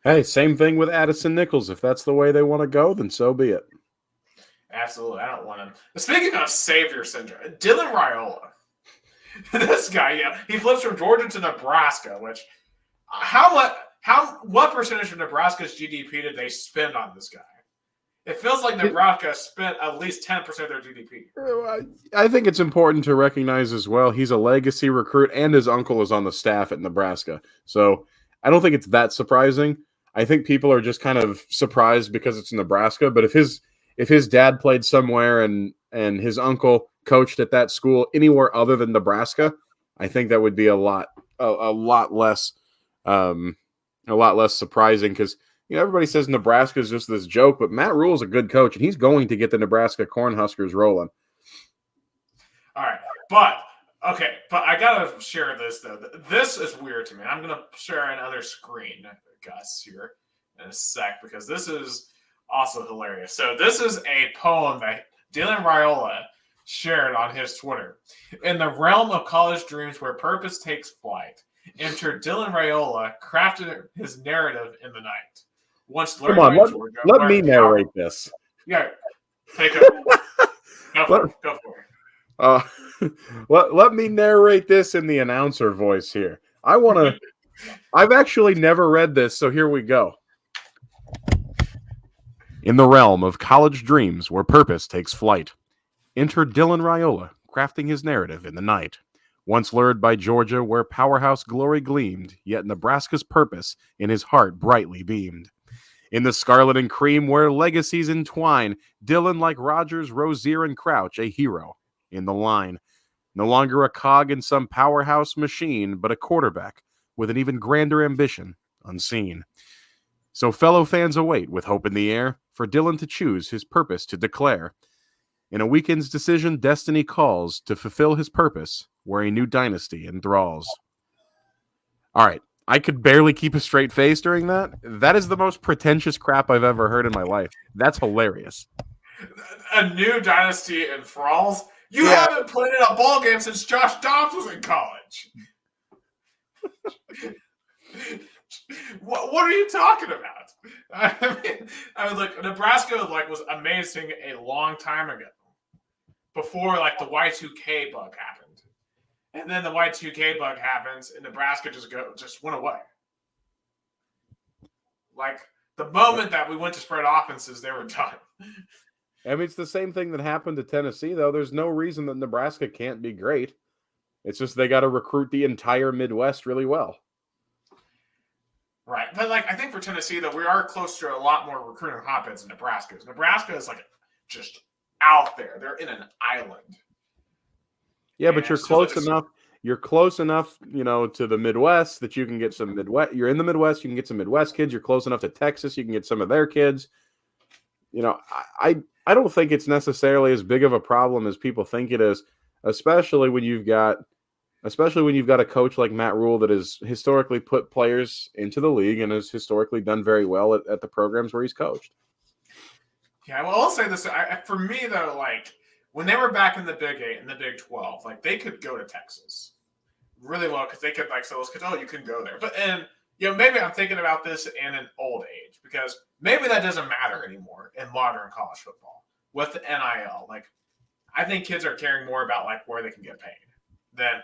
Hey, same thing with Addison Nichols. If that's the way they want to go, then so be it. Absolutely. I don't want him. Speaking of savior syndrome, Dylan Raiola. This guy, he flips from Georgia to Nebraska, which what percentage of Nebraska's GDP did they spend on this guy? It feels like Nebraska spent at least 10% of their GDP. I think it's important to recognize as well, he's a legacy recruit and his uncle is on the staff at Nebraska. So I don't think it's that surprising. I think people are just kind of surprised because it's Nebraska. But if his dad played somewhere and his uncle coached at that school anywhere other than Nebraska, I think that would be a lot less surprising because everybody says Nebraska is just this joke, but Matt Rule is a good coach and he's going to get the Nebraska Cornhuskers rolling. All right, but I gotta share this though. This is weird to me. I'm gonna share another screen, Gus, here in a sec because this is also hilarious. So this is a poem that Dylan Raiola shared on his Twitter. In the realm of college dreams where purpose takes flight, enter Dylan Raiola, crafted his narrative in the night. Once Come on, let me narrate this. Yeah, take it. Go for it. Let me narrate this in the announcer voice here. I've actually never read this, so here we go. In the realm of college dreams where purpose takes flight, enter Dylan Raiola, crafting his narrative in the night. Once lured by Georgia where powerhouse glory gleamed, yet Nebraska's purpose in his heart brightly beamed. In the scarlet and cream where legacies entwine, Dylan, like Rogers, Rozier, and Crouch, a hero in the line. No longer a cog in some powerhouse machine, but a quarterback with an even grander ambition, unseen. So fellow fans await with hope in the air for Dylan to choose his purpose to declare. In a weekend's decision, destiny calls to fulfill his purpose where a new dynasty enthralls. All right. I could barely keep a straight face during that. That is the most pretentious crap I've ever heard in my life. That's hilarious. A new dynasty enthralls? You haven't played in a ball game since Josh Dobbs was in college. What are you talking about? I mean, look, Nebraska was amazing a long time ago, before the Y2K bug happened. And then the Y2K bug happens, and Nebraska just went away. The moment that we went to spread offenses, they were done. I mean, it's the same thing that happened to Tennessee, though. There's no reason that Nebraska can't be great. It's just they got to recruit the entire Midwest really well. Right. But, I think for Tennessee, though, we are close to a lot more recruiting hotbeds than Nebraska is. Nebraska is, just out there. They're in an island. Yeah, but you're close enough. You're close enough, to the Midwest that you can get some Midwest. You're in the Midwest, you can get some Midwest kids. You're close enough to Texas, you can get some of their kids. I don't think it's necessarily as big of a problem as people think it is, especially when you've got a coach like Matt Rule that has historically put players into the league and has historically done very well at the programs where he's coached. Yeah, well, I'll say this. For me, though, when they were back in the Big 8 and the Big 12, they could go to Texas really well because they could, say those kids, you can go there. But, maybe I'm thinking about this in an old age because maybe that doesn't matter anymore in modern college football with the NIL. I think kids are caring more about, where they can get paid than,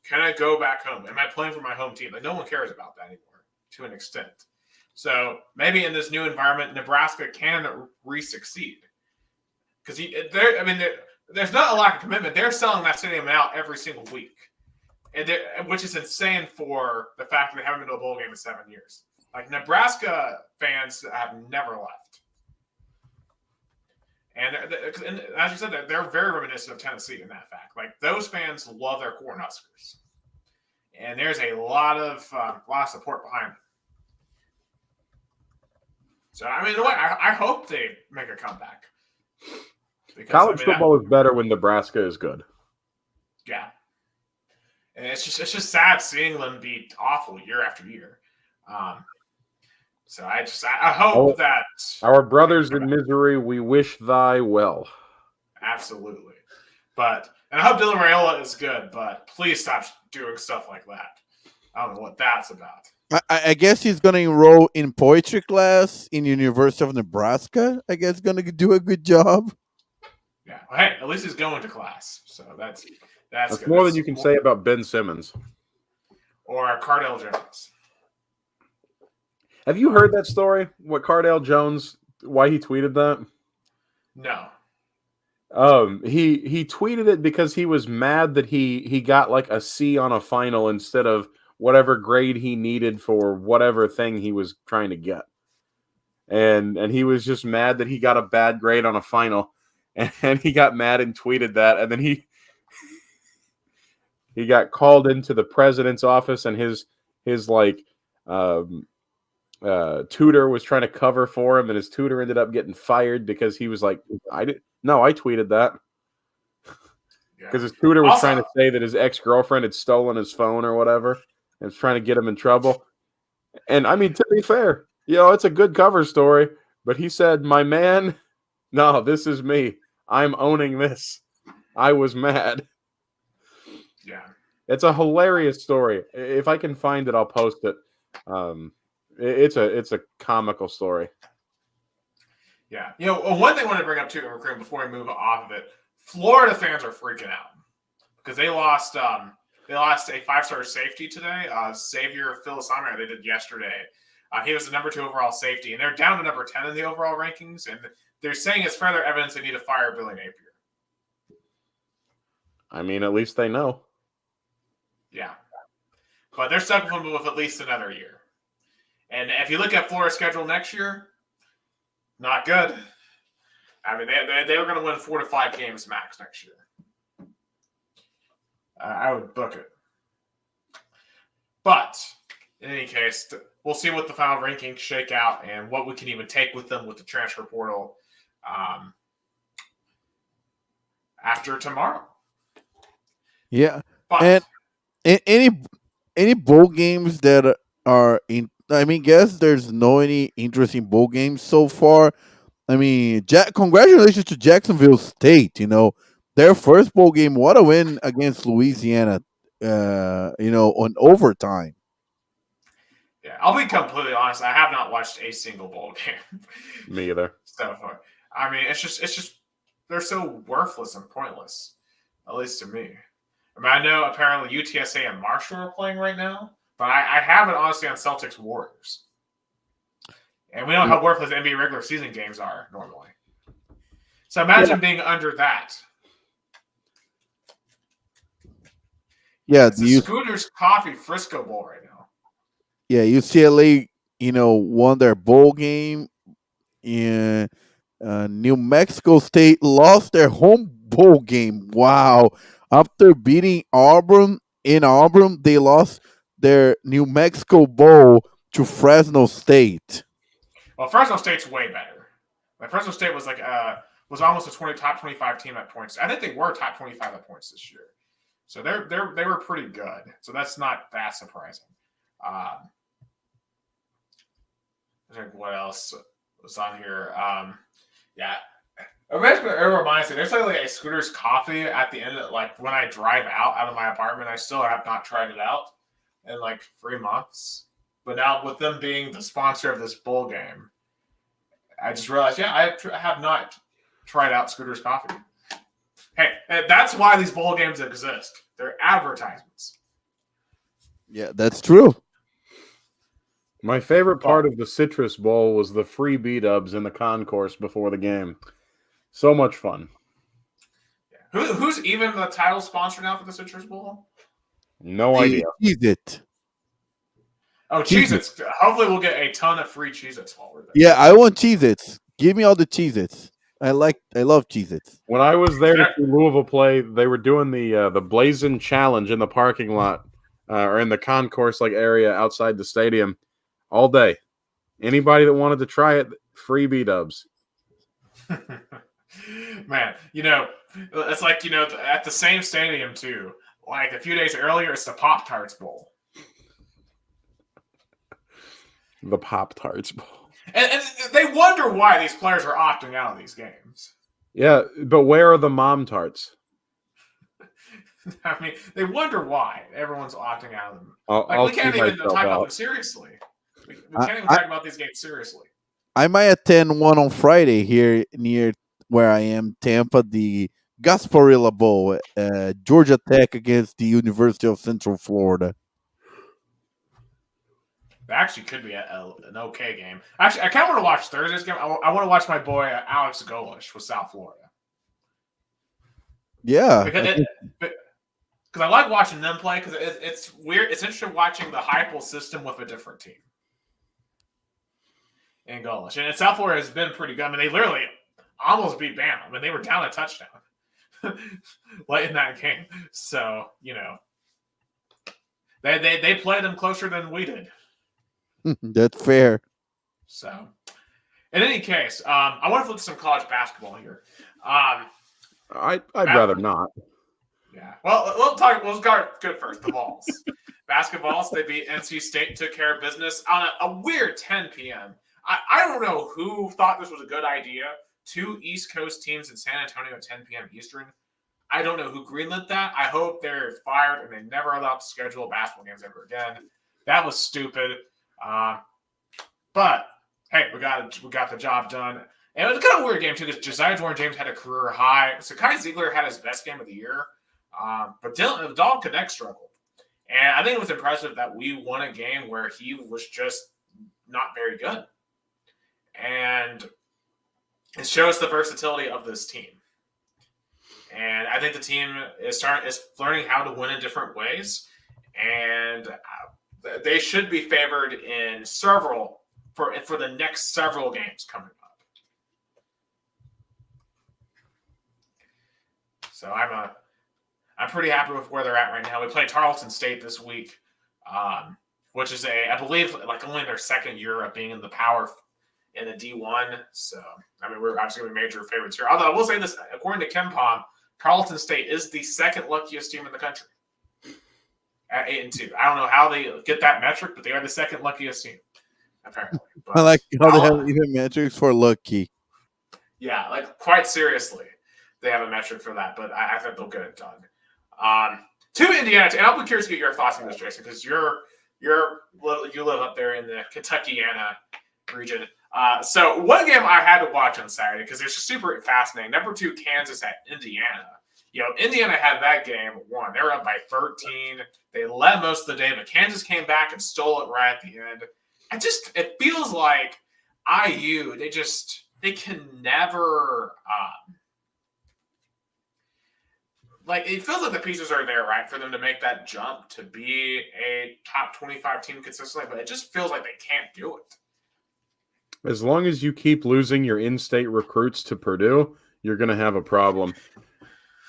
can I go back home? Am I playing for my home team? No one cares about that anymore to an extent. So maybe in this new environment, Nebraska can re-succeed. Because there's not a lack of commitment. They're selling that stadium out every single week, which is insane for the fact that they haven't been to a bowl game in 7 years. Nebraska fans have never left. And as you said, they're very reminiscent of Tennessee in that fact. Those fans love their Cornhuskers. And there's a lot of support behind them. So, I hope they make a comeback. Because, college football is better when Nebraska is good. Yeah. And it's just sad seeing them be awful year after year. So I hope that our brothers in misery, we wish thy well. Absolutely. And I hope Dylan Raiola is good, but please stop doing stuff like that. I don't know what that's about. I guess he's going to enroll in poetry class in University of Nebraska. I guess going to do a good job. Yeah. Well, hey, at least he's going to class. So that's good. More than you can say about Ben Simmons. Or Cardell Jones. Have you heard that story? What Cardell Jones, why he tweeted that? No. He tweeted it because he was mad that he got a C on a final instead of whatever grade he needed for whatever thing he was trying to get. and he was just mad that he got a bad grade on a final, and he got mad and tweeted that, and then he got called into the president's office, and his like tutor was trying to cover for him, and his tutor ended up getting fired because he was like, I tweeted that. Because his tutor was trying to say that his ex-girlfriend had stolen his phone or whatever and was trying to get him in trouble. And, I mean, to be fair, it's a good cover story. But he said, my man, no, this is me. I'm owning this. I was mad. Yeah. It's a hilarious story. If I can find it, I'll post it. It's a comical story. Yeah. One thing I want to bring up, too, before we move off of it, Florida fans are freaking out because they lost a 5-star safety today. Xavier Philosami, they did yesterday. He was the number 2 overall safety, and they're down to number 10 in the overall rankings. And they're saying it's further evidence they need to fire Billy Napier. I mean, at least they know. Yeah, but they're stuck with him with at least another year. And if you look at Florida's schedule next year, not good. I mean, they were going to win 4 to 5 games max next year. I would book it. But in any case, we'll see what the final rankings shake out and what we can even take with them with the transfer portal after tomorrow. Yeah, But, and any bowl games that are in. I mean, guess there's no any interesting bowl games so far. I mean, congratulations to Jacksonville State. Their first bowl game. What a win against Louisiana. On overtime. yeah, I'll be completely honest. I have not watched a single bowl game. Me either. So far. I mean, it's just they're so worthless and pointless, at least to me. I mean, I know apparently UTSA and Marshall are playing right now, but I have it honestly on Celtics Warriors. And we know how worthless NBA regular season games are normally. So imagine being under that. Yeah, it's the Scooters Coffee Frisco Bowl right now. Yeah, UCLA, won their bowl game. In New Mexico State lost their home bowl game. Wow. After beating Auburn in Auburn, they lost their New Mexico Bowl to Fresno State. Well, Fresno State's way better. Like Fresno State was was almost a top 25 team at points. I think they were top 25 at points this year. So they were pretty good. So that's not that surprising. I think what else was on here? Yeah. It reminds me, there's like a Scooter's Coffee at the end of when I drive out of my apartment. I still have not tried it out in 3 months. But now with them being the sponsor of this bowl game, I just realized, I have not tried out Scooter's Coffee. Hey, that's why these bowl games exist. They're advertisements. Yeah, that's true. My favorite part of the Citrus Bowl was the free B-dubs in the concourse before the game. So much fun. Yeah. Who's even the title sponsor now for the Citrus Bowl? No idea. Cheez-It. Oh, Cheez-Its. Hopefully we'll get a ton of free Cheez-Its while we're there. Yeah, I want Cheez-Its. Give me all the Cheez-Its. I love Cheez-Its. When I was there to see Louisville play, they were doing the Blazing Challenge in the parking lot or in the concourse area outside the stadium all day. Anybody that wanted to try it, free B-dubs. Man, it's at the same stadium too. A few days earlier, it's the Pop-Tarts Bowl. The Pop-Tarts Bowl. And they wonder why these players are opting out of these games. Yeah, but where are the Mom Tarts? I mean, they wonder why everyone's opting out of them. We can't even talk about them seriously. We can't even talk about these games seriously. I might attend one on Friday here near where I am, Tampa, the Gasparilla Bowl, Georgia Tech against the University of Central Florida. It actually could be an okay game. Actually, I kind of want to watch Thursday's game. I want to watch my boy Alex Golish with South Florida. Yeah. Because I like watching them play because it's weird. It's interesting watching the Heupel system with a different team. in goalless. And South Florida has been pretty good. I mean, they literally almost beat Bama. I mean, they were down a touchdown late in that game. So, they played them closer than we did. That's fair. So, in any case, I want to flip to some college basketball here. I'd rather not. Yeah. Well, we'll start good first. The Vols. Basketballs, they beat NC State, took care of business on a weird 10 p.m. I don't know who thought this was a good idea. 2 East Coast teams in San Antonio at 10 p.m. Eastern. I don't know who greenlit that. I hope they're fired and they never allowed to schedule basketball games ever again. That was stupid. But hey, we got the job done. And it was kind of a weird game too because Josiah Jordan-James had a career high. So Kai Ziegler had his best game of the year. But Dalton Connect struggled. And I think it was impressive that we won a game where he was just not very good. And it shows the versatility of this team. And I think the team is learning how to win in different ways. And they should be favored in several for the next several games coming up. So I'm pretty happy with where they're at right now. We play Tarleton State this week, which is I believe only their second year of being in the power in the D1. So I mean, we're obviously going to be major favorites here. Although I will say this, according to KenPom, Tarleton State is the second luckiest team in the country at 8-2. I don't know how they get that metric, but they are the second luckiest team apparently. But I like how they have even metrics for lucky. Yeah, quite seriously, they have a metric for that. But I think they'll get it done. To Indiana, and I'll be curious to get your thoughts on this, Jason, because you live up there in the Kentuckiana region. So one game I had to watch on Saturday because it's super fascinating. Number 2, Kansas at Indiana. Indiana had that game won. They were up by 13. They led most of the day, but Kansas came back and stole it right at the end. It feels like IU. They can never. It feels like the pieces are there, right, for them to make that jump to be a top 25 team consistently, but it just feels like they can't do it. As long as you keep losing your in-state recruits to Purdue, you're going to have a problem.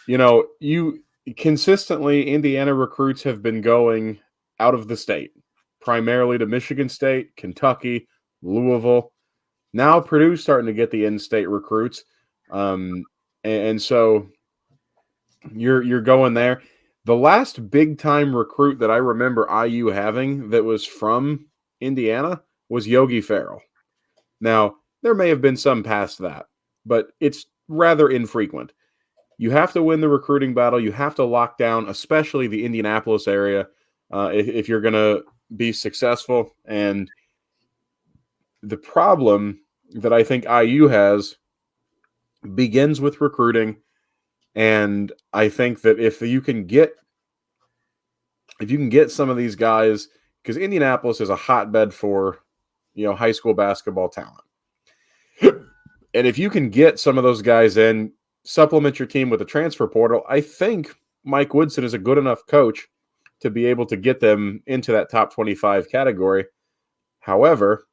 You consistently, Indiana recruits have been going out of the state, primarily to Michigan State, Kentucky, Louisville. Now Purdue's starting to get the in-state recruits. And so you're going there. The last big-time recruit that I remember IU having that was from Indiana was Yogi Ferrell. Now, there may have been some past that, but it's rather infrequent. You have to win the recruiting battle. You have to lock down, especially the Indianapolis area, if you're going to be successful. And the problem that I think IU has begins with recruiting. And I think that if you can get some of these guys, because Indianapolis is a hotbed for high school basketball talent. And if you can get some of those guys in, supplement your team with a transfer portal, I think Mike Woodson is a good enough coach to be able to get them into that top 25 category. However,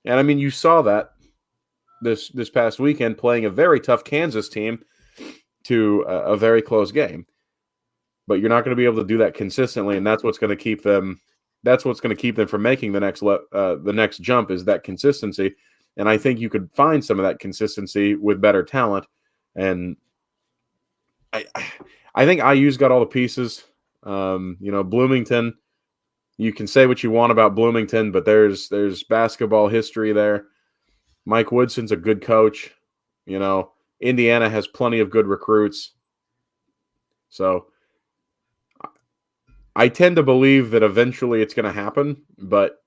and I mean, you saw that this past weekend playing a very tough Kansas team to a very close game. But you're not going to be able to do that consistently, and that's what's going to keep them. That's what's going to keep them from making the next jump is that consistency. And I think you could find some of that consistency with better talent. And I think IU's got all the pieces. Bloomington, you can say what you want about Bloomington, but there's basketball history there. Mike Woodson's a good coach. Indiana has plenty of good recruits. So I tend to believe that eventually it's going to happen, but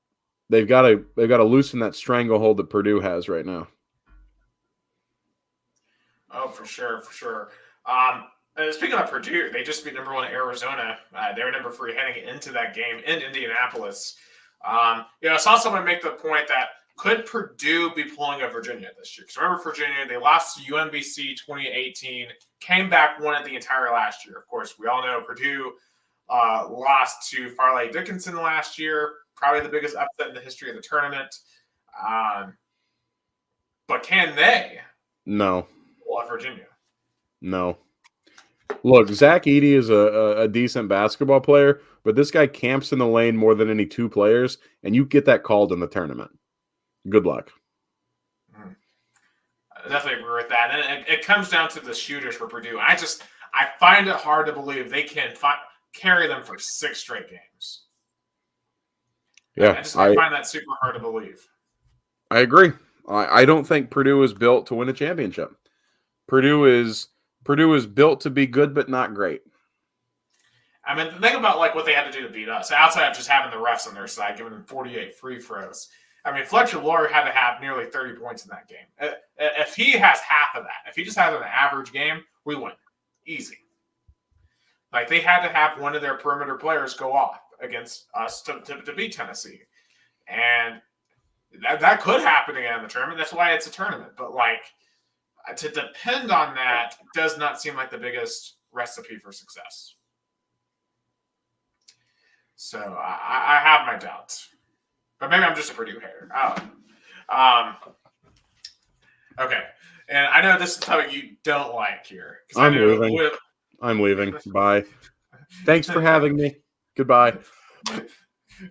they've got to loosen that stranglehold that Purdue has right now. Oh, for sure. Speaking of Purdue, they just beat number 1 Arizona. They were number 3 heading into that game in Indianapolis. I saw someone make the point that could Purdue be pulling a Virginia this year? Because remember, Virginia, they lost to UMBC 2018, came back, won it the entire last year. Of course, we all know Purdue lost to Farley Dickinson last year, probably the biggest upset in the history of the tournament. But can they No. pull off Virginia? No. Look, Zach Edey is a decent basketball player, but this guy camps in the lane more than any two players, and you get that called in the tournament. Good luck. I definitely agree with that. And it comes down to the shooters for Purdue. I find it hard to believe they can carry them for 6 straight games. Yeah, I find that super hard to believe. I agree. I don't think Purdue is built to win a championship. Purdue is built to be good but not great. I mean, think about like what they had to do to beat us. Outside of just having the refs on their side, giving them 48 free throws. I mean, Fletcher Loyer had to have nearly 30 points in that game. If he has half of that, if he just has an average game, we win. Easy. Like, they had to have one of their perimeter players go off against us to beat Tennessee. And that could happen again in the tournament. That's why it's a tournament. But, like, to depend on that does not seem like the biggest recipe for success. So I have my doubts. But maybe I'm just a Purdue hater. Okay. And I know this is something you don't like here. I'm leaving. Bye. Thanks for having me. Goodbye.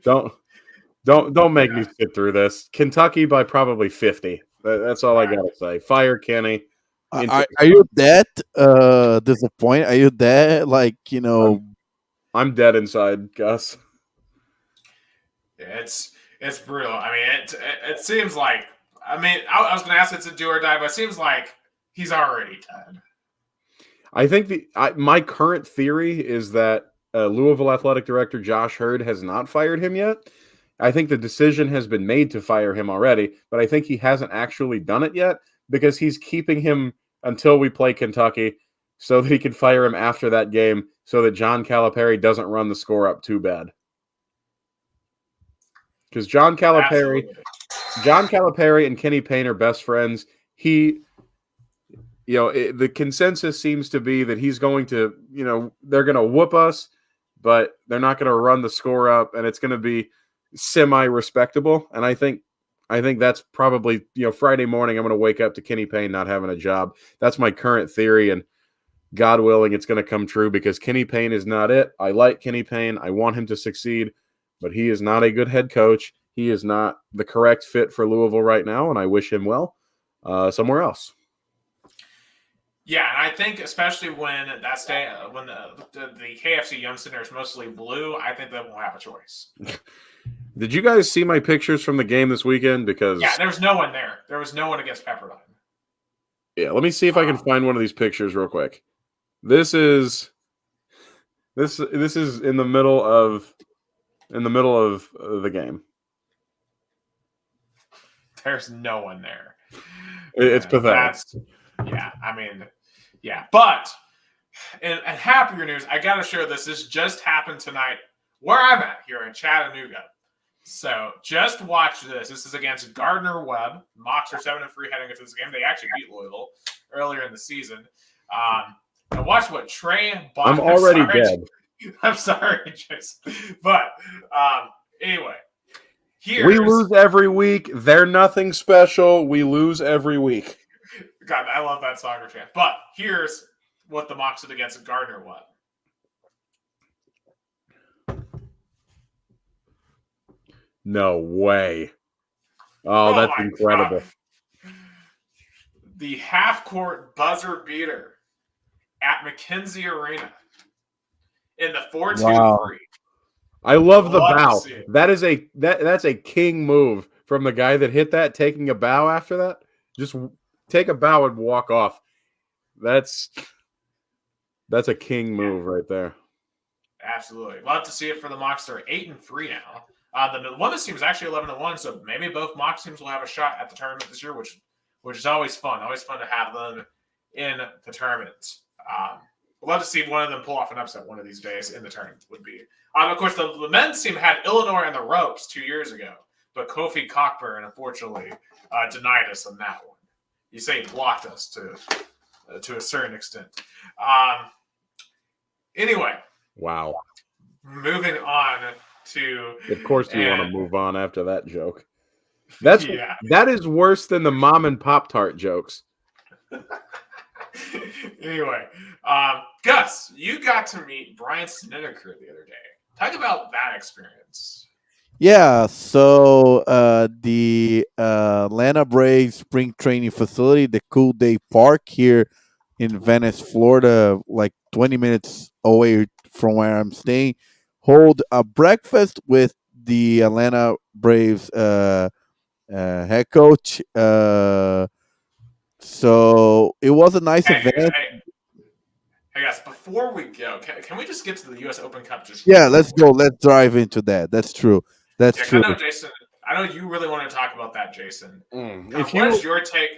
Don't make me sit through this. Kentucky by probably 50. That's all I gotta say. Fire Kenny. Are you that disappointed? Are you that I'm dead inside, Gus. Yeah, it's brutal. I mean, it seems like. I mean, I was going to ask if it's a do or die, but it seems like he's already dead. I think my current theory is that Louisville athletic director Josh Hurd has not fired him yet. I think the decision has been made to fire him already, but I think he hasn't actually done it yet because he's keeping him until we play Kentucky so that he can fire him after that game so that John Calipari doesn't run the score up too bad. Because John Calipari and Kenny Payne are best friends. The consensus seems to be that he's going to, they're going to whoop us, but they're not going to run the score up, and it's going to be semi-respectable. And I think that's probably, Friday morning I'm going to wake up to Kenny Payne not having a job. That's my current theory, and God willing, it's going to come true because Kenny Payne is not it. I like Kenny Payne. I want him to succeed, but he is not a good head coach. He is not the correct fit for Louisville right now, and I wish him well somewhere else. Yeah, and I think especially when that's when the KFC Young Center is mostly blue, I think they won't have a choice. Did you guys see my pictures from the game this weekend? Because there was no one there. There was no one against Pepperdine. Yeah, let me see if I can find one of these pictures real quick. This is in the middle of the game. There's no one there. It's pathetic. But in happier news, I got to share this. This just happened tonight where I'm at here in Chattanooga. So just watch this. This is against Gardner-Webb. Mocs are 7-3 heading into this game. They actually beat Louisville earlier in the season. And watch what Trey Bond. I'm already dead. I'm sorry, Jason. But anyway. We lose every week. They're nothing special. We lose every week. God, I love that soccer chant. But here's what the Mocs did against Gardner-Webb. No way. Oh, that's incredible. God. The half-court buzzer beater at McKenzie Arena in the 4-2-3. Wow. I love the bow. That's a king move from the guy that hit that, taking a bow after that. Just take a bow and walk off. That's a king move right there. Absolutely. Love to see it for the Mocs. They're 8-3 now. The women's team is actually 11-1, so maybe both Mocs teams will have a shot at the tournament this year, which is always fun. Always fun to have them in the tournament. I'd love to see one of them pull off an upset one of these days in the tournament would be. Of course, the men's team had Illinois on the ropes 2 years ago, but Kofi Cockburn, unfortunately, denied us on that one. You say he blocked us to a certain extent. Anyway. Wow. Moving on to... Of course you want to move on after that joke. Yeah. That is worse than the mom and pop tart jokes. Anyway, Gus, you got to meet Brian Snedeker the other day. Talk about that experience. Yeah, so the Atlanta Braves spring training facility, the Cool Day Park here in Venice, Florida, like 20 minutes away from where I'm staying, hold a breakfast with the Atlanta Braves head coach. So it was a nice Hey, event. hey, guys, before we go, can we just get to the U.S. Open Cup just Yeah, real let's quick? go. Let's dive into that. That's true. That's Yeah, 'cause true. I know, Jason, I know you really want to talk about that, Jason. If What you is your take?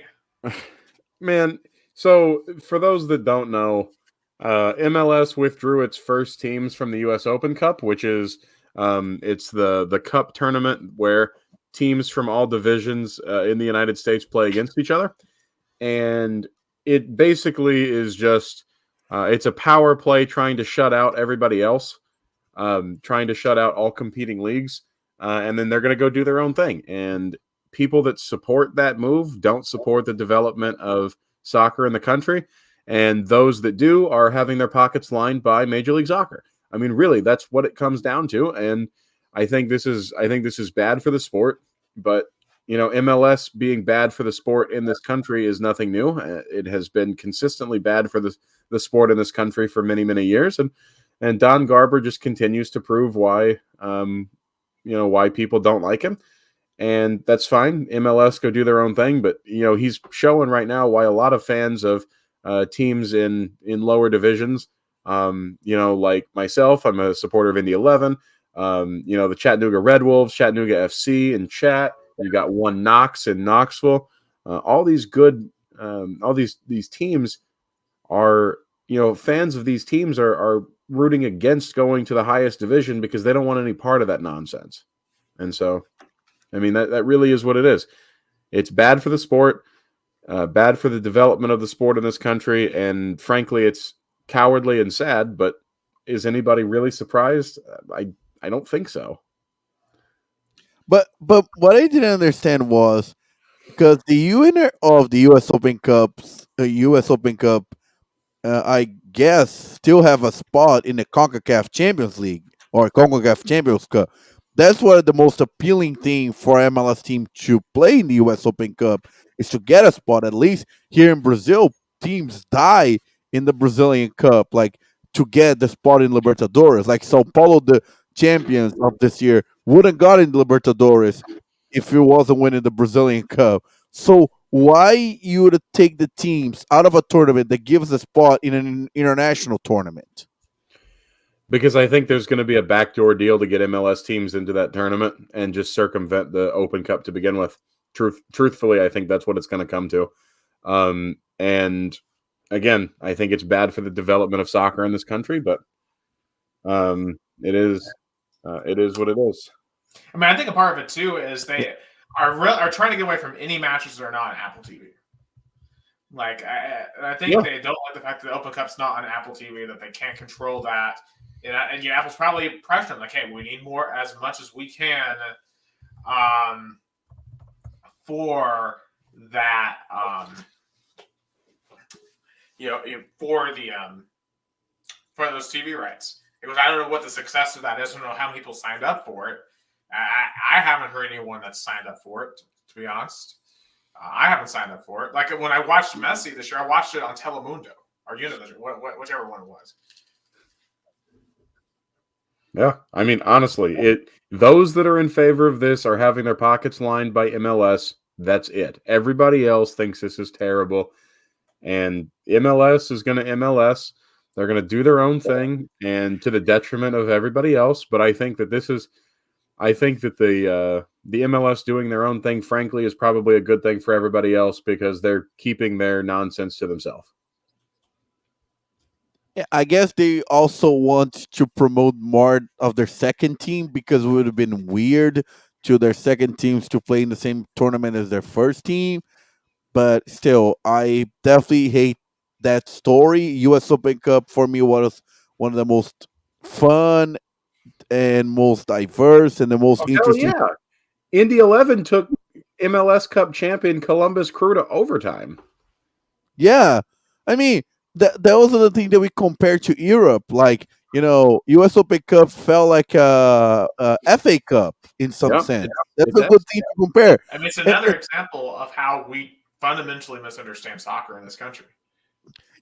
Man, so for those that don't know, MLS withdrew its first teams from the U.S. Open Cup, which is it's the cup tournament where teams from all divisions in the United States play against each other, and it basically is just it's a power play trying to shut out everybody else, trying to shut out all competing leagues, and then they're going to go do their own thing. And people that support that move don't support the development of soccer in the country, and those that do are having their pockets lined by Major League Soccer. I mean, really, that's what it comes down to. And I think this is bad for the sport. But MLS being bad for the sport in this country is nothing new. It has been consistently bad for the sport in this country for many years, and Don Garber just continues to prove why why people don't like him, and that's fine. MLS go do their own thing, but he's showing right now why a lot of fans of teams in lower divisions, like myself, I'm a supporter of Indy 11. The Chattanooga Red Wolves, Chattanooga FC in chat. You got One Knox in Knoxville. All these good, all these teams are, fans of these teams are rooting against going to the highest division because they don't want any part of that nonsense. And so, I mean, that really is what it is. It's bad for the sport, bad for the development of the sport in this country, and frankly, it's cowardly and sad. But is anybody really surprised? I don't think so. But what I didn't understand was because the winner of the U.S. Open Cup, I guess, still have a spot in the CONCACAF Champions League or CONCACAF Champions Cup. That's what the most appealing thing for MLS team to play in the U.S. Open Cup is to get a spot. At least here in Brazil, teams die in the Brazilian Cup, like to get the spot in Libertadores. Like Sao Paulo, the champions of this year, wouldn't got in Libertadores if it wasn't winning the Brazilian Cup. So why you would take the teams out of a tournament that gives a spot in an international tournament? Because I think there's going to be a backdoor deal to get MLS teams into that tournament and just circumvent the Open Cup to begin with. Truthfully, I think that's what it's going to come to. And again, I think it's bad for the development of soccer in this country, but it is what it is. I mean, I think a part of it too is they are trying to get away from any matches that are not on Apple TV. Like, I think they don't like the fact that the Open Cup's not on Apple TV, that they can't control that. And Apple's probably pressuring, like, hey, we need more, as much as we can, for that, for those TV rights. Because I don't know what the success of that is. I don't know how many people signed up for it. I haven't heard anyone that's signed up for it, to be honest. I haven't signed up for it. Like when I watched Messi this year, I watched it on Telemundo or Univision, whichever one it was. Yeah, I mean, honestly, those that are in favor of this are having their pockets lined by MLS. That's it. Everybody else thinks this is terrible, and MLS is going to MLS. They're going to do their own thing, and to the detriment of everybody else. But I think that the MLS doing their own thing, frankly, is probably a good thing for everybody else because they're keeping their nonsense to themselves. Yeah, I guess they also want to promote more of their second team because it would have been weird to their second teams to play in the same tournament as their first team. But still, I definitely hate that story. U.S. Open Cup for me was one of the most fun and most diverse and the most Hell interesting. yeah. Indy 11 took MLS Cup champion Columbus Crew to overtime. Yeah, I mean that was the thing that we compared to Europe. Like U.S. Open Cup felt like a FA Cup in some Yep. sense. That's It a good thing to compare. I mean, it's And- another example of how we fundamentally misunderstand soccer in this country.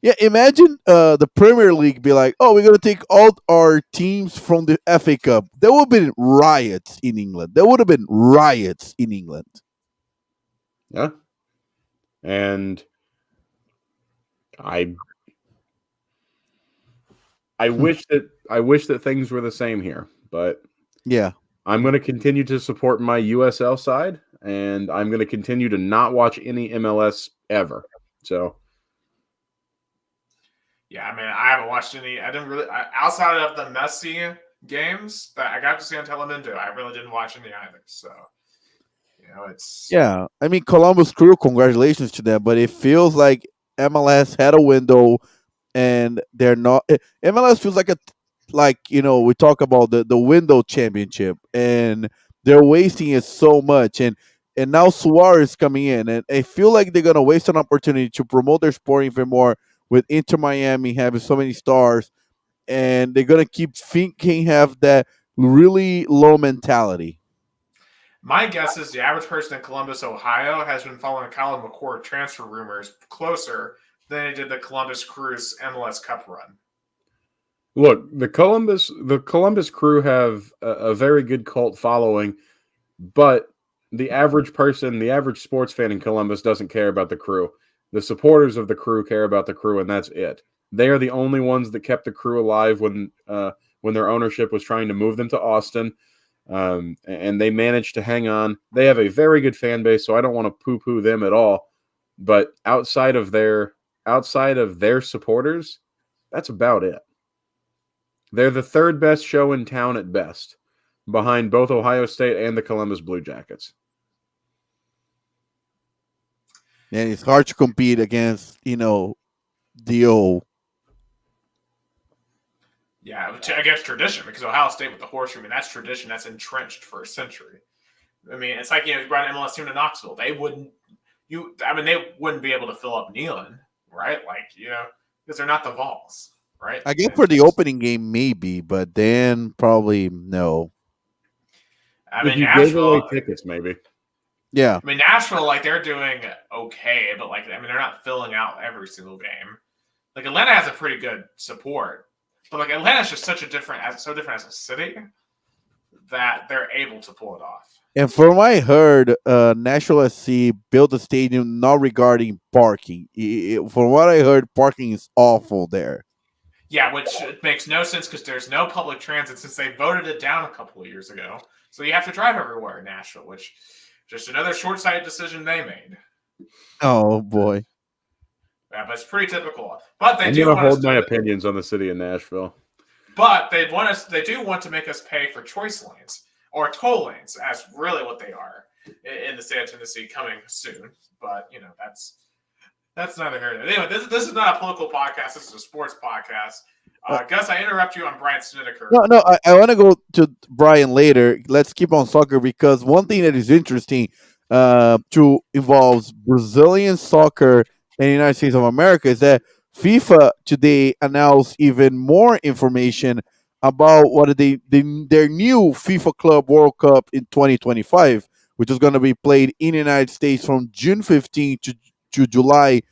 Yeah, imagine the Premier League be like, "Oh, we're gonna take all our teams from the FA Cup." There would have been riots in England. There would have been riots in England. Yeah. And I wish that things were the same here, but Yeah, I'm going to continue to support my USL side, and I'm going to continue to not watch any MLS ever. So, Yeah, I mean, I haven't watched any. I didn't really outside of the Messi games that I got to see on Telemundo. I really didn't watch any either. So, it's yeah. I mean, Columbus Crew, congratulations to them, but it feels like MLS had a window, and they're not. MLS feels like we talk about the window championship, and they're wasting it so much, and now Suarez coming in, and I feel like they're gonna waste an opportunity to promote their sport even more with Inter Miami having so many stars, and they're gonna keep thinking have that really low mentality. my guess is the average person in Columbus, Ohio, has been following Colin McCord transfer rumors closer than he did the Columbus Crew's MLS Cup run. look, the Columbus Crew have a very good cult following, but the average person, the average sports fan in Columbus doesn't care about the Crew. The supporters of the Crew care about the Crew, and that's it. They are the only ones that kept the Crew alive when their ownership was trying to move them to Austin. And they managed to hang on. They have a very good fan base, so I don't want to poo-poo them at all. But outside of their supporters, that's about it. They're the third best show in town at best, behind both Ohio State and the Columbus Blue Jackets. And it's hard to compete against the old. Yeah, against tradition, because Ohio State with the horseshoe, I mean, that's tradition that's entrenched for a century. I mean, it's like, you brought an MLS team to Knoxville. They wouldn't be able to fill up Neyland, right? Like, because they're not the Vols, right? I guess for the opening game, maybe, but then probably no. I mean, If you gave away Nashville, tickets, maybe. Yeah. I mean, Nashville, like, they're doing okay, but, like, I mean, they're not filling out every single game. Like, Atlanta has a pretty good support, but, like, Atlanta's just so different as a city that they're able to pull it off. And from what I heard, Nashville SC built a stadium not regarding parking. From what I heard, parking is awful there. Yeah, which makes no sense because there's no public transit since they voted it down a couple of years ago. So you have to drive everywhere in Nashville, which just another short-sighted decision they made. Oh boy. Yeah, but it's pretty typical. But I'm going to hold my opinions on the city of Nashville. But they do want to make us pay for choice lanes or toll lanes, as really what they are in the state of Tennessee coming soon. But that's neither here nor there. Anyway, this is not a political podcast. This is a sports podcast. Gus, I interrupt you on Brian Snedeker. No, I want to go to Brian later. Let's keep on soccer because one thing that is interesting to involves Brazilian soccer and the United States of America is that FIFA today announced even more information about what their new FIFA Club World Cup in 2025, which is going to be played in the United States from June 15 to July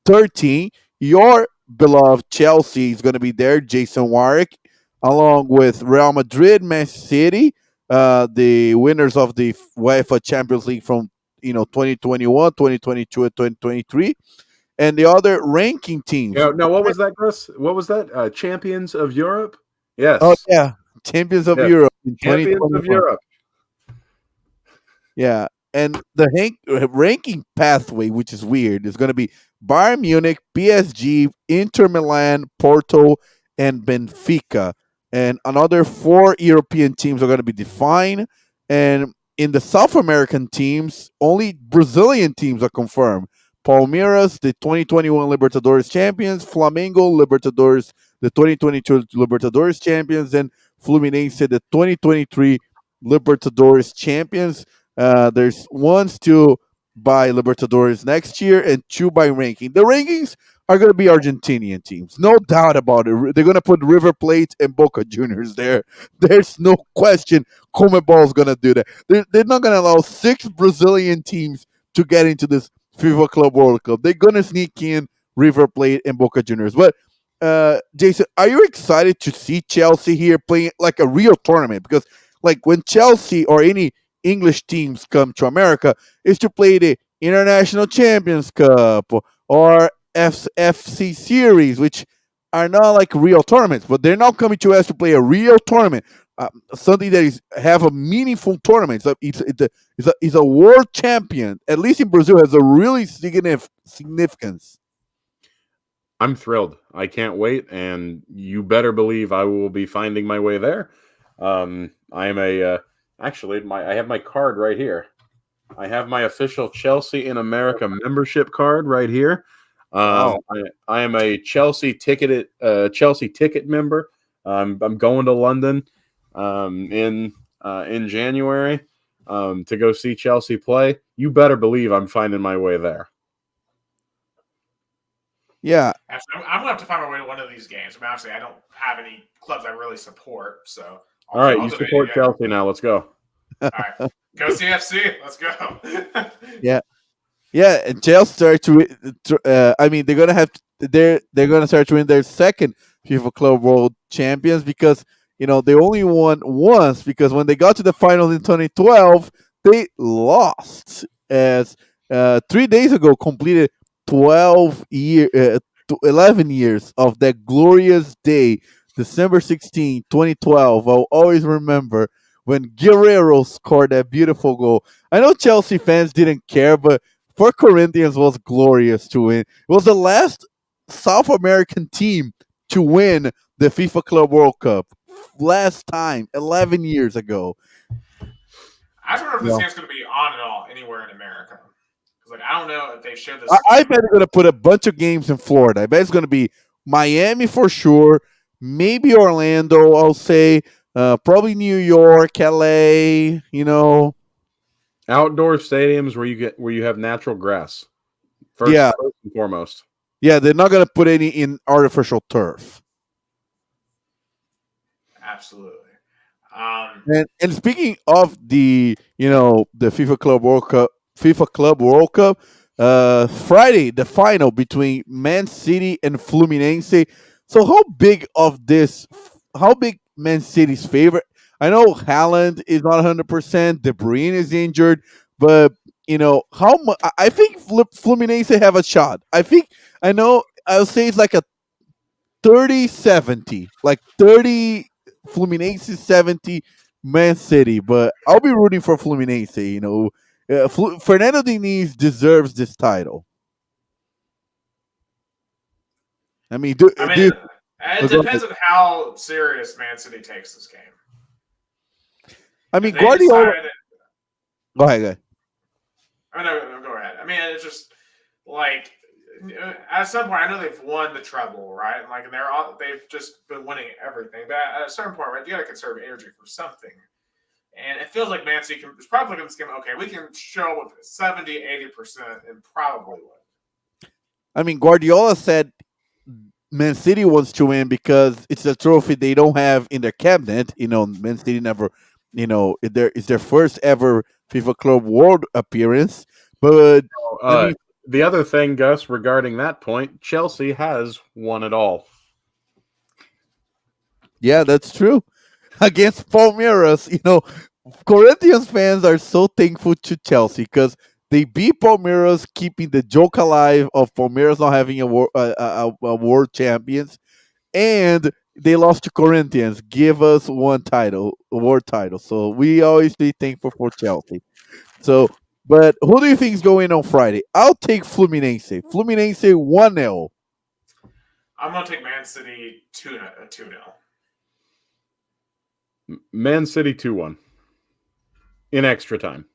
13. Your beloved Chelsea is going to be there, Jason Warwick, along with Real Madrid, Manchester City, the winners of the UEFA Champions League from 2021, 2022, and 2023. And the other ranking teams. Yeah, no, what was that, Chris? What was that? Champions of Europe? Yes. Oh, yeah. Champions of Europe in Champions of Europe. Yeah. And the ranking pathway, which is weird, is going to be Bayern Munich, PSG, Inter Milan, Porto, and Benfica. And another 4 European teams are going to be defined. And in the South American teams, only Brazilian teams are confirmed. Palmeiras, the 2021 Libertadores champions, Flamengo, Libertadores, the 2022 Libertadores champions, and Fluminense, the 2023 Libertadores champions. There's one still by Libertadores next year and two by ranking. The rankings are going to be Argentinian teams, no doubt about it. They're going to put River Plate and Boca Juniors there. There's no question Comebol is going to do that. They're not going to allow 6 Brazilian teams to get into this FIFA Club World Cup. They're going to sneak in River Plate and Boca Juniors. But Jason, are you excited to see Chelsea here playing like a real tournament? Because like when Chelsea or any English teams come to America, is to play the International Champions Cup or FC Series, which are not like real tournaments, but they're now coming to us to play a real tournament, something that is have a meaningful tournament. It's a world champion. At least in Brazil, has a really significance. I'm thrilled. I can't wait, and you better believe I will be finding my way there. I am a I have my card right here. I have my official Chelsea in America membership card right here. I am a Chelsea ticket member. I'm going to London in January to go see Chelsea play. You better believe I'm finding my way there. Yeah. Actually, I'm going to have to find my way to one of these games. I mean, obviously, I don't have any clubs I really support. So, all right, you support Chelsea now. Let's go. All right. Go CFC. Let's go. Yeah. Yeah. And Chelsea start to, I mean, they're going to have, they're going to start to win their second FIFA Club World Champions because, you know, they only won once because when they got to the finals in 2012, they lost as 3 days ago completed 11 years of that glorious day, December 16, 2012. I'll always remember when Guerrero scored that beautiful goal. I know Chelsea fans didn't care, but for Corinthians, it was glorious to win. It was the last South American team to win the FIFA Club World Cup. Last time, 11 years ago. I don't know if this game's going to be on at all anywhere in America. Like, I don't know if they showed this. I bet they're going to put a bunch of games in Florida. I bet it's going to be Miami for sure, maybe Orlando, I'll say, probably New York, LA, you know. Outdoor stadiums where you have natural grass. First and foremost. Yeah, they're not going to put any in artificial turf. Absolutely. And speaking of the, you know, the FIFA Club World Cup, Friday, the final between Man City and Fluminense. So how big Man City's favorite? I know Haaland is not 100%, De Bruyne is injured, but you know, how much I think Fluminense have a shot. I'll say it's like a 30-70, like 30 Fluminense, 70 Man City, but I'll be rooting for Fluminense, you know. Fernando Diniz deserves this title. I mean, it depends on how serious Man City takes this game. I mean, Guardiola. Go ahead. No, go ahead. I mean, it's just like at some point, I know they've won the treble, right? And like they've just been winning everything. But at a certain point, right, you got to conserve energy for something. And it feels like Man City is probably going to game. Okay, we can show with 70, 80% and probably win. I mean, Guardiola said Man City wants to win because it's a trophy they don't have in their cabinet. You know, Man City never, you know, it's their first ever FIFA Club World appearance. But the other thing, Gus, regarding that point, Chelsea has won it all. Yeah, that's true. Against Palmeiras, you know, Corinthians fans are so thankful to Chelsea because they beat Palmeiras, keeping the joke alive of Palmeiras not having a world champions, and they lost to Corinthians, give us one title, a world title. So we always be thankful for Chelsea. So, but who do you think is going on Friday? I'll take Fluminense. Fluminense 1-0. I'm going to take Man City 2-0. Man City 2-1 in extra time.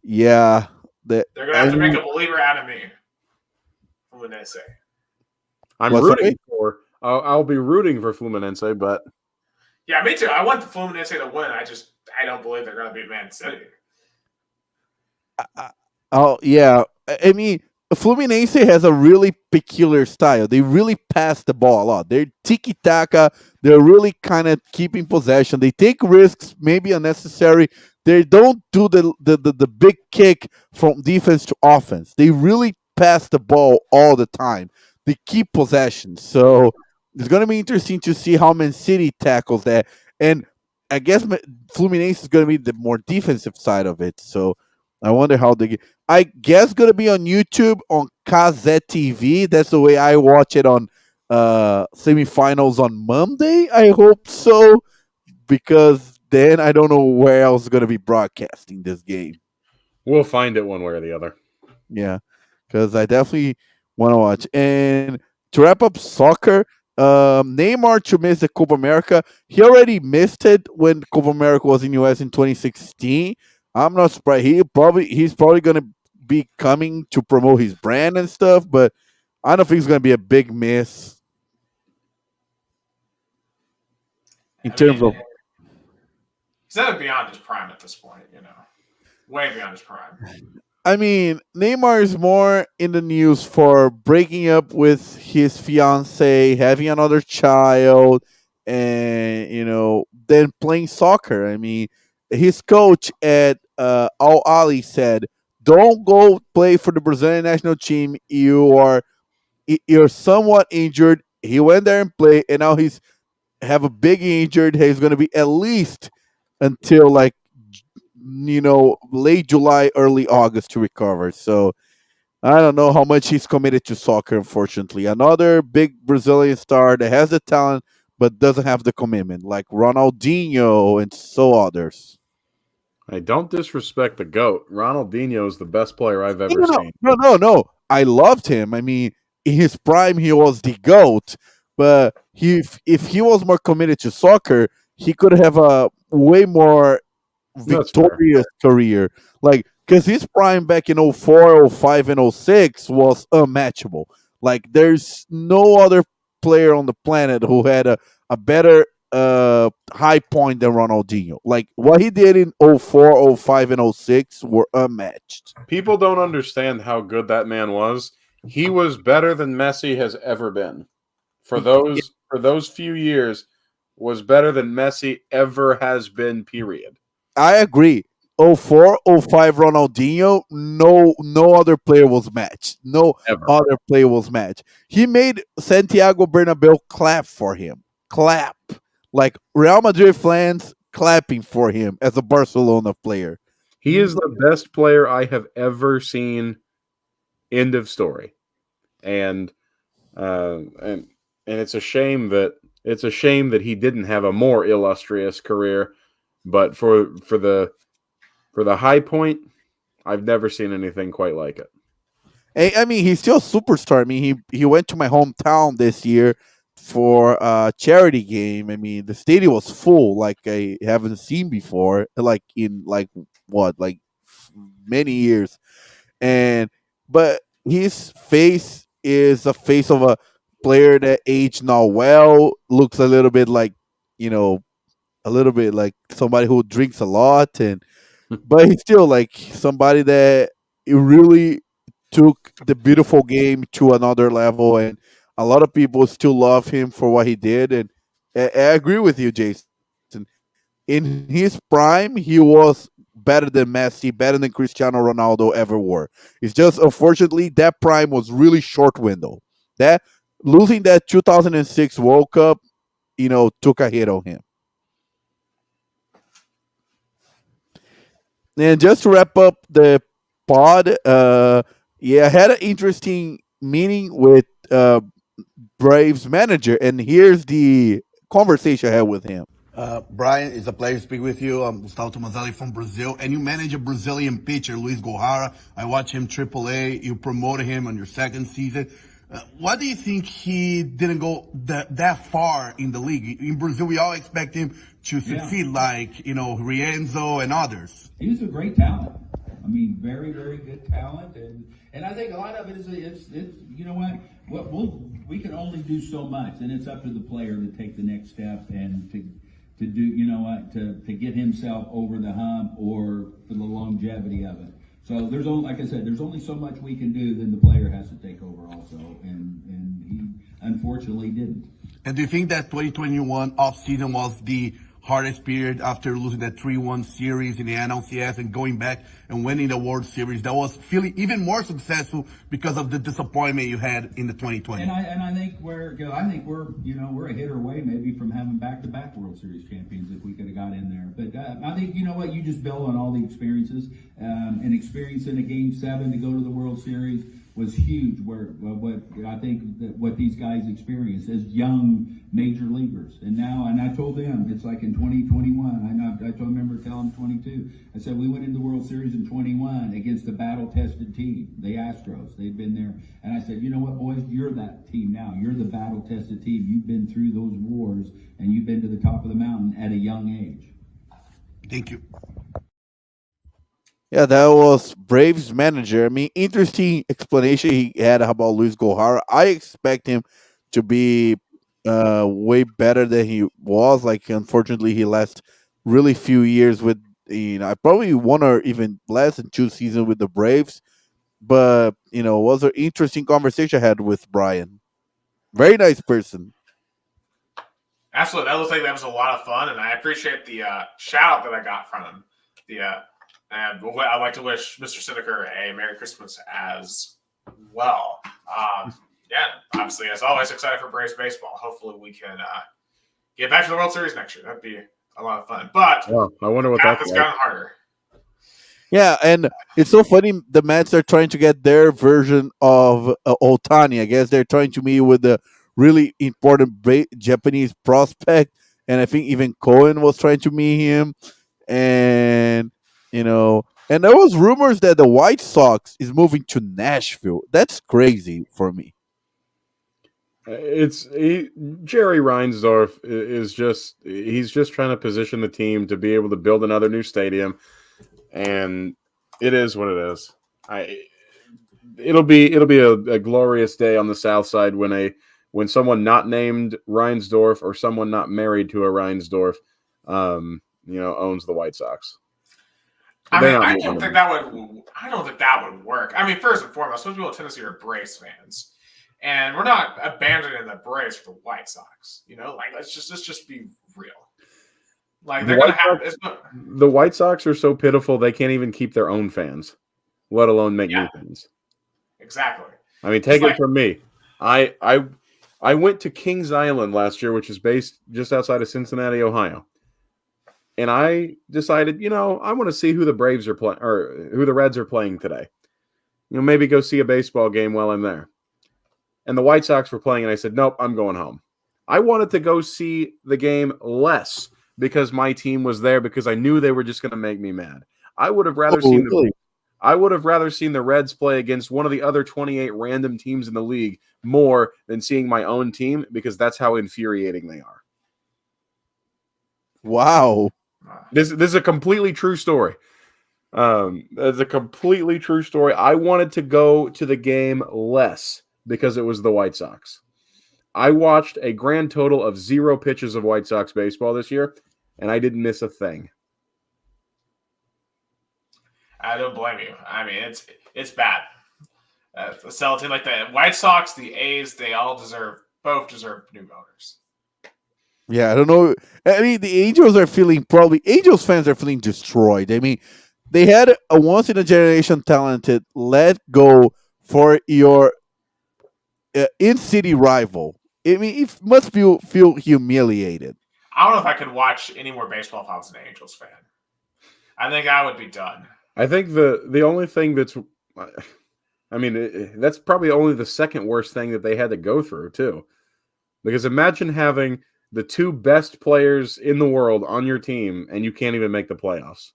Yeah. They're going to have to make a believer out of me. Fluminense. I'm rooting for. I'll be rooting for Fluminense, but Yeah, me too. I want the Fluminense to win. I don't believe they're going to beat Man City. Oh yeah, I mean, Fluminense has a really peculiar style. They really pass the ball a lot. They're tiki taka. They're really kind of keeping possession. They take risks, maybe unnecessary. They don't do the big kick from defense to offense. They really pass the ball all the time. They keep possession. So it's going to be interesting to see how Man City tackles that. And I guess Fluminense is going to be the more defensive side of it. So I wonder how they get. I guess gonna be on YouTube on KZ TV. That's the way I watch it on semifinals on Monday. I hope so, because then I don't know where else is gonna be broadcasting this game. We'll find it one way or the other. Yeah, because I definitely want to watch. And to wrap up soccer, Neymar to miss the Copa America. He already missed it when Copa America was in US in 2016. I'm not surprised. He's probably gonna be coming to promote his brand and stuff, but I don't think it's gonna be a big miss in terms of. He's not beyond his prime at this point, way beyond his prime. I mean, Neymar is more in the news for breaking up with his fiance, having another child, and then playing soccer. I mean, his coach at Al Ali said, "Don't go play for the Brazilian national team. You're somewhat injured." He went there and played, and now he's have a big injured. He's going to be at least until like late July, early August to recover. So I don't know how much he's committed to soccer, unfortunately. Another big Brazilian star that has the talent but doesn't have the commitment, like Ronaldinho and so others. I don't disrespect the GOAT. Ronaldinho is the best player I've ever seen. No. I loved him. I mean, in his prime, he was the GOAT. But if he was more committed to soccer, he could have a way more victorious career. Like, because his prime back in 04, 05, and 06 was unmatchable. Like, there's no other player on the planet who had a better high point than Ronaldinho. Like, what he did in 04, 05, and 06 were unmatched. People don't understand how good that man was. He was better than Messi has ever been. For those few years, was better than Messi ever has been, period. I agree. 04, 05 Ronaldinho, no other player was matched. No Ever. other player was matched. He made Santiago Bernabeu clap for him. Clap. Like Real Madrid fans clapping for him as a Barcelona player. He is the best player I have ever seen. End of story. And it's a shame that he didn't have a more illustrious career. But for the high point, I've never seen anything quite like it. I mean, he's still a superstar. I mean, he went to my hometown this year for a charity game. I mean, the stadium was full, like I haven't seen before, like in many years. But his face is a face of a player that aged not well, looks a little bit like somebody who drinks a lot, but he's still like somebody that really took the beautiful game to another level, and a lot of people still love him for what he did. And I agree with you, Jason. In his prime, he was better than Messi, better than Cristiano Ronaldo ever were. It's just unfortunately that prime was really short window. That losing that 2006 World Cup, took a hit on him. And just to wrap up the pod, I had an interesting meeting with Braves manager, and here's the conversation I had with him. Brian, it's a pleasure to speak with you. I'm Gustavo Tomazeli from Brazil, and you manage a Brazilian pitcher, Luis Gohara. I watch him AAA. You promoted him on your second season. Why do you think he didn't go that far in the league? In Brazil, we all expect him to succeed, like Rienzo and others. He's a great talent. I mean, very, very good talent, and I think a lot of it is you know what we can only do so much, and it's up to the player to take the next step and to to do, to get himself over the hump or for the longevity of it. So there's only, like I said, there's only so much we can do. Then the player has to take over also, and he unfortunately didn't. And do you think that 2021 offseason was the hardest period after losing that 3-1 series in the NLCS and going back and winning the World Series? That was feeling even more successful because of the disappointment you had in the 2020. And I think we're a hit away maybe from having back-to-back World Series champions if we could have got in there. But I think you just build on all the experiences, and experience in a Game 7 to go to the World Series was huge. What these guys experienced as young major leaguers, and I told them it's like in 2021. I remember telling 22. I said we went into the World Series in 21 against a battle-tested team, the Astros. They'd been there, and I said, you know what, boys, you're that team now. You're the battle-tested team. You've been through those wars, and you've been to the top of the mountain at a young age. Thank you. Yeah, that was Braves manager. I mean, interesting explanation he had about Luis Gohara. I expect him to be way better than he was. Like, unfortunately, he last really few years with, probably one or even less than 2 seasons with the Braves. But, it was an interesting conversation I had with Brian. Very nice person. Absolutely. That looks like that was a lot of fun, and I appreciate the shout out that I got from him. And I'd like to wish Mr. Siniker a Merry Christmas as well. Yeah, obviously, as always, excited for Braves baseball. Hopefully, we can get back to the World Series next year. That'd be a lot of fun. But I wonder what that's that's gotten harder. Yeah, and it's so funny. The Mets are trying to get their version of Otani. I guess they're trying to meet with the really important Japanese prospect, and I think even Cohen was trying to meet him. And and there was rumors that the White Sox is moving to Nashville. That's crazy for me. Jerry Reinsdorf is he's just trying to position the team to be able to build another new stadium, and it is what it is. It'll be a glorious day on the South Side when someone not named Reinsdorf or someone not married to a Reinsdorf owns the White Sox. I don't think that would work. I mean, first and foremost, most people in Tennessee are Braves fans, and we're not abandoning the Braves for the White Sox. Let's just be real. Like they're gonna have the White Sox are so pitiful they can't even keep their own fans, let alone make new fans. Exactly. I mean, take it from me. I went to Kings Island last year, which is based just outside of Cincinnati, Ohio. And I decided, I want to see who the Braves are playing or who the Reds are playing today. Maybe go see a baseball game while I'm there. And the White Sox were playing, and I said, nope, I'm going home. I wanted to go see the game less because my team was there because I knew they were just going to make me mad. I would have rather seen the Reds play against one of the other 28 random teams in the league more than seeing my own team because that's how infuriating they are. Wow. This is a completely true story. It's a completely true story. I wanted to go to the game less because it was the White Sox. I watched a grand total of 0 pitches of White Sox baseball this year, and I didn't miss a thing. I don't blame you. I mean, it's bad. Sell a team like the White Sox, the A's, they both deserve new owners. Yeah, I don't know. I mean, the Angels fans are feeling destroyed. I mean, they had a once in a generation talented let go for your in-city rival. I mean, it must feel humiliated. I don't know if I could watch any more baseball if I was an Angels fan. I think I would be done. I think the only thing that's probably only the second worst thing that they had to go through, too. Because imagine having the 2 best players in the world on your team, and you can't even make the playoffs.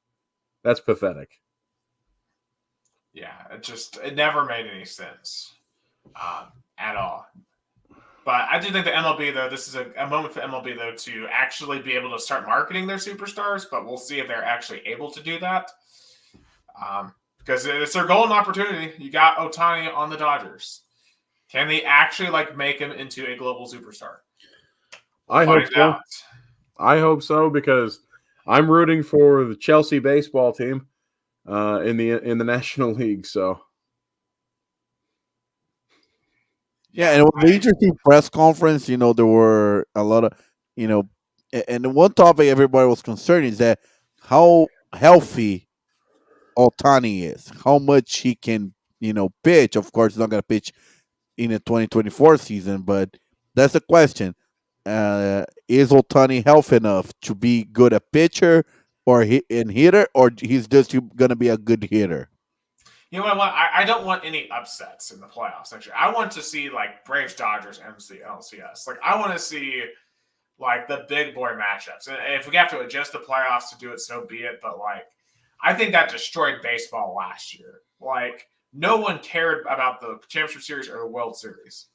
That's pathetic. Yeah, it never made any sense at all. But I do think the MLB, though, this is a moment for MLB, though, to actually be able to start marketing their superstars, but we'll see if they're actually able to do that. Because it's their golden opportunity. You got Otani on the Dodgers. Can they actually make him into a global superstar? I hope so. I hope so because I'm rooting for the Chelsea baseball team in the National League. So Yeah, and it was an interesting press conference. There were a lot of, and the one topic everybody was concerned is that how healthy Altani is, how much he can, pitch. Of course, he's not going to pitch in the 2024 season, but that's the question. Is Altani healthy enough to be good at pitcher or hitter, or he's just going to be a good hitter? You know what? I don't want any upsets in the playoffs next year. I want to see like Braves, Dodgers, LCS. Like I want to see like the big boy matchups. And if we have to adjust the playoffs to do it, so be it. But like, I think that destroyed baseball last year. Like no one cared about the championship series or the World Series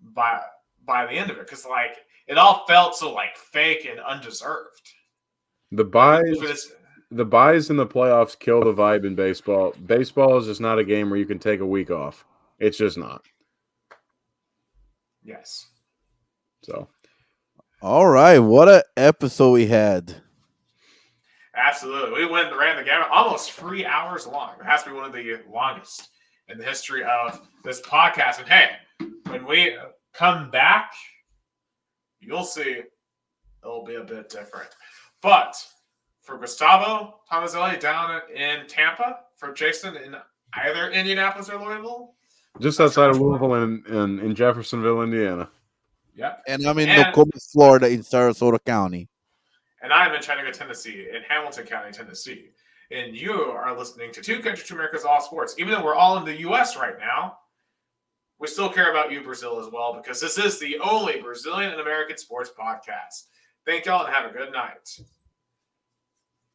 by the end of it because like it all felt so like fake and undeserved. the buys in the playoffs kill the vibe in baseball. Baseball is just not a game where you can take a week off. It's just not. Yes. So, all right, what an episode we had. Absolutely. We ran the gamut almost 3 hours long. It has to be one of the longest in the history of this podcast. And hey, when we come back, you'll see it'll be a bit different. But for Gustavo Tomazeli down in Tampa, for Jason in either Indianapolis or Louisville. just outside of Louisville in Jeffersonville, Indiana. Yep. And I'm in Nokomis, Florida, in Sarasota County. And I'm in Chattanooga, Tennessee, in Hamilton County, Tennessee. And you are listening to Two Countries, Two Americas, All Sports. Even though we're all in the U.S. right now, we still care about you, Brazil, as well, because this is the only Brazilian and American sports podcast. Thank y'all and have a good night.